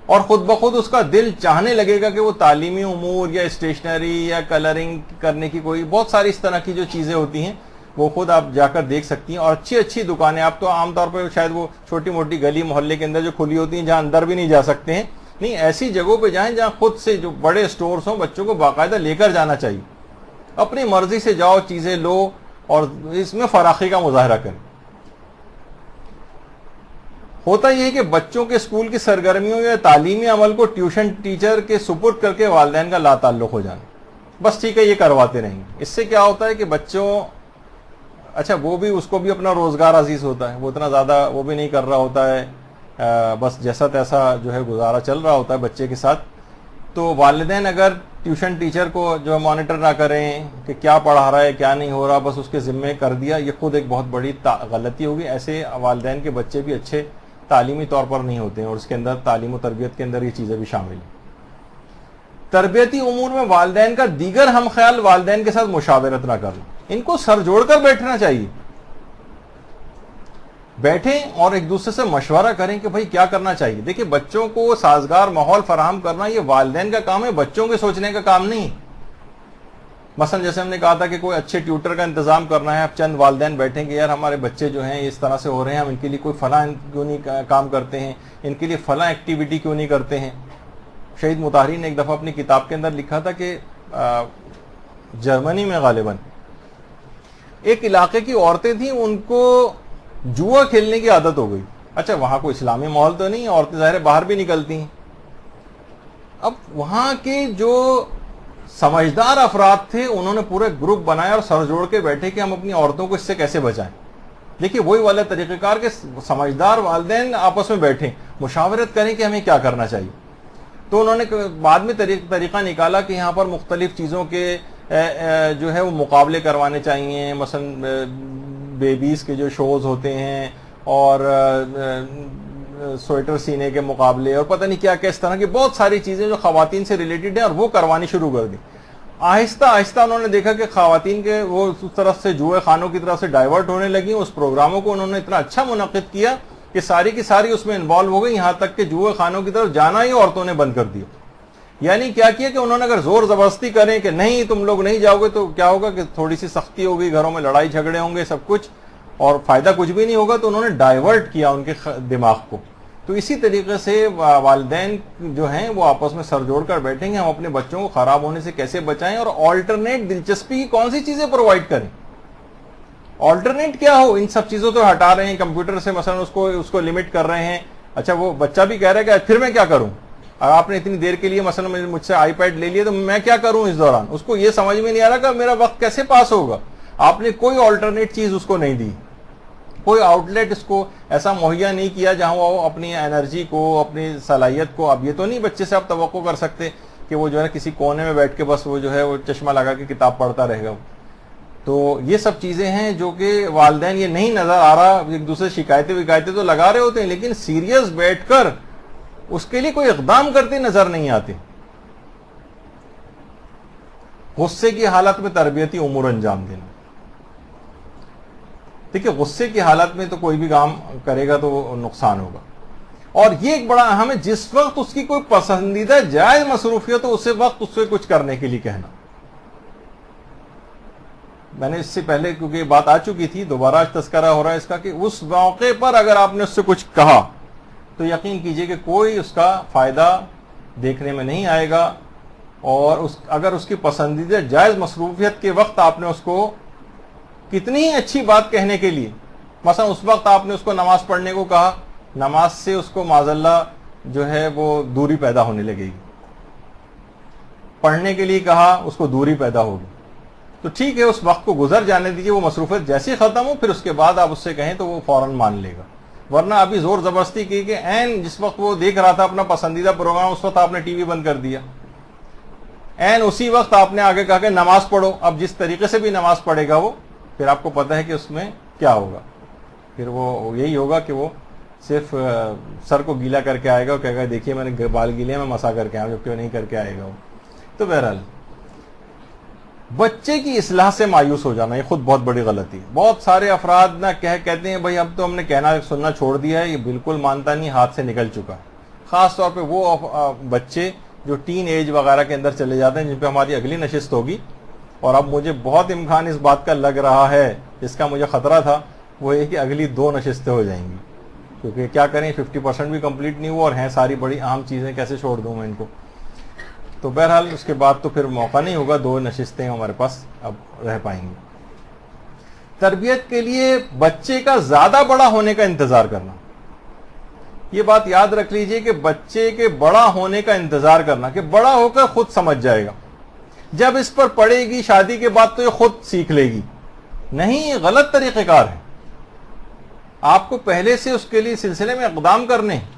اور خود بخود اس کا دل چاہنے لگے گا کہ وہ تعلیمی امور یا اسٹیشنری یا کلرنگ کرنے کی کوئی بہت ساری اس طرح کی جو چیزیں ہوتی ہیں وہ خود آپ جا کر دیکھ سکتی ہیں. اور اچھی اچھی دکانیں آپ تو عام طور پہ شاید وہ چھوٹی موٹی گلی محلے کے اندر جو کھلی ہوتی ہیں جہاں اندر بھی نہیں جا سکتے ہیں، نہیں ایسی جگہوں پہ جائیں جہاں خود سے جو بڑے اسٹورز ہوں بچوں کو باقاعدہ لے کر جانا چاہیے. اپنی مرضی سے جاؤ، چیزیں لو اور اس میں فراخی کا مظاہرہ کریں. ہوتا یہ ہے کہ بچوں کے اسکول کی سرگرمیوں یا تعلیمی عمل کو ٹیوشن ٹیچر کے سپرد کر کے والدین کا لا تعلق ہو جانا. بس ٹھیک ہے، یہ کرواتے رہیں گے. اس سے کیا ہوتا ہے کہ بچوں اچھا وہ بھی اس کو بھی اپنا روزگار عزیز ہوتا ہے، وہ اتنا زیادہ وہ بھی نہیں کر رہا ہوتا ہے، بس جیسا تیسا جو ہے گزارا چل رہا ہوتا ہے بچے کے ساتھ. تو والدین اگر ٹیوشن ٹیچر کو جو مانیٹر نہ کریں کہ کیا پڑھا رہا ہے کیا نہیں ہو رہا، بس اس کے ذمے کر دیا، یہ خود ایک بہت بڑی غلطی ہوگی. ایسے والدین کے بچے بھی اچھے تعلیمی طور پر نہیں ہوتے ہیں اور اس کے اندر تعلیم و تربیت کے اندر یہ چیزیں بھی شامل ہیں. تربیتی امور میں والدین کا دیگر ہم خیال والدین کے ساتھ مشاورت نہ کرنا. ان کو سر جوڑ کر بیٹھنا چاہیے، بیٹھیں اور ایک دوسرے سے مشورہ کریں کہ بھائی کیا کرنا چاہیے. دیکھیں بچوں کو سازگار ماحول فراہم کرنا یہ والدین کا کام ہے، بچوں کے سوچنے کا کام نہیں. مثلا جیسے ہم نے کہا تھا کہ کوئی اچھے ٹیوٹر کا انتظام کرنا ہے، اب چند والدین بیٹھیں کہ یار ہمارے بچے جو ہیں اس طرح سے ہو رہے ہیں، ہم ان کے لیے کوئی فلاں کیوں نہیں کام کرتے ہیں، ان کے لیے فلاں ایکٹیویٹی کیوں نہیں کرتے ہیں. شہید مطہری نے ایک دفعہ اپنی کتاب کے اندر لکھا تھا کہ جرمنی میں غالباً ایک علاقے کی عورتیں تھیں، ان کو جوا کھیلنے کی عادت ہو گئی. اچھا وہاں کوئی اسلامی ماحول تو نہیں، عورتیں ظاہر باہر بھی نکلتی ہیں. اب وہاں کے جو سمجھدار افراد تھے انہوں نے پورے گروپ بنایا اور سر جوڑ کے بیٹھے کہ ہم اپنی عورتوں کو اس سے کیسے بچائیں. دیکھیے وہی والا طریقہ کار کہ سمجھدار والدین آپس میں بیٹھیں، مشاورت کریں کہ ہمیں کیا کرنا چاہیے. تو انہوں نے بعد میں طریقہ نکالا کہ یہاں پر مختلف چیزوں کے جو ہے وہ مقابلے کروانے چاہیے. مثلا بیبیز کے جو شوز ہوتے ہیں اور سویٹر سینے کے مقابلے اور پتہ نہیں کیا کیا اس طرح کی بہت ساری چیزیں جو خواتین سے ریلیٹڈ ہیں اور وہ کروانی شروع کر دی. آہستہ آہستہ انہوں نے دیکھا کہ خواتین کے وہ اس طرف سے جوئے خانوں کی طرف سے ڈائیورٹ ہونے لگی. اس پروگراموں کو انہوں نے اتنا اچھا منعقد کیا کہ ساری کی ساری اس میں انوالو ہو گئی، یہاں تک کہ جوئے خانوں کی طرف جانا ہی عورتوں نے بند کر دیا. یعنی کیا کیا کہ انہوں نے اگر زور زبردستی کریں کہ نہیں تم لوگ نہیں جاؤ گے تو کیا ہوگا کہ تھوڑی سی سختی ہوگی، گھروں میں لڑائی جھگڑے ہوں گے سب کچھ اور فائدہ کچھ بھی نہیں ہوگا. تو انہوں نے ڈائیورٹ کیا ان کے دماغ کو. تو اسی طریقے سے والدین جو ہیں وہ آپس میں سر جوڑ کر بیٹھیں گے ہم اپنے بچوں کو خراب ہونے سے کیسے بچائیں اور آلٹرنیٹ دلچسپی کی کون سی چیزیں پرووائڈ کریں. آلٹرنیٹ کیا ہو، ان سب چیزوں تو ہٹا رہے ہیں، کمپیوٹر سے مثلا اس کو لمٹ کر رہے ہیں. اچھا وہ بچہ بھی کہہ رہا ہے کہ پھر میں کیا کروں، اگر آپ نے اتنی دیر کے لیے مثلا مجھ سے آئی پیڈ لے لیا تو میں کیا کروں اس دوران. اس کو یہ سمجھ میں نہیں آ رہا کہ میرا وقت کیسے پاس ہوگا. آپ نے کوئی آلٹرنیٹ چیز اس کو نہیں دی، کوئی آؤٹ لیٹ اس کو ایسا مہیا نہیں کیا جہاں وہ اپنی انرجی کو، اپنی صلاحیت کو. اب یہ تو نہیں بچے سے آپ توقع کر سکتے کہ وہ جو ہے کسی کونے میں بیٹھ کے بس وہ جو ہے وہ چشمہ لگا کے کتاب پڑھتا رہے گا. تو یہ سب چیزیں ہیں جو کہ والدین یہ نہیں نظر آ رہا، ایک دوسرے شکایتیں تو لگا رہے ہوتے ہیں لیکن سیریس بیٹھ کر اس کے لیے کوئی اقدام کرتے نظر نہیں آتے. غصے کی حالت میں تربیتی امور انجام دینا. دیکھیے غصے کی حالت میں تو کوئی بھی کام کرے گا تو نقصان ہوگا. اور یہ ایک بڑا اہم ہے، جس وقت اس کی کوئی پسندیدہ جائز مصروفیت ہو اسی وقت اس سے کچھ کرنے کے لیے کہنا. میں نے اس سے پہلے کیونکہ یہ بات آ چکی تھی، دوبارہ آج تذکرہ ہو رہا ہے اس کا کہ اس موقع پر اگر آپ نے اس سے کچھ کہا تو یقین کیجئے کہ کوئی اس کا فائدہ دیکھنے میں نہیں آئے گا. اور اگر اس کی پسندیدہ جائز مصروفیت کے وقت آپ نے اس کو کتنی اچھی بات کہنے کے لیے مثلا اس وقت آپ نے اس کو نماز پڑھنے کو کہا، نماز سے اس کو معاذ اللہ جو ہے وہ دوری پیدا ہونے لگے گی، پڑھنے کے لیے کہا اس کو دوری پیدا ہوگی. تو ٹھیک ہے، اس وقت کو گزر جانے دیجیے، وہ مصروفیت جیسی ختم ہو پھر اس کے بعد آپ اس سے کہیں تو وہ فوراً مان لے گا. ورنہ ابھی زور زبردستی کی کہ عین جس وقت وہ دیکھ رہا تھا اپنا پسندیدہ پروگرام اس وقت آپ نے ٹی وی بند کر دیا، عین اسی وقت آپ نے آگے کہا کہ نماز پڑھو. اب جس طریقے سے بھی نماز پڑھے گا وہ، پھر آپ کو پتہ ہے کہ اس میں کیا ہوگا. پھر وہ یہی ہوگا کہ وہ صرف سر کو گیلا کر کے آئے گا اور کہے گا دیکھیے میں نے بال گیلے میں مسا کر کے آیا، جبکہ وہ نہیں کر کے آئے گا وہ. تو بہرحال بچے کی اصلاح سے مایوس ہو جانا یہ خود بہت بڑی غلطی ہے. بہت سارے افراد نہ کہتے ہیں بھائی اب تو ہم نے کہنا سننا چھوڑ دیا ہے، یہ بالکل مانتا نہیں، ہاتھ سے نکل چکا ہے. خاص طور پہ وہ بچے جو ٹین ایج وغیرہ کے اندر چلے جاتے ہیں، جن پہ ہماری اگلی نشست ہوگی. اور اب مجھے بہت امکان اس بات کا لگ رہا ہے، جس کا مجھے خطرہ تھا، وہ یہ کہ اگلی 2 نشستیں ہو جائیں گی. کیونکہ کیا کریں 50% بھی کمپلیٹ نہیں ہوا اور ہیں ساری بڑی اہم چیزیں، کیسے چھوڑ دوں میں ان کو. تو بہرحال اس کے بعد تو پھر موقع نہیں ہوگا، 2 نشستیں ہمارے پاس اب رہ پائیں گی. تربیت کے لیے بچے کا زیادہ بڑا ہونے کا انتظار کرنا، یہ بات یاد رکھ لیجئے کہ بچے کے بڑا ہونے کا انتظار کرنا کہ بڑا ہو کر خود سمجھ جائے گا، جب اس پر پڑے گی شادی کے بعد تو یہ خود سیکھ لے گی. نہیں، یہ غلط طریقہ کار ہے. آپ کو پہلے سے اس کے لیے سلسلے میں اقدام کرنے ہیں.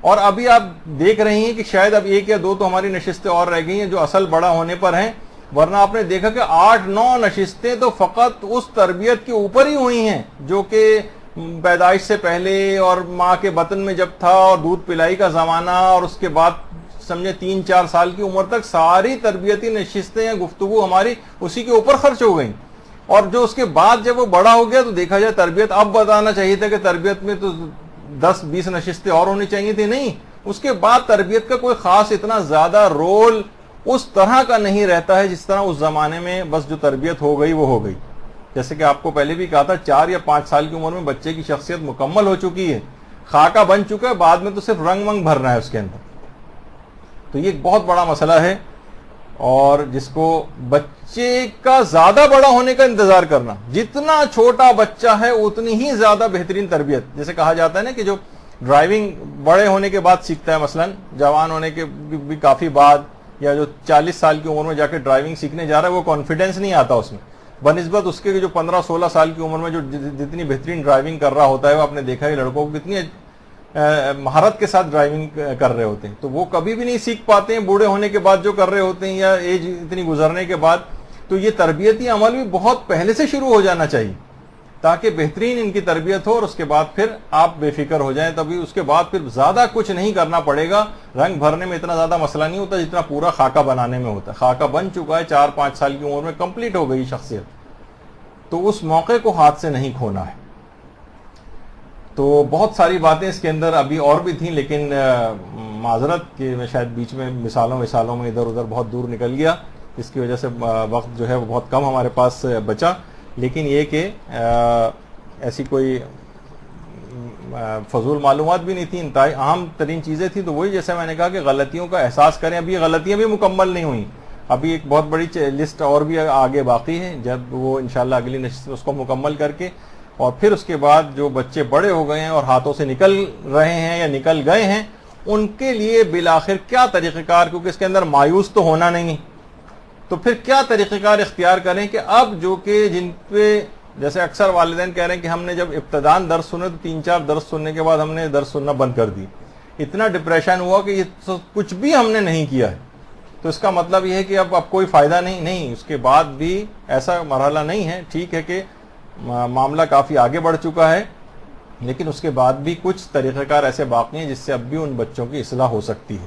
اور ابھی آپ دیکھ رہی ہیں کہ شاید اب 1 یا 2 تو ہماری نشستیں اور رہ گئی ہیں جو اصل بڑا ہونے پر ہیں، ورنہ آپ نے دیکھا کہ 8-9 نشستیں تو فقط اس تربیت کے اوپر ہی ہوئی ہیں جو کہ پیدائش سے پہلے اور ماں کے بطن میں جب تھا اور دودھ پلائی کا زمانہ، اور اس کے بعد سمجھے 3-4 سال کی عمر تک ساری تربیتی نشستیں یا گفتگو ہماری اسی کے اوپر خرچ ہو گئیں. اور جو اس کے بعد جب وہ بڑا ہو گیا تو دیکھا جائے تربیت، اب بتانا چاہیے تھا کہ تربیت میں تو 10-20 نشستیں اور ہونی چاہیے تھی. نہیں، اس کے بعد تربیت کا کوئی خاص اتنا زیادہ رول اس طرح کا نہیں رہتا ہے جس طرح اس زمانے میں بس جو تربیت ہو گئی وہ ہو گئی. جیسے کہ آپ کو پہلے بھی کہا تھا 4 یا 5 سال کی عمر میں بچے کی شخصیت مکمل ہو چکی ہے، خاکہ بن چکا ہے، بعد میں تو صرف رنگ ونگ بھرنا ہے اس کے اندر. تو یہ ایک بہت بڑا مسئلہ ہے، اور جس کو بچے کا زیادہ بڑا ہونے کا انتظار کرنا، جتنا چھوٹا بچہ ہے اتنی ہی زیادہ بہترین تربیت. جیسے کہا جاتا ہے نا کہ جو ڈرائیونگ بڑے ہونے کے بعد سیکھتا ہے، مثلا جوان ہونے کے بھی کافی بعد، یا جو 40 سال کی عمر میں جا کے ڈرائیونگ سیکھنے جا رہا ہے، وہ کانفیڈنس نہیں آتا اس میں بنسبت اس کے جو 15-16 سال کی عمر میں جو جتنی بہترین ڈرائیونگ کر رہا ہوتا ہے. وہ آپ نے دیکھا ہے لڑکوں کو کتنی مہارت کے ساتھ ڈرائیونگ کر رہے ہوتے ہیں، تو وہ کبھی بھی نہیں سیکھ پاتے ہیں بوڑھے ہونے کے بعد جو کر رہے ہوتے ہیں، یا ایج اتنی گزرنے کے بعد. تو یہ تربیتی عمل بھی بہت پہلے سے شروع ہو جانا چاہیے تاکہ بہترین ان کی تربیت ہو، اور اس کے بعد پھر آپ بے فکر ہو جائیں. تبھی اس کے بعد پھر زیادہ کچھ نہیں کرنا پڑے گا. رنگ بھرنے میں اتنا زیادہ مسئلہ نہیں ہوتا جتنا پورا خاکہ بنانے میں ہوتا ہے. خاکہ بن چکا ہے، 4-5 سال کی عمر میں کمپلیٹ ہو گئی شخصیت، تو اس موقع کو ہاتھ سے نہیں کھونا ہے. تو بہت ساری باتیں اس کے اندر ابھی اور بھی تھیں، لیکن معذرت کہ میں شاید بیچ میں مثالوں میں ادھر ادھر بہت دور نکل گیا، اس کی وجہ سے وقت جو ہے وہ بہت کم ہمارے پاس بچا. لیکن یہ کہ ایسی کوئی فضول معلومات بھی نہیں تھی، انتہائی اہم ترین چیزیں تھیں. تو وہی جیسے میں نے کہا کہ غلطیوں کا احساس کریں. ابھی یہ غلطیاں بھی مکمل نہیں ہوئیں، ابھی ایک بہت بڑی لسٹ اور بھی آگے باقی ہے. جب وہ انشاءاللہ اگلی نشست اس کو مکمل کر کے، اور پھر اس کے بعد جو بچے بڑے ہو گئے ہیں اور ہاتھوں سے نکل رہے ہیں یا نکل گئے ہیں، ان کے لیے بالآخر کیا طریقہ کار، کیونکہ اس کے اندر مایوس تو ہونا نہیں، تو پھر کیا طریقہ کار اختیار کریں کہ اب جو کہ جن پہ جیسے اکثر والدین کہہ رہے ہیں کہ ہم نے جب ابتدان درس سنے تو 3-4 درس سننے کے بعد ہم نے درس سننا بند کر دی، اتنا ڈپریشن ہوا کہ یہ کچھ بھی ہم نے نہیں کیا ہے. تو اس کا مطلب یہ ہے کہ اب کوئی فائدہ نہیں. اس کے بعد بھی ایسا مرحلہ نہیں ہے. ٹھیک ہے کہ معاملہ کافی آگے بڑھ چکا ہے، لیکن اس کے بعد بھی کچھ طریقہ کار ایسے باقی ہیں جس سے اب بھی ان بچوں کی اصلاح ہو سکتی ہے.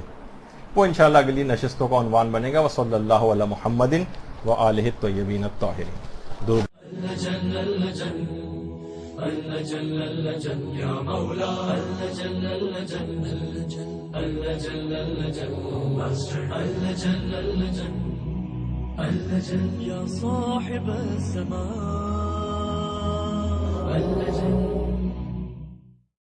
وہ انشاءاللہ اگلی نشستوں کا عنوان بنے گا. وصلی اللہ علی محمد وآلہ الطیبین الطاہرین. يا صاحب الزمان